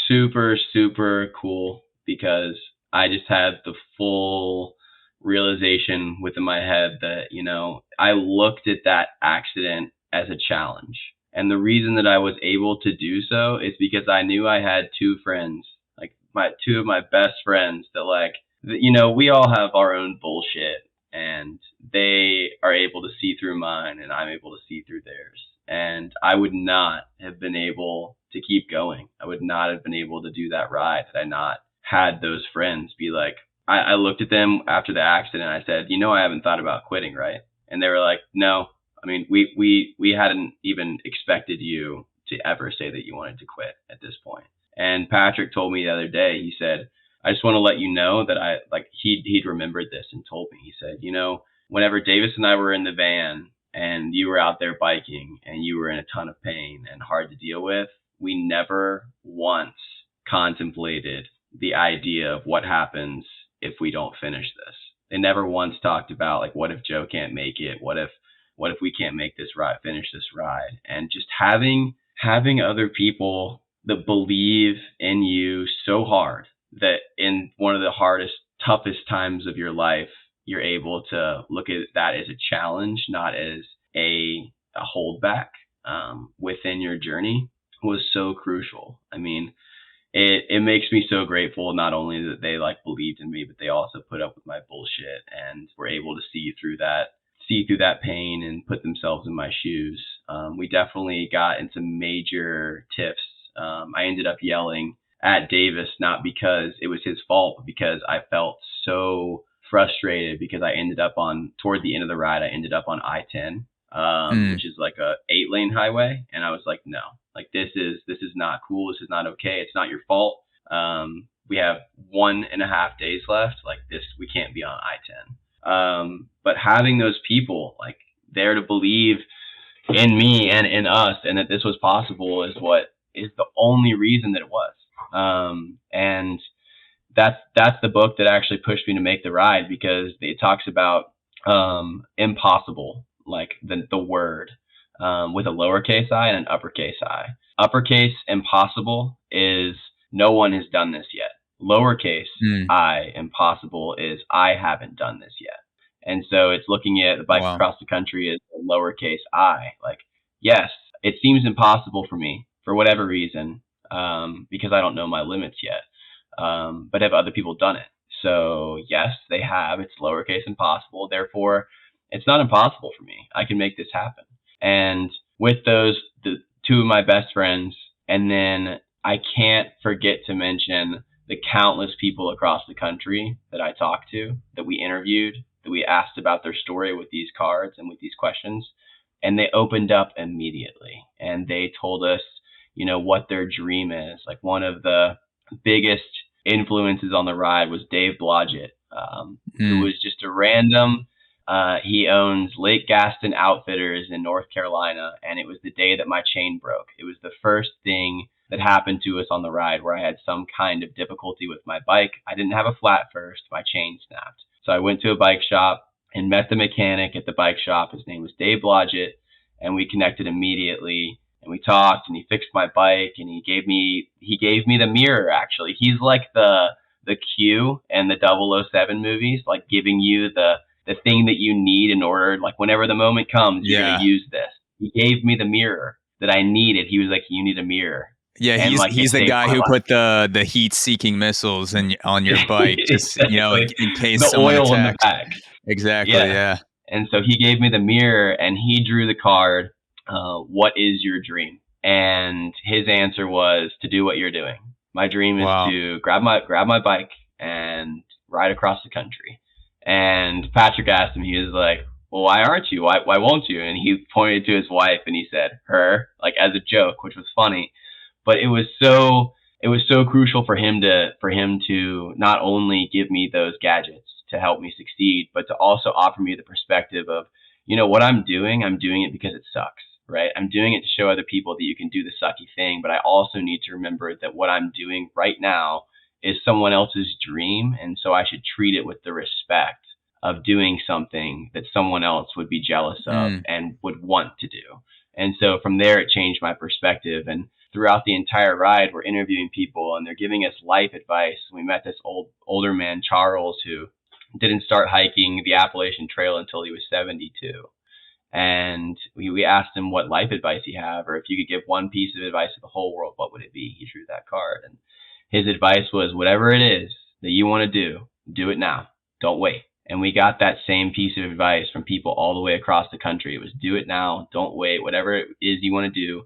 super, super cool because I just had the full realization within my head that, I looked at that accident as a challenge. And the reason that I was able to do so is because I knew I had two friends, like two of my best friends that we all have our own bullshit, and they are able to see through mine and I'm able to see through theirs. And I would not have been able to keep going. I would not have been able to do that ride had I not had those friends be like, I looked at them after the accident. I said, I haven't thought about quitting, right? And they were like, no, I mean, we hadn't even expected you to ever say that you wanted to quit at this point. And Patrick told me the other day, he said, I just want to let you know that he'd remembered this and told me. He said, whenever Davis and I were in the van and you were out there biking and you were in a ton of pain and hard to deal with, we never once contemplated the idea of what happens if we don't finish this. They never once talked about what if Joe can't make it? What if we can't make this ride, finish this ride? And just having other people that believe in you so hard that in one of the hardest, toughest times of your life, you're able to look at that as a challenge, not as a holdback within your journey, was so crucial. I mean, it makes me so grateful, not only that they believed in me, but they also put up with my bullshit and were able to see through that pain and put themselves in my shoes. We definitely got into major tiffs. I ended up yelling at Davis, not because it was his fault, but because I felt so frustrated because I ended up toward the end of the ride, I ended up on I-10, which is like a 8-lane highway. And I was like, no, this is not cool. This is not okay. It's not your fault. We have 1.5 days left. We can't be on I-10. But having those people there to believe in me and in us and that this was possible is the only reason that it was. And that's the book that actually pushed me to make the ride, because it talks about impossible, the word, with a lowercase I and an uppercase I. Uppercase impossible is no one has done this yet. Lowercase I impossible is I haven't done this yet. And so it's looking at the bike across the country as a lowercase I. Yes, it seems impossible for me for whatever reason, because I don't know my limits yet. But have other people done it? So yes, they have. It's lowercase impossible. Therefore, it's not impossible for me. I can make this happen. And with the two of my best friends, and then I can't forget to mention the countless people across the country that I talked to, that we interviewed, that we asked about their story with these cards and with these questions. and they opened up immediately, and they told us, what their dream is. Like, one of the biggest influences on the ride was Dave Blodgett, who was just a random. He owns Lake Graston Outfitters in North Carolina, and it was the day that my chain broke. It was the first thing that happened to us on the ride where I had some kind of difficulty with my bike. I didn't have a flat first. My chain snapped. So I went to a bike shop and met the mechanic at the bike shop. His name was Dave Blodgett, and we connected immediately. And we talked, and he fixed my bike, and he gave me the mirror. Actually, he's like the Q in the 007 movies, like giving you the thing that you need in order, like whenever the moment comes, you're gonna use this. He gave me the mirror that I needed. He was like, "You need a mirror." Yeah, and he's the guy who put the heat-seeking missiles on your bike, just exactly. in case the someone oil attacks. in the back. Exactly. Yeah. And so he gave me the mirror, and he drew the card. What is your dream? And his answer was to do what you're doing. My dream is to grab my bike and ride across the country. And Patrick asked him, he was like, "Well, why aren't you? Why won't you?" And he pointed to his wife and he said, "Her," like as a joke, which was funny. But it was so crucial for him to not only give me those gadgets to help me succeed, but to also offer me the perspective of, what I'm doing it because it sucks, right? I'm doing it to show other people that you can do the sucky thing, but I also need to remember that what I'm doing right now is someone else's dream, and so I should treat it with the respect of doing something that someone else would be jealous of and would want to do. And so from there, it changed my perspective. And throughout the entire ride, we're interviewing people, and they're giving us life advice. We met this older man, Charles, who didn't start hiking the Appalachian Trail until he was 72. And we asked him what life advice he had, or if you could give one piece of advice to the whole world, what would it be? He drew that card. And his advice was, whatever it is that you want to do it now. Don't wait. And we got that same piece of advice from people all the way across the country. It was, do it now. Don't wait. Whatever it is you want to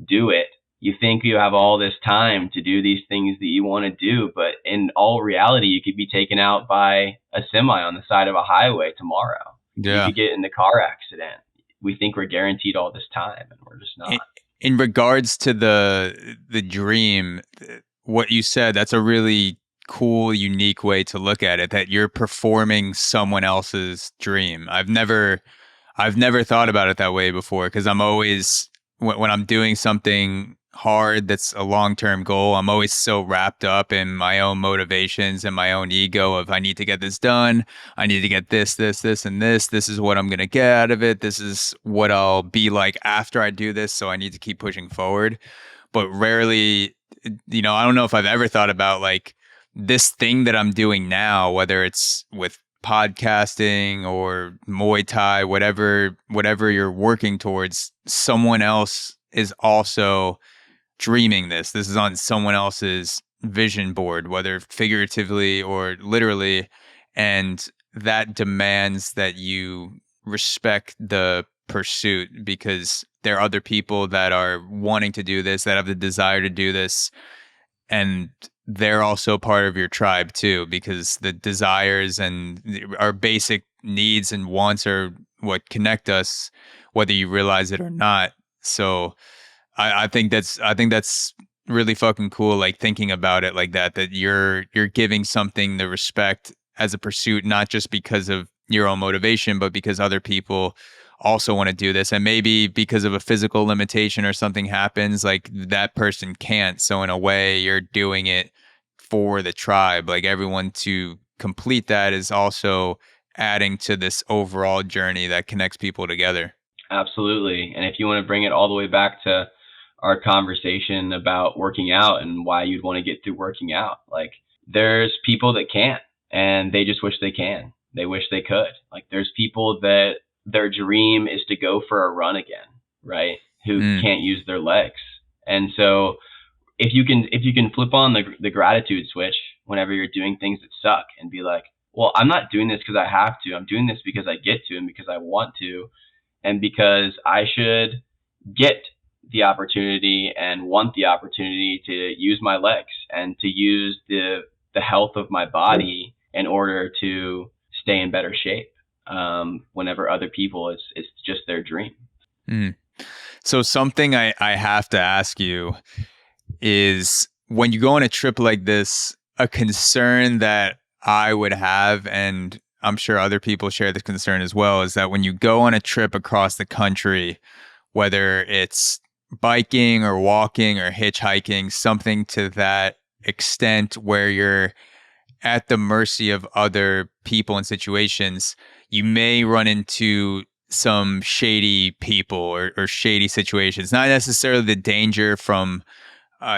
do it. You think you have all this time to do these things that you want to do, but in all reality, you could be taken out by a semi on the side of a highway tomorrow. Yeah. You could get in a car accident. We think we're guaranteed all this time, and we're just not. In regards to the dream, what you said, that's a really cool, unique way to look at it, that you're performing someone else's dream. I've never thought about it that way before, because I'm always, when I'm doing something hard that's a long-term goal, I'm always so wrapped up in my own motivations and my own ego of, I need to get this done, I need to get this, and this is what I'm going to get out of it, this is what I'll be like after I do this, so I need to keep pushing forward. But rarely, I don't know if I've ever thought about like this thing that I'm doing now, whether it's with podcasting or Muay Thai, whatever you're working towards, someone else is also dreaming this. This is on someone else's vision board, whether figuratively or literally. And that demands that you respect the pursuit, because there are other people that are wanting to do this, that have the desire to do this. And they're also part of your tribe too, because the desires and our basic needs and wants are what connect us, whether you realize it or not. So I think that's really fucking cool, like thinking about it like that you're giving something the respect as a pursuit, not just because of your own motivation, but because other people also want to do this. And maybe because of a physical limitation or something happens, like that person can't. So in a way, you're doing it for the tribe. Like everyone to complete that is also adding to this overall journey that connects people together. Absolutely. And if you want to bring it all the way back to our conversation about working out and why you'd want to get through working out, like there's people that can't, and they just wish they can. They wish they could. Like there's people that their dream is to go for a run again, right? Who can't use their legs. And so if you can flip on the gratitude switch whenever you're doing things that suck and be like, well, I'm not doing this because I have to. I'm doing this because I get to, and because I want to, and because I should get the opportunity and want the opportunity to use my legs and to use the health of my body in order to stay in better shape. Whenever other people, it's just their dream. Mm. So something I have to ask you is, when you go on a trip like this, a concern that I would have, and I'm sure other people share this concern as well, is that when you go on a trip across the country, whether it's biking or walking or hitchhiking, something to that extent where you're at the mercy of other people and situations, you may run into some shady people or shady situations. Not necessarily the danger from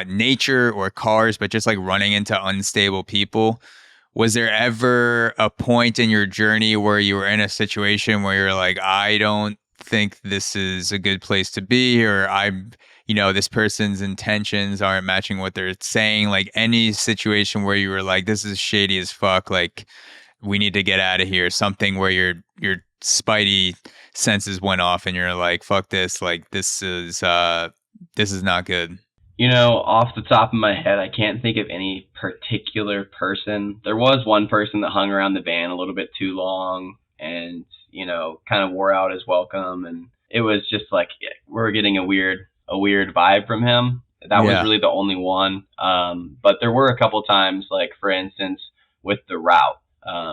nature or cars, but just like running into unstable people. Was there ever a point in your journey where you were in a situation where you're like, I don't think this is a good place to be, or this person's intentions aren't matching what they're saying? Like, any situation where you were like, this is shady as fuck, like we need to get out of here, something where your spidey senses went off and you're like, fuck this, like this is not good. Off the top of my head, I can't think of any particular person. There was one person that hung around the van a little bit too long and, kind of wore out his welcome. And it was just like, we're getting a weird vibe from him. That was really the only one. But there were a couple times, like, for instance, with the route,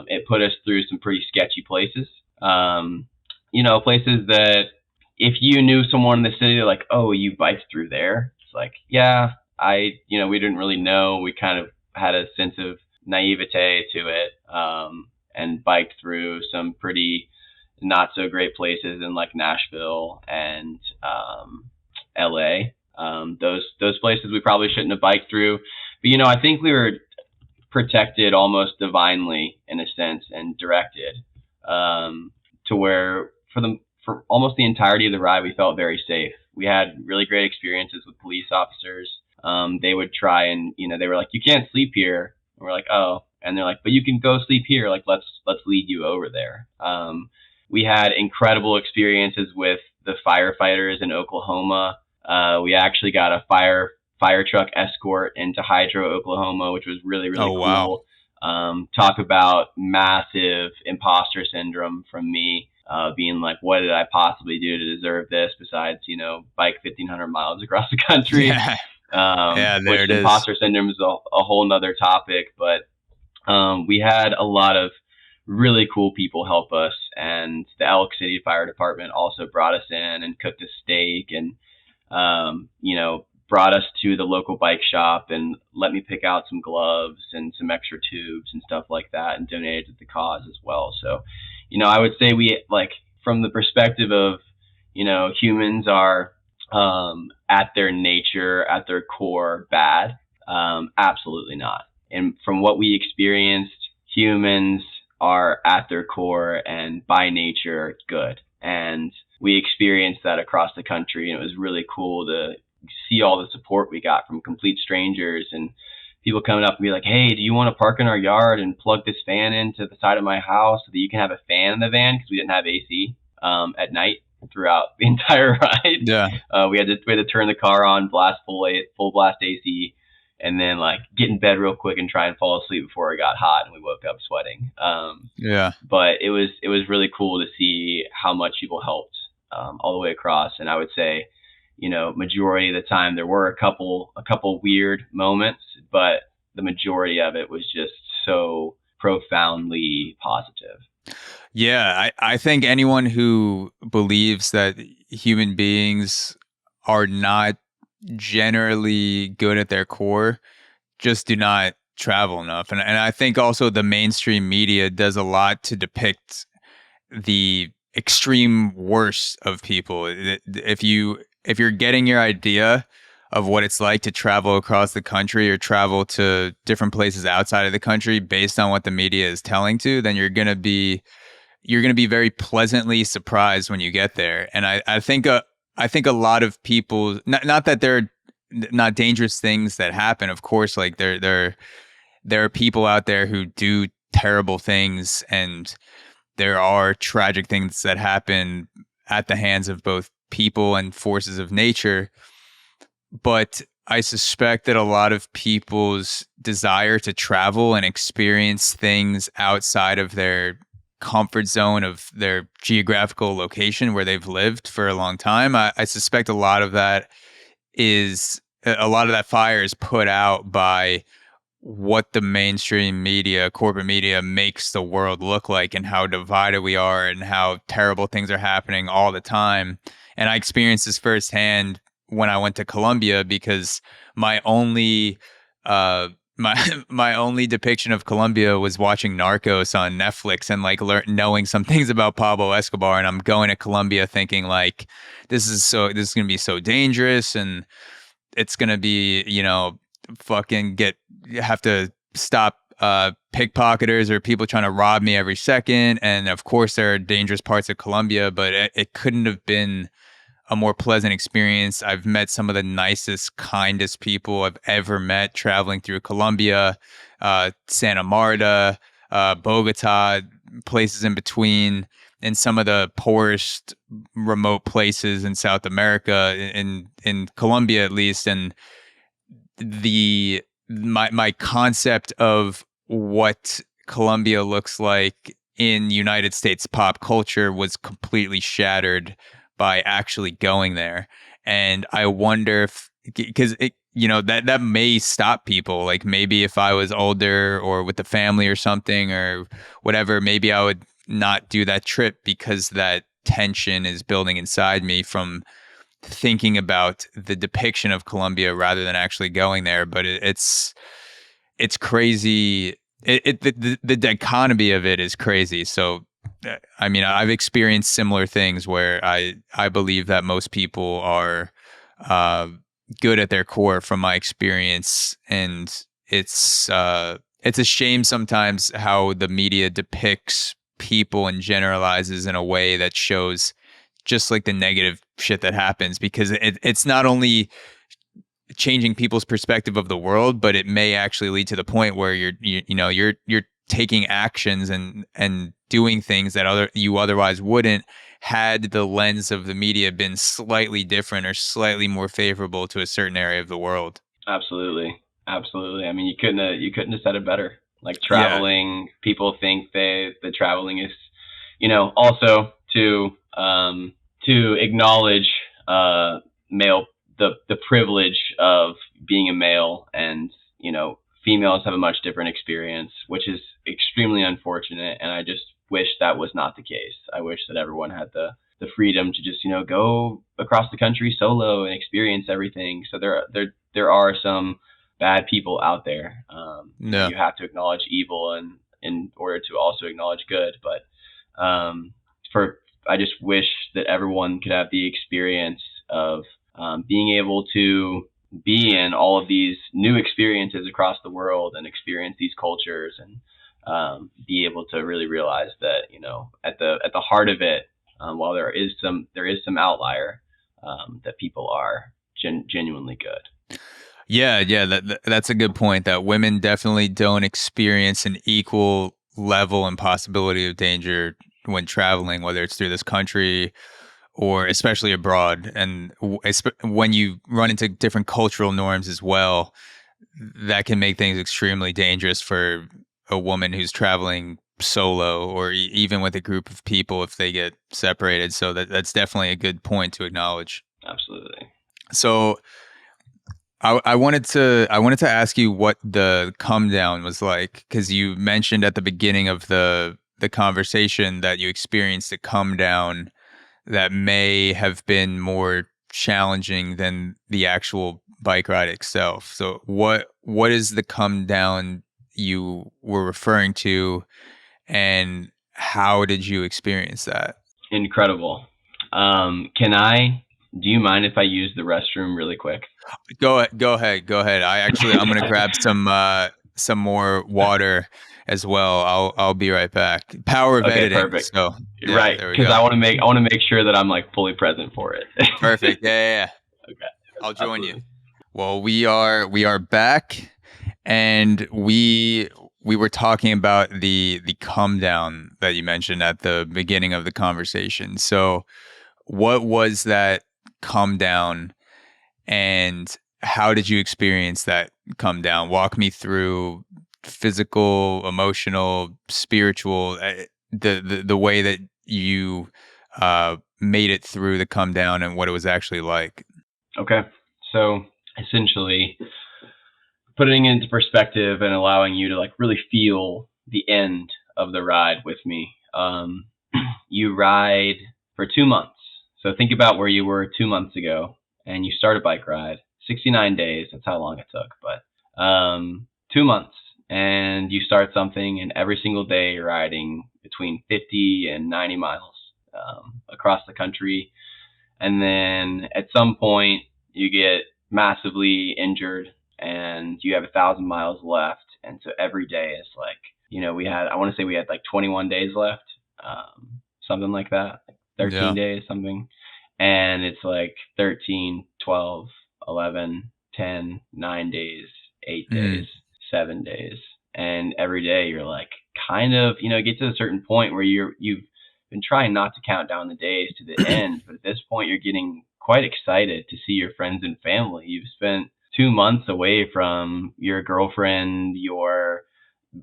it put us through some pretty sketchy places. Places that if you knew someone in the city, they're like, oh, you biked through there. Like, yeah, we didn't really know. We kind of had a sense of naivete to it, and biked through some pretty not so great places in like Nashville and LA. Those places we probably shouldn't have biked through. But I think we were protected almost divinely in a sense and directed to where for almost the entirety of the ride we felt very safe. We had really great experiences with police officers. They would try and, they were like, you can't sleep here. And we're like, oh. And they're like, but you can go sleep here. Like, let's lead you over there. We had incredible experiences with the firefighters in Oklahoma. We actually got a fire truck escort into Hydro, Oklahoma, which was really, really cool. Wow. Talk about massive imposter syndrome from me. Being like, what did I possibly do to deserve this besides, bike 1,500 miles across the country? Yeah, there it is. Imposter syndrome is a whole nother topic, but we had a lot of really cool people help us, and the Elk City Fire Department also brought us in and cooked a steak and, brought us to the local bike shop and let me pick out some gloves and some extra tubes and stuff like that and donated to the cause as well. So, I would say we, like, from the perspective of, humans are at their nature, at their core, bad. Absolutely not. And from what we experienced, humans are at their core and by nature good. And we experienced that across the country, and it was really cool to see all the support we got from complete strangers and people coming up and be like, hey, do you want to park in our yard and plug this fan into the side of my house so that you can have a fan in the van? Because we didn't have AC at night throughout the entire ride. Yeah. We had to turn the car on, blast full blast AC, and then like get in bed real quick and try and fall asleep before it got hot and we woke up sweating. But it was really cool to see how much people helped all the way across. And I would say, majority of the time there were a couple weird moments, but the majority of it was just so profoundly positive. Yeah, I think anyone who believes that human beings are not generally good at their core just do not travel enough. And I think also the mainstream media does a lot to depict the extreme worst of people. If you're getting your idea of what it's like to travel across the country or travel to different places outside of the country based on what the media is telling to, then you're going to be very pleasantly surprised when you get there. And I think a lot of people, not that there are not dangerous things that happen, of course, like there are people out there who do terrible things, and there are tragic things that happen at the hands of both people and forces of nature. But I suspect that a lot of people's desire to travel and experience things outside of their comfort zone of their geographical location where they've lived for a long time. I suspect a lot of that fire is put out by what the mainstream media, corporate media, makes the world look like, and how divided we are and how terrible things are happening all the time. And I experienced this firsthand when I went to Colombia, because my only my only depiction of Colombia was watching Narcos on Netflix and like knowing some things about Pablo Escobar. And I'm going to Colombia thinking like, this is going to be so dangerous, and it's going to be, have to stop pickpocketers or people trying to rob me every second. And of course there are dangerous parts of Colombia, but it couldn't have been a more pleasant experience. I've met some of the nicest, kindest people I've ever met traveling through Colombia, Santa Marta, Bogota, places in between, and some of the poorest remote places in South America, in Colombia at least. And my concept of what Colombia looks like in United States pop culture was completely shattered by actually going there. And I wonder if, because that may stop people. Like maybe if I was older or with the family or something or whatever, maybe I would not do that trip, because that tension is building inside me from thinking about the depiction of Colombia rather than actually going there. But it's crazy. The dichotomy of it is crazy. So I mean, I've experienced similar things where I believe that most people are good at their core from my experience, and it's a shame sometimes how the media depicts people and generalizes in a way that shows just like the negative shit that happens, because it's not only changing people's perspective of the world, but it may actually lead to the point where you're taking actions and doing things that you otherwise wouldn't, had the lens of the media been slightly different or slightly more favorable to a certain area of the world. Absolutely. I mean, you couldn't have said it better. Like traveling, people think the traveling is, also to acknowledge male, the privilege of being a male, and females have a much different experience, which is extremely unfortunate. And I just wish that was not the case. I wish that everyone had the freedom to just, go across the country solo and experience everything. So there are some bad people out there. No. You have to acknowledge evil in order to also acknowledge good. But I just wish that everyone could have the experience of being able to be in all of these new experiences across the world and experience these cultures, and be able to really realize that, at the heart of it, while there is some outlier, that people are genuinely good. Yeah, that's a good point, that women definitely don't experience an equal level and possibility of danger when traveling, whether it's through this country or especially abroad. And when you run into different cultural norms as well, that can make things extremely dangerous for a woman who's traveling solo, or even with a group of people if they get separated. So that's definitely a good point to acknowledge. Absolutely. So I wanted to ask you what the come down was like, because you mentioned at the beginning of the conversation that you experienced a come down that may have been more challenging than the actual bike ride itself. So what is the come down you were referring to, and how did you experience that? Incredible. Do you mind if I use the restroom really quick? Go ahead. I'm going to grab some more water as well. I'll be right back. Power of editing. Perfect. So, yeah, right, because I want to make sure that I'm like fully present for it. Perfect. Yeah. Okay. I'll join Absolutely. you. Well, we are back, and we were talking about the come down that you mentioned at the beginning of the conversation. So, what was that come down, and how did you experience that come down? Walk me through physical, emotional, spiritual. the way that you made it through the come down and what it was actually like. Okay. So essentially putting it into perspective and allowing you to like really feel the end of the ride with me. You ride for 2 months. So think about where you were 2 months ago and you start a bike ride, 69 days. That's how long it took, but 2 months, and you start something, and every single day you're riding between 50 and 90 miles across the country. And then at some point you get massively injured and you have 1,000 miles left. And so every day is like, I want to say we had like 21 days left, something like that, like 13 days, something. And it's like 13, 12, 11, 10, 9 days, 8 days, 7 days. And every day you're like, kind of, get to a certain point where you've been trying not to count down the days to the end. But at this point, you're getting quite excited to see your friends and family. You've spent 2 months away from your girlfriend, your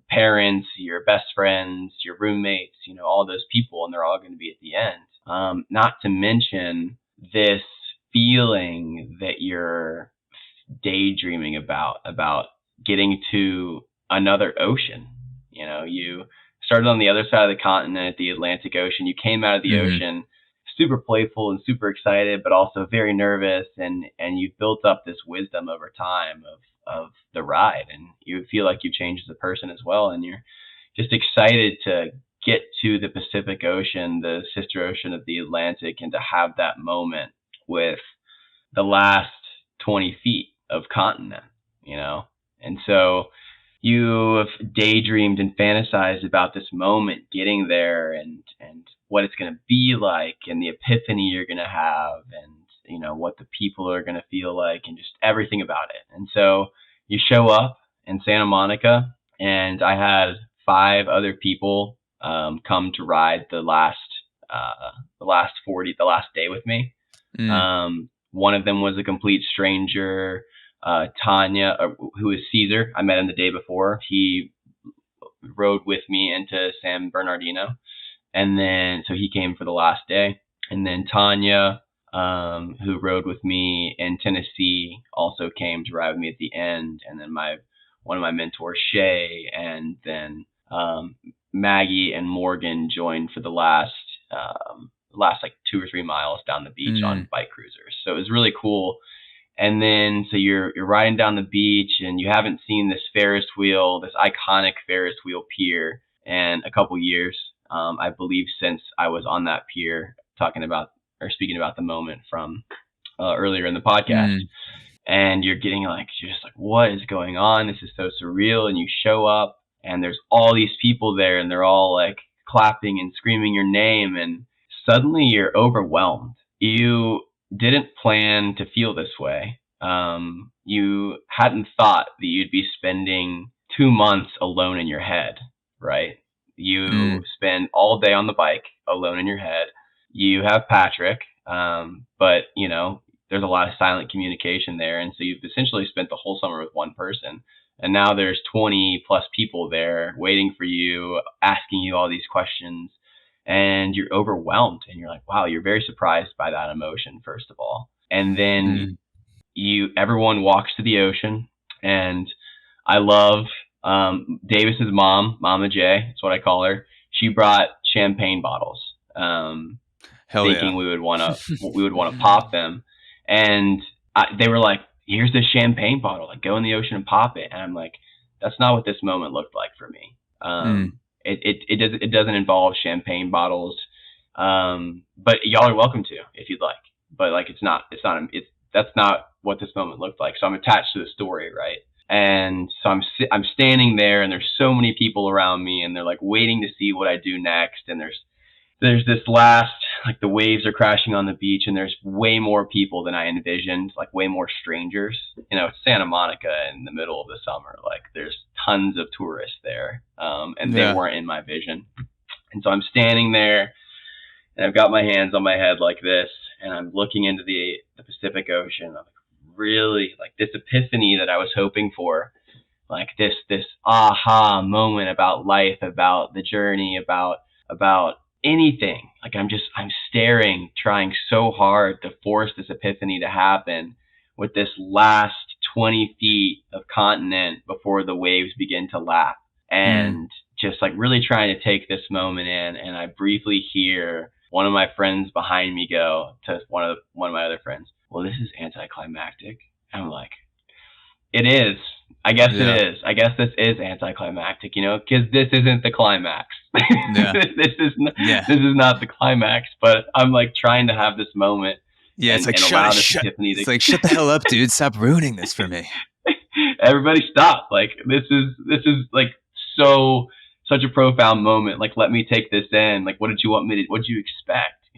parents, your best friends, your roommates, all those people, and they're all going to be at the end. Not to mention this feeling that you're daydreaming about getting to another ocean. You started on the other side of the continent at the Atlantic Ocean. You came out of the ocean super playful and super excited, but also very nervous. And you've built up this wisdom over time of the ride, and you feel like you've changed as a person as well. And you're just excited to get to the Pacific Ocean, the sister ocean of the Atlantic, and to have that moment with the last 20 feet of continent, And so you have daydreamed and fantasized about this moment getting there and what it's going to be like and the epiphany you're going to have and, what the people are going to feel like and just everything about it. And so you show up in Santa Monica, and I had 5 other people come to ride the last day with me. One of them was a complete stranger, Tanya, who is Caesar. I met him the day before. He rode with me into San Bernardino, and then so he came for the last day. And then Tanya, who rode with me in Tennessee, also came to ride with me at the end. And then one of my mentors, Shay, and then Maggie and Morgan joined for the last like 2 or 3 miles down the beach on bike cruisers. So it was really cool. And then so you're riding down the beach, and you haven't seen this Ferris wheel, this iconic Ferris wheel pier, in a couple years. I believe since I was on that pier speaking about the moment from earlier in the podcast. And you're just like, what is going on? This is so surreal. And you show up, and there's all these people there, and they're all like clapping and screaming your name, and suddenly you're overwhelmed. You didn't plan to feel this way. You hadn't thought that you'd be spending 2 months alone in your head, right? You spend all day on the bike alone in your head. You have Patrick, but there's a lot of silent communication there. And so you've essentially spent the whole summer with one person. And now there's 20 plus people there waiting for you, asking you all these questions. And you're overwhelmed, and you're like, wow, you're very surprised by that emotion, first of all. And then everyone walks to the ocean, and I love Davis's mom, Mama J, that's what I call her. She brought champagne bottles, thinking we would want to pop them. And they were like, here's this champagne bottle, like go in the ocean and pop it. And I'm like, that's not what this moment looked like for me. It doesn't involve champagne bottles, but y'all are welcome to if you'd like. But like that's not what this moment looked like. So I'm attached to the story, right? And so I'm standing there, and there's so many people around me, and they're like waiting to see what I do next. And there's this last, like the waves are crashing on the beach, and there's way more people than I envisioned, like way more strangers. It's Santa Monica in the middle of the summer. Like there's tons of tourists there, and they weren't in my vision. And so I'm standing there, and I've got my hands on my head like this, and I'm looking into the Pacific Ocean. I'm like, really, like this epiphany that I was hoping for, like this aha moment about life, about the journey, about about anything. Like I'm staring, trying so hard to force this epiphany to happen with this last 20 feet of continent before the waves begin to lap. And just like really trying to take this moment in. And I briefly hear one of my friends behind me go to one of my other friends, well, this is anticlimactic. And I'm like, it is. I guess it is. I guess this is anticlimactic, because this isn't the climax. Yeah. This is not the climax, but I'm like trying to have this moment. Yeah, it's like, shut the hell up, dude. Stop ruining this for me. Everybody stop. Like, this is like such a profound moment. Like, let me take this in. Like, what did you expect,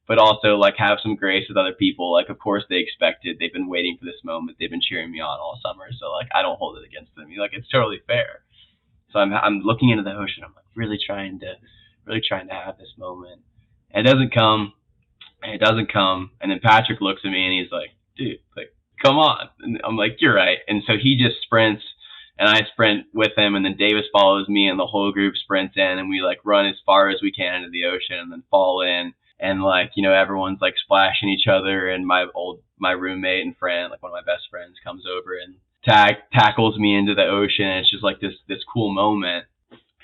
But also, like, have some grace with other people. Like, of course they expected. They've been waiting for this moment. They've been cheering me on all summer. So, like, I don't hold it against them. Like, it's totally fair. So I'm looking into the ocean. I'm like really trying to have this moment. And it doesn't come. And then Patrick looks at me and he's like, dude, like, come on. And I'm like, you're right. And so he just sprints and I sprint with him. And then Davis follows me and the whole group sprints in and we like run as far as we can into the ocean and then fall in. And like, everyone's like splashing each other. And my roommate and friend, like one of my best friends, comes over and tackles me into the ocean. It's just like this cool moment.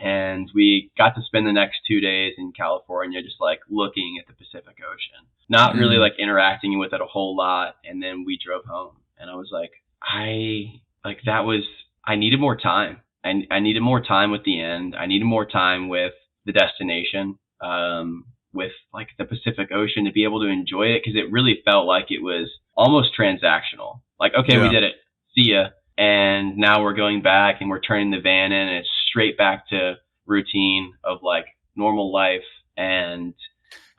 And we got to spend the next 2 days in California just like looking at the Pacific Ocean, not really like interacting with it a whole lot. And then we drove home and I was like, I needed more time. I needed more time with the end. I needed more time with the destination, with like the Pacific Ocean to be able to enjoy it. Cause it really felt like it was almost transactional. Like, okay, we did it. See ya. And now we're going back and we're turning the van in and it's straight back to routine of like normal life. And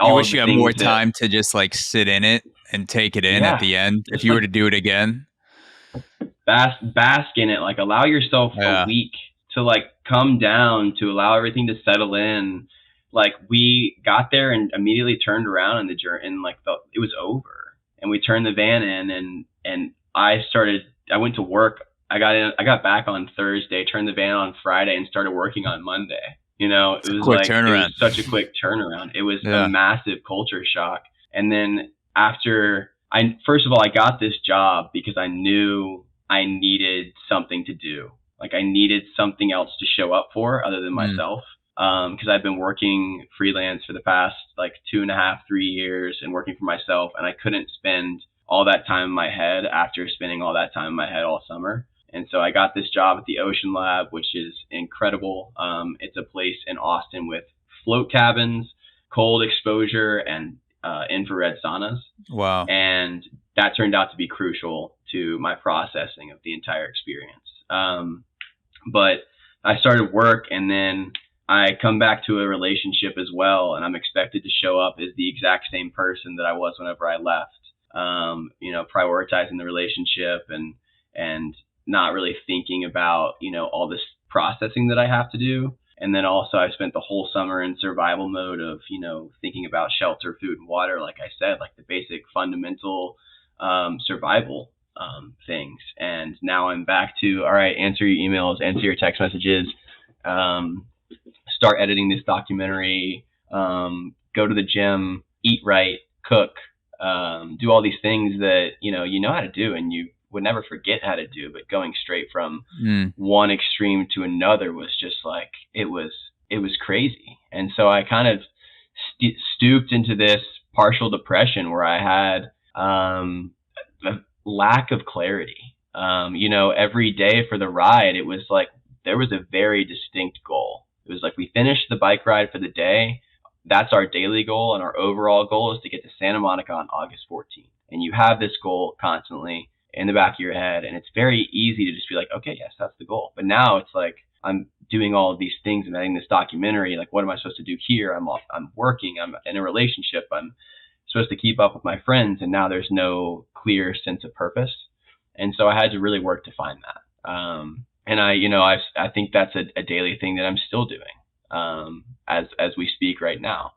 you wish you had more time to just like sit in it and take it in at the end. If you were to do it again, bask in it, like allow yourself a week to like come down, to allow everything to settle in. Like we got there and immediately turned around in the journey and like it was over and we turned the van in and I went to work. I got back on Thursday, turned the van on Friday and started working on Monday. It was such a quick turnaround. It was a massive culture shock. And then first of all, I got this job because I knew I needed something to do. Like I needed something else to show up for other than myself. Cause I've been working freelance for the past like 2.5, 3 years and working for myself. And I couldn't spend all that time in my head after spending all that time in my head all summer. And so I got this job at the Ocean Lab, which is incredible. It's a place in Austin with float cabins, cold exposure, and infrared saunas. Wow. And that turned out to be crucial to my processing of the entire experience. But I started work and then I come back to a relationship as well. And I'm expected to show up as the exact same person that I was whenever I left. Prioritizing the relationship and not really thinking about, all this processing that I have to do. And then also I spent the whole summer in survival mode of, thinking about shelter, food, and water, like I said, like the basic fundamental survival things. And now I'm back to, all right, answer your emails, answer your text messages, start editing this documentary, go to the gym, eat right, cook, do all these things that, you know how to do and you would never forget how to do, but going straight from one extreme to another was just like, it was crazy. And so I kind of stooped into this partial depression where I had a lack of clarity. Every day for the ride, it was like, there was a very distinct goal. It was like, we finished the bike ride for the day. That's our daily goal. And our overall goal is to get to Santa Monica on August 14th. And you have this goal constantly in the back of your head. And it's very easy to just be like, okay, yes, that's the goal. But now it's like, I'm doing all of these things. I'm editing this documentary. Like, what am I supposed to do here? I'm working. I'm in a relationship. I'm supposed to keep up with my friends. And now there's no clear sense of purpose. And so I had to really work to find that. And I think that's a daily thing that I'm still doing, as we speak right now.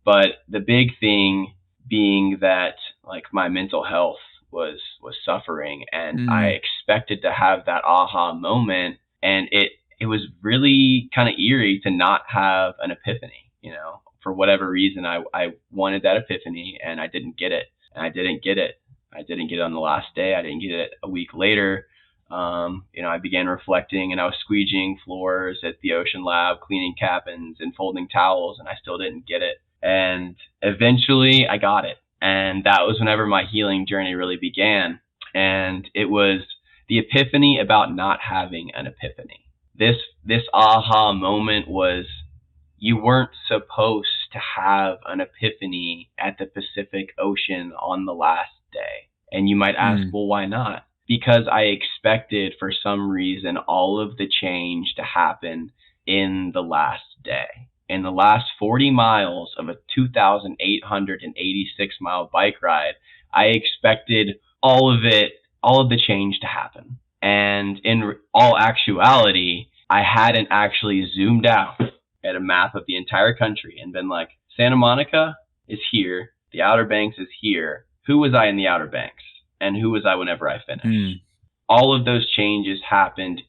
But the big thing being that like my mental health was suffering and I expected to have that aha moment. And it was really kind of eerie to not have an epiphany. For whatever reason, I wanted that epiphany and I didn't get it. And I didn't get it. I didn't get it on the last day. I didn't get it a week later. I began reflecting, and I was squeegeeing floors at the ocean lab, cleaning cabins and folding towels, and I still didn't get it. And eventually I got it. And that was whenever my healing journey really began. And it was the epiphany about not having an epiphany. This aha moment was, you weren't supposed to have an epiphany at the Pacific Ocean on the last day. And you might ask, well, why not? Because I expected, for some reason, all of the change to happen in the last day. In the last 40 miles of a 2,886 mile bike ride, I expected all of the change to happen. And in all actuality, I hadn't actually zoomed out at a map of the entire country and been like, Santa Monica is here, the Outer Banks is here. Who was I in the Outer Banks? And who was I whenever I finished? All of those changes happened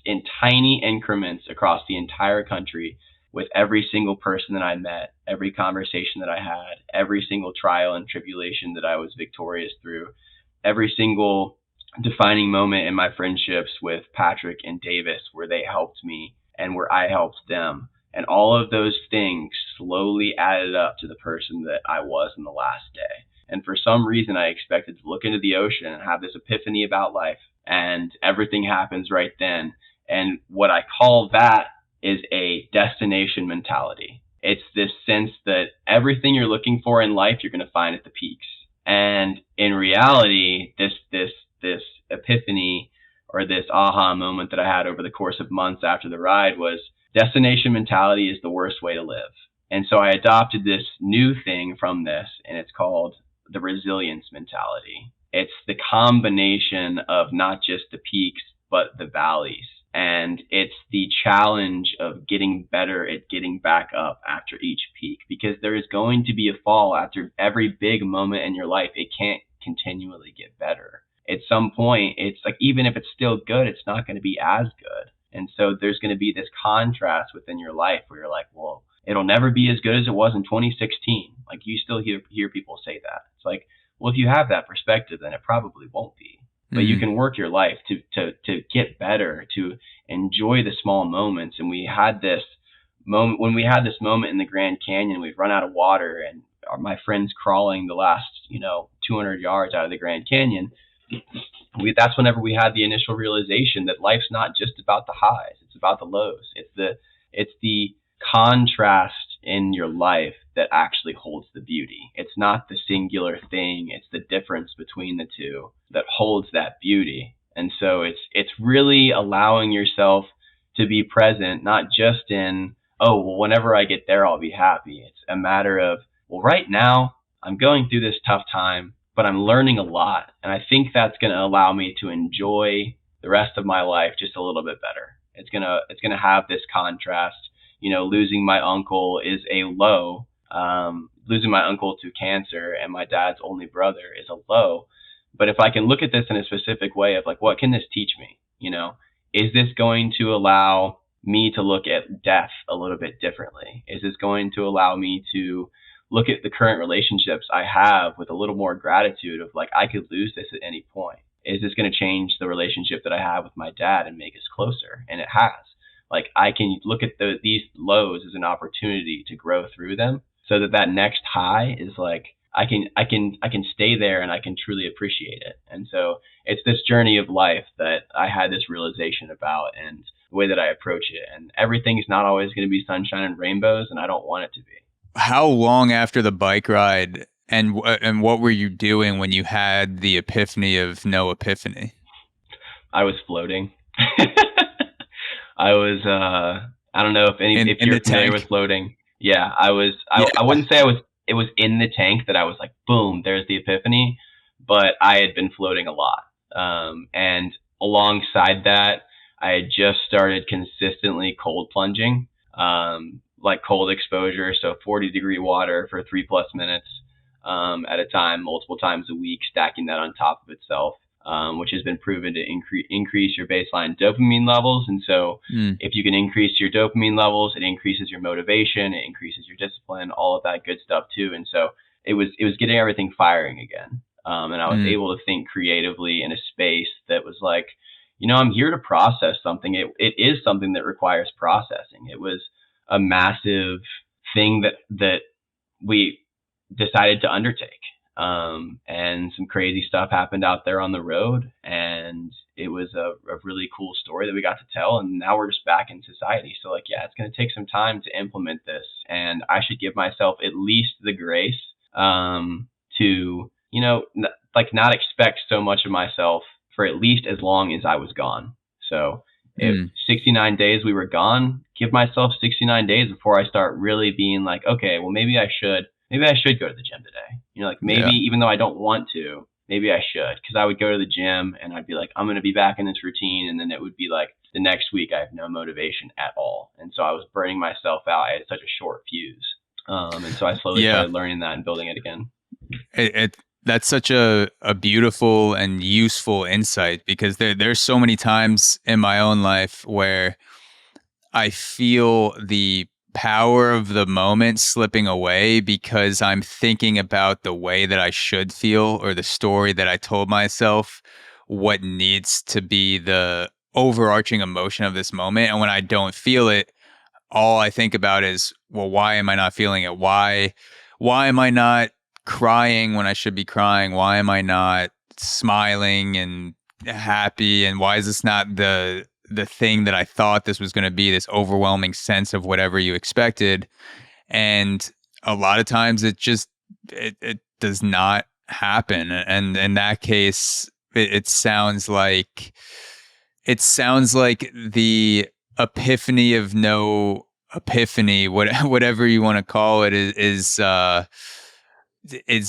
in tiny increments across the entire country, with every single person that I met, every conversation that I had, every single trial and tribulation that I was victorious through, every single defining moment in my friendships with Patrick and Davis, where they helped me and where I helped them. And all of those things slowly added up to the person that I was in the last day. And for some reason, I expected to look into the ocean and have this epiphany about life, and everything happens right then. And what I call that is a destination mentality. It's this sense that everything you're looking for in life, you're going to find at the peaks. And in reality, this epiphany, or this aha moment that I had over the course of months after the ride, was destination mentality is the worst way to live. And so I adopted this new thing from this, and it's called the resilience mentality. It's the combination of not just the peaks, but the valleys. And it's the challenge of getting better at getting back up after each peak, because there is going to be a fall after every big moment in your life. It can't continually get better. At some point, it's like, even if it's still good, it's not going to be as good. And so there's going to be this contrast within your life where you're like, well, it'll never be as good as it was in 2016. Like, you still hear people say that. It's like, well, if you have that perspective, then it probably won't be. But you can work your life to get better, to enjoy the small moments. And we had this moment, when we had this moment in the Grand Canyon, we'd run out of water, and my friends crawling the last, 200 yards out of the Grand Canyon. That's whenever we had the initial realization that life's not just about the highs, it's about the lows. It's the contrast in your life that actually holds the beauty. It's not the singular thing, it's the difference between the two that holds that beauty. And so it's really allowing yourself to be present, not just in, oh, well, whenever I get there, I'll be happy. It's a matter of, well, right now I'm going through this tough time, but I'm learning a lot. And I think that's going to allow me to enjoy the rest of my life just a little bit better. It's going to have this contrast. Losing my uncle is a low. Losing my uncle to cancer and my dad's only brother is a low. But if I can look at this in a specific way of like, what can this teach me? Is this going to allow me to look at death a little bit differently? Is this going to allow me to look at the current relationships I have with a little more gratitude of like, I could lose this at any point? Is this going to change the relationship that I have with my dad and make us closer? And it has. Like, I can look at these lows as an opportunity to grow through them, so that next high is like, I can stay there and I can truly appreciate it. And so it's this journey of life that I had this realization about, and the way that I approach it. And everything's not always going to be sunshine and rainbows, and I don't want it to be. How long after the bike ride and what were you doing when you had the epiphany of no epiphany? I was floating. I was, I don't know if you're familiar with floating. Yeah, I wouldn't say it was in the tank that I was like, boom, there's the epiphany, but I had been floating a lot. And alongside that, I had just started consistently cold plunging, like cold exposure. So 40-degree water for 3+ minutes, at a time, multiple times a week, stacking that on top of itself. which has been proven to increase your baseline dopamine levels. And so if you can increase your dopamine levels, it increases your motivation, it increases your discipline, all of that good stuff too. And so it was getting everything firing again. And I was able to think creatively in a space that was like, I'm here to process something. It is something that requires processing. It was a massive thing that we decided to undertake. And some crazy stuff happened out there on the road, and it was a really cool story that we got to tell. And now we're just back in society. So it's going to take some time to implement this, and I should give myself at least the grace, to, not expect so much of myself for at least as long as I was gone. So if 69 days we were gone, give myself 69 days before I start really being like, okay, well, maybe I should go to the gym today. Maybe even though I don't want to, maybe I should, because I would go to the gym and I'd be like, I'm going to be back in this routine. And then it would be like the next week I have no motivation at all. And so I was burning myself out. I had such a short fuse. And so I slowly started learning that and building it again. That's such a beautiful and useful insight, because there's so many times in my own life where I feel the power of the moment slipping away because I'm thinking about the way that I should feel, or the story that I told myself what needs to be the overarching emotion of this moment. And when I don't feel it, all I think about is, well, why am I not feeling it? Why am I not crying when I should be crying? Why am I not smiling and happy? And why is this not the thing that I thought this was going to be, this overwhelming sense of whatever you expected? And a lot of times it does not happen. And in that case, it sounds like the epiphany of no epiphany, whatever you want to call it, is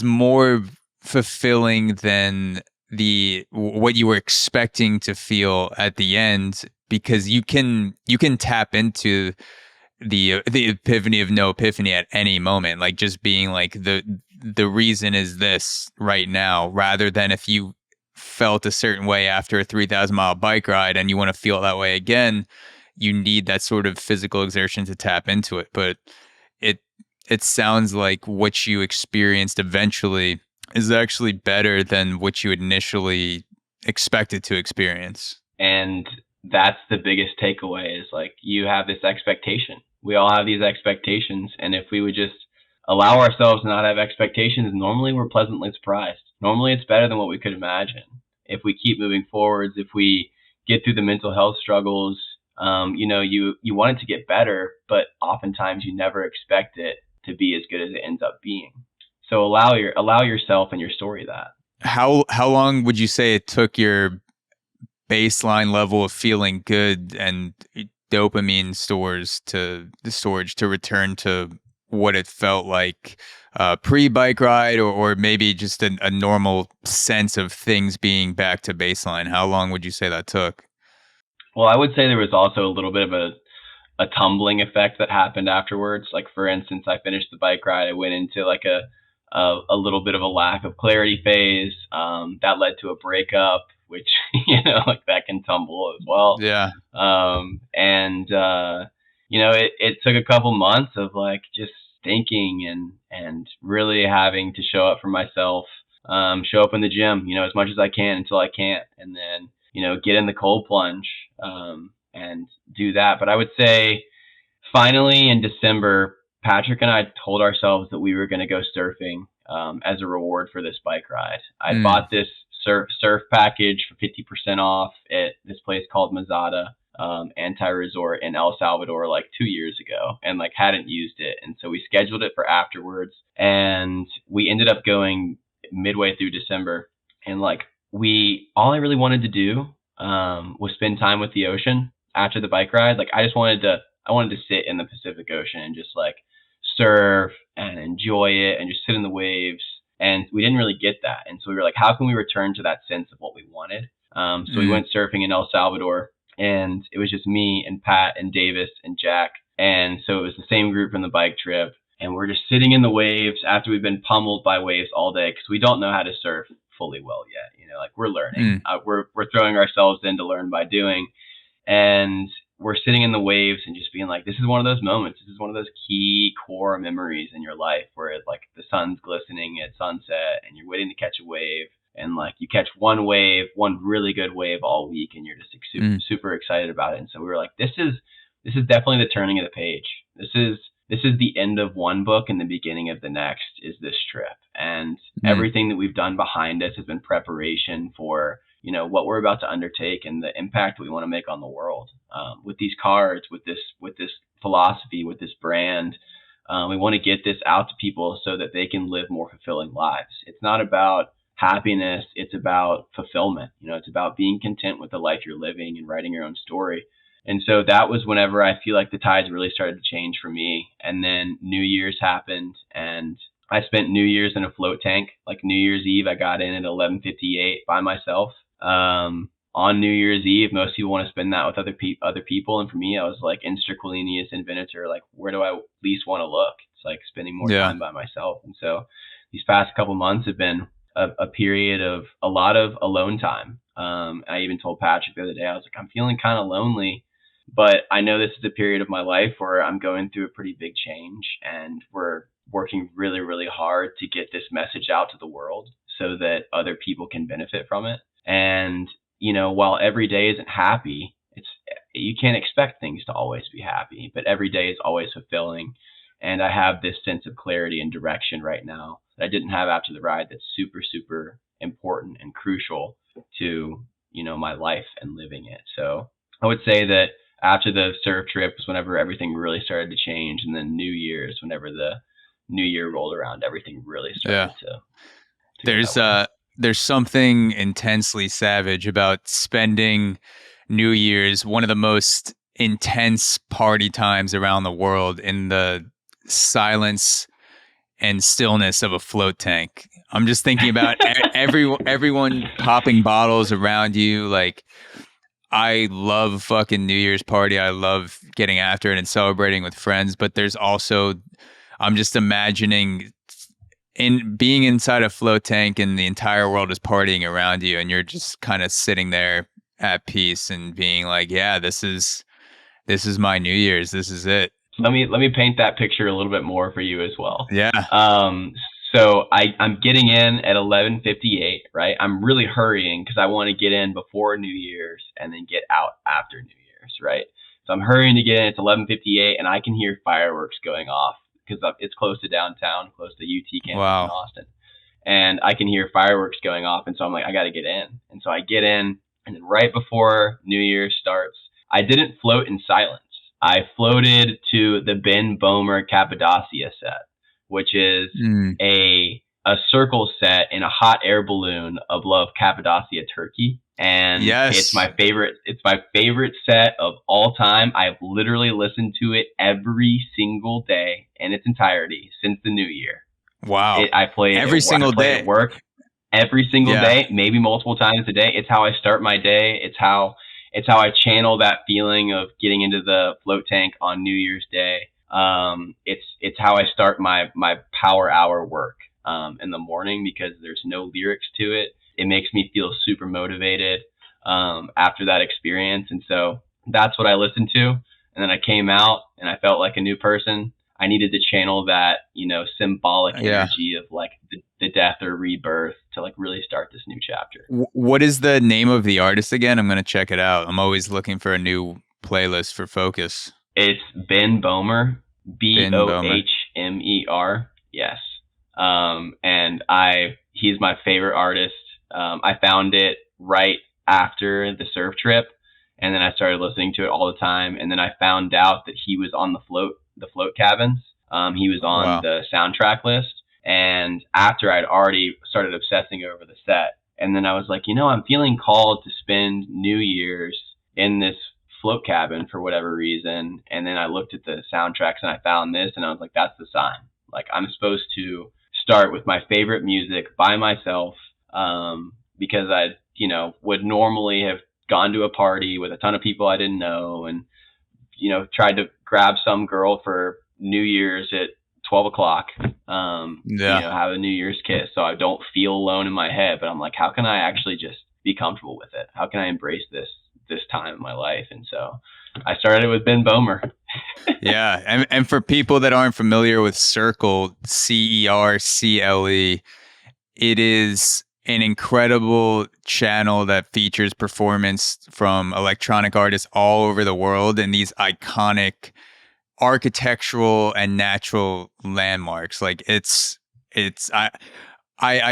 more fulfilling than what you were expecting to feel at the end, because you can tap into the epiphany of no epiphany at any moment, like just being like the reason is this right now, rather than if you felt a certain way after a 3,000-mile bike ride and you want to feel that way again, you need that sort of physical exertion to tap into it. But it sounds like what you experienced eventually is actually better than what you initially expected to experience. And that's the biggest takeaway, is like, you have this expectation. We all have these expectations. And if we would just allow ourselves to not have expectations, normally we're pleasantly surprised. Normally it's better than what we could imagine. If we keep moving forwards, if we get through the mental health struggles, you want it to get better, but oftentimes you never expect it to be as good as it ends up being. So allow yourself and your story that. How long would you say it took your baseline level of feeling good and dopamine storage to return to what it felt like pre-bike ride, or maybe just a normal sense of things being back to baseline? How long would you say that took? Well, I would say there was also a little bit of a tumbling effect that happened afterwards. Like, for instance, I finished the bike ride. I went into like a little bit of a lack of clarity phase. That led to a breakup, which, that can tumble as well. Yeah. It took a couple months of like just thinking and really having to show up for myself, show up in the gym, as much as I can until I can't. And then, get in the cold plunge, and do that. But I would say finally in December, Patrick and I told ourselves that we were going to go surfing as a reward for this bike ride. I bought this surf package for 50% off at this place called Mazada Anti-Resort in El Salvador like 2 years ago, and like hadn't used it. And so we scheduled it for afterwards, and we ended up going midway through December. And like all I really wanted to do was spend time with the ocean after the bike ride. Like I wanted to sit in the Pacific Ocean and just like surf and enjoy it and just sit in the waves. And we didn't really get that. And so we were like, how can we return to that sense of what we wanted? So we went surfing in El Salvador, and it was just me and Pat and Davis and Jack. And so it was the same group from the bike trip. And we're just sitting in the waves after we've been pummeled by waves all day, because we don't know how to surf fully well yet. Like we're learning. Mm. We're throwing ourselves in to learn by doing, and we're sitting in the waves and just being like, this is one of those moments. This is one of those key core memories in your life where it's like the sun's glistening at sunset and you're waiting to catch a wave, and like you catch one really good wave all week, and you're just like, super excited about it. And so we were like, this is definitely the turning of the page. This is the end of one book and the beginning of the next is this trip. And everything that we've done behind us has been preparation for, what we're about to undertake and the impact we want to make on the world. With these cards, with this philosophy, with this brand, we want to get this out to people so that they can live more fulfilling lives. It's not about happiness. It's about fulfillment. It's about being content with the life you're living and writing your own story. And so that was whenever I feel like the tides really started to change for me. And then New Year's happened, and I spent New Year's in a float tank. Like New Year's Eve, I got in at 11:58 by myself. On New Year's Eve, most people want to spend that with other people. And for me, I was like Instraquilinius Invenitor, like where do I least want to look? It's like spending more time by myself. And so these past couple months have been a period of a lot of alone time. I even told Patrick the other day, I was like, I'm feeling kind of lonely. But I know this is a period of my life where I'm going through a pretty big change, and we're working really, really hard to get this message out to the world so that other people can benefit from it. And, while every day isn't happy, you can't expect things to always be happy, but every day is always fulfilling. And I have this sense of clarity and direction right now that I didn't have after the ride that's super, super important and crucial to, my life and living it. So I would say that after the surf trip was whenever everything really started to change. And then New Year's, whenever the new year rolled around, everything really started to there's something intensely savage about spending New Year's, one of the most intense party times around the world, in the silence and stillness of a float tank. I'm just thinking about everyone popping bottles around you. Like, I love fucking New Year's party. I love getting after it and celebrating with friends. But there's also, I'm just imagining being inside a float tank and the entire world is partying around you, and you're just kind of sitting there at peace and being like, yeah, this is my New Year's. This is it. Let me paint that picture a little bit more for you as well. Yeah. So I'm getting in at 11:58, right? I'm really hurrying because I want to get in before New Year's and then get out after New Year's, right? So I'm hurrying to get in. It's 11:58, and I can hear fireworks going off because it's close to downtown, close to UT campus in Austin. And I can hear fireworks going off, and so I'm like, I got to get in. And so I get in, and then right before New Year's starts, I didn't float in silence. I floated to the Ben Bomer Cappadocia set, which is a circle set in a hot air balloon above Cappadocia, Turkey. And it's my favorite set of all time. I've literally listened to it every single day in its entirety since the new year. Wow. I play it every single day at work, every single day, maybe multiple times a day. It's how I start my day. It's how I channel that feeling of getting into the float tank on New Year's Day. It's how I start my power hour work in the morning, because there's no lyrics to it. It makes me feel super motivated after that experience. And so that's what I listened to. And then I came out and I felt like a new person. I needed to channel that, symbolic energy of like the death or rebirth to like really start this new chapter. What is the name of the artist again? I'm going to check it out. I'm always looking for a new playlist for Focus. It's Ben Bomer, Bohmer. Yes. And he's my favorite artist. I found it right after the surf trip, and then I started listening to it all the time. And then I found out that he was on the float cabins. He was on the soundtrack list. And after I'd already started obsessing over the set, and then I was like, I'm feeling called to spend New Year's in this float cabin for whatever reason. And then I looked at the soundtracks and I found this, and I was like, that's the sign. Like, I'm supposed to start with my favorite music by myself, because I, would normally have gone to a party with a ton of people I didn't know, and, tried to grab some girl for New Year's at 12 o'clock, Yeah. have a New Year's kiss so I don't feel alone in my head. But I'm like, how can I actually just be comfortable with it? How can I embrace this time in my life? And so I started it with Ben Bomer. Yeah. And for people that aren't familiar with Circle, CERCLE, it is an incredible channel that features performance from electronic artists all over the world in these iconic architectural and natural landmarks. Like I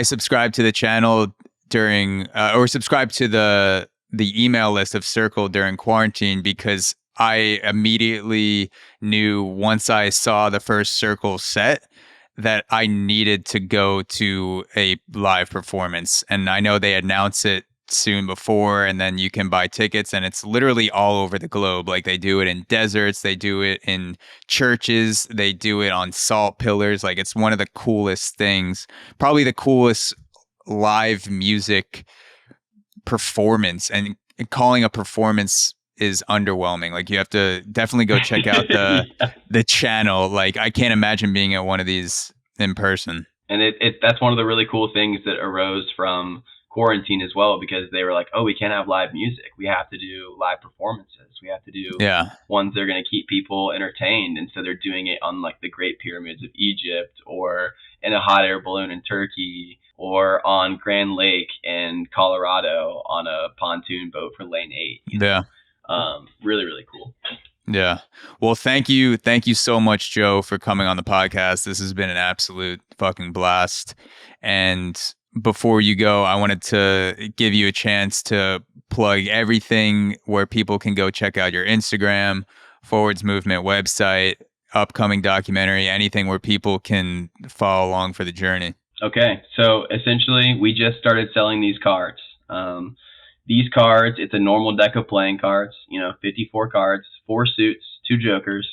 subscribe to the channel during or subscribe to the email list of Circle during quarantine because I immediately knew once I saw the first Circle set that I needed to go to a live performance. And I know they announce it soon before, and then you can buy tickets, and it's literally all over the globe. Like they do it in deserts, they do it in churches, they do it on salt pillars. Like it's one of the coolest things, probably the coolest live music performance. And calling a performance is underwhelming. Like you have to definitely go check out the channel. Like I can't imagine being at one of these in person. And that's one of the really cool things that arose from quarantine as well, because they were like, oh, we can't have live music. We have to do live performances. We have to do ones that are going to keep people entertained. And so they're doing it on like the Great Pyramids of Egypt, or in a hot air balloon in Turkey, or on Grand Lake in Colorado on a pontoon boat for Lane 8. Yeah. Really, really cool. Yeah. Well, thank you. Thank you so much, Joe, for coming on the podcast. This has been an absolute fucking blast. And before you go, I wanted to give you a chance to plug everything where people can go check out your Instagram, Fourwards Movement website, upcoming documentary, anything where people can follow along for the journey. Okay. So essentially, we just started selling these cards. These cards, it's a normal deck of playing cards, 54 cards, 4 suits, 2 jokers,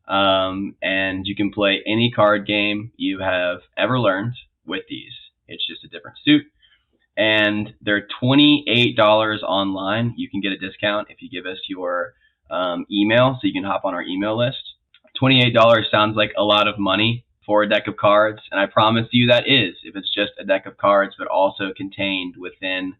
and you can play any card game you have ever learned with these. It's just a different suit, and they're $28 online. You can get a discount if you give us your email, so you can hop on our email list. $28 sounds like a lot of money for a deck of cards, and I promise you that is, if it's just a deck of cards, but also contained within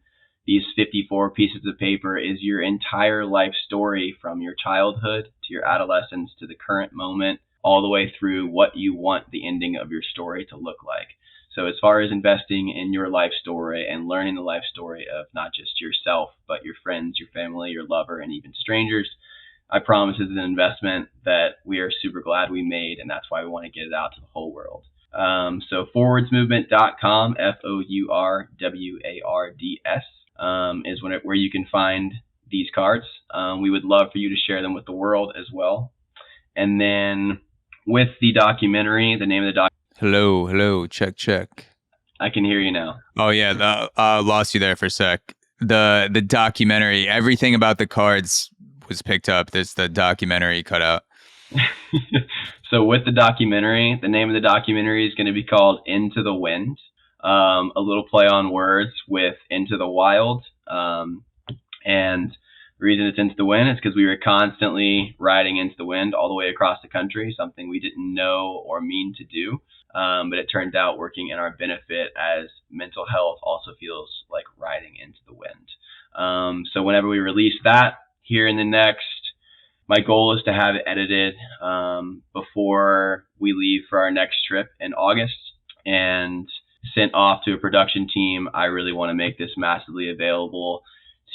these 54 pieces of paper is your entire life story, from your childhood to your adolescence to the current moment, all the way through what you want the ending of your story to look like. So as far as investing in your life story and learning the life story of not just yourself, but your friends, your family, your lover, and even strangers, I promise it's an investment that we are super glad we made, and that's why we want to get it out to the whole world. So fourwardsmovement.com, FOURWARDS, is where you can find these cards. We would love for you to share them with the world as well. And then with the documentary, the name of the documentary. Hello, check. I can hear you now. Oh yeah, lost you there for a sec. The documentary, everything about the cards was picked up. There's the documentary cut out. So with the documentary, the name of the documentary is going to be called Into the Wind. A little play on words with Into the Wild. And the reason it's Into the Wind is because we were constantly riding into the wind all the way across the country, something we didn't know or mean to do. But it turned out working in our benefit, as mental health also feels like riding into the wind. So whenever we release that here in the next, my goal is to have it edited before we leave for our next trip in August and sent off to a production team. I really want to make this massively available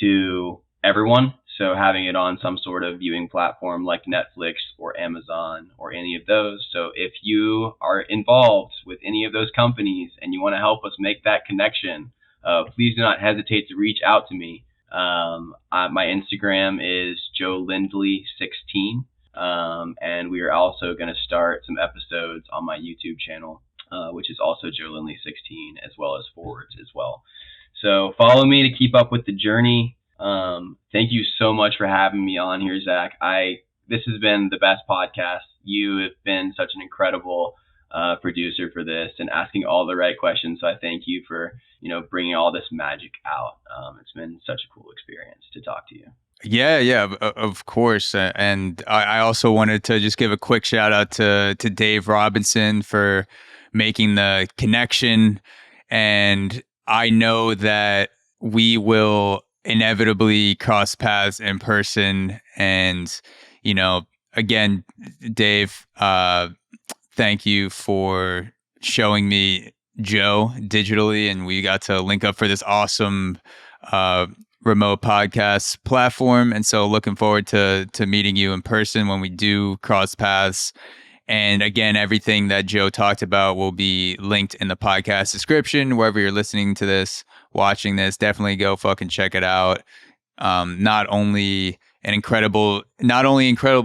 to everyone. So having it on some sort of viewing platform like Netflix or Amazon or any of those. So if you are involved with any of those companies and you want to help us make that connection, please do not hesitate to reach out to me. My Instagram is JoeLindley16. And we are also going to start some episodes on my YouTube channel, which is also JoeLindley16, as well as Fourwards as well. So follow me to keep up with the journey. Thank you so much for having me on here, Zach. This has been the best podcast. You have been such an incredible producer for this and asking all the right questions. So I thank you for, bringing all this magic out. It's been such a cool experience to talk to you. Yeah, of course. And I also wanted to just give a quick shout out to Dave Robinson for making the connection. And I know that we will inevitably cross paths in person. And, you know, again, Dave, thank you for showing me Joe digitally, and we got to link up for this awesome remote podcast platform. And so looking forward to meeting you in person when we do cross paths. And again, everything that Joe talked about will be linked in the podcast description, wherever you're listening to this, watching this. Definitely go fucking check it out. Not only incredible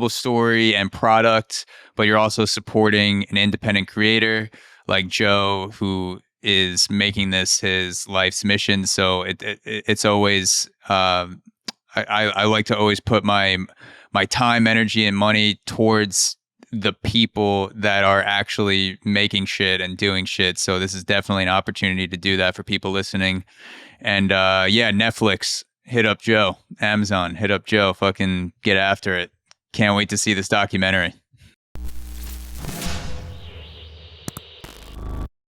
story and product, but you're also supporting an independent creator like Joe, who is making this his life's mission. So it's always I like to always put my time, energy, and money towards the people that are actually making shit and doing shit. So this is definitely an opportunity to do that for people listening. And Netflix, hit up Joe. Amazon, hit up Joe. Fucking get after it. Can't wait to see this documentary.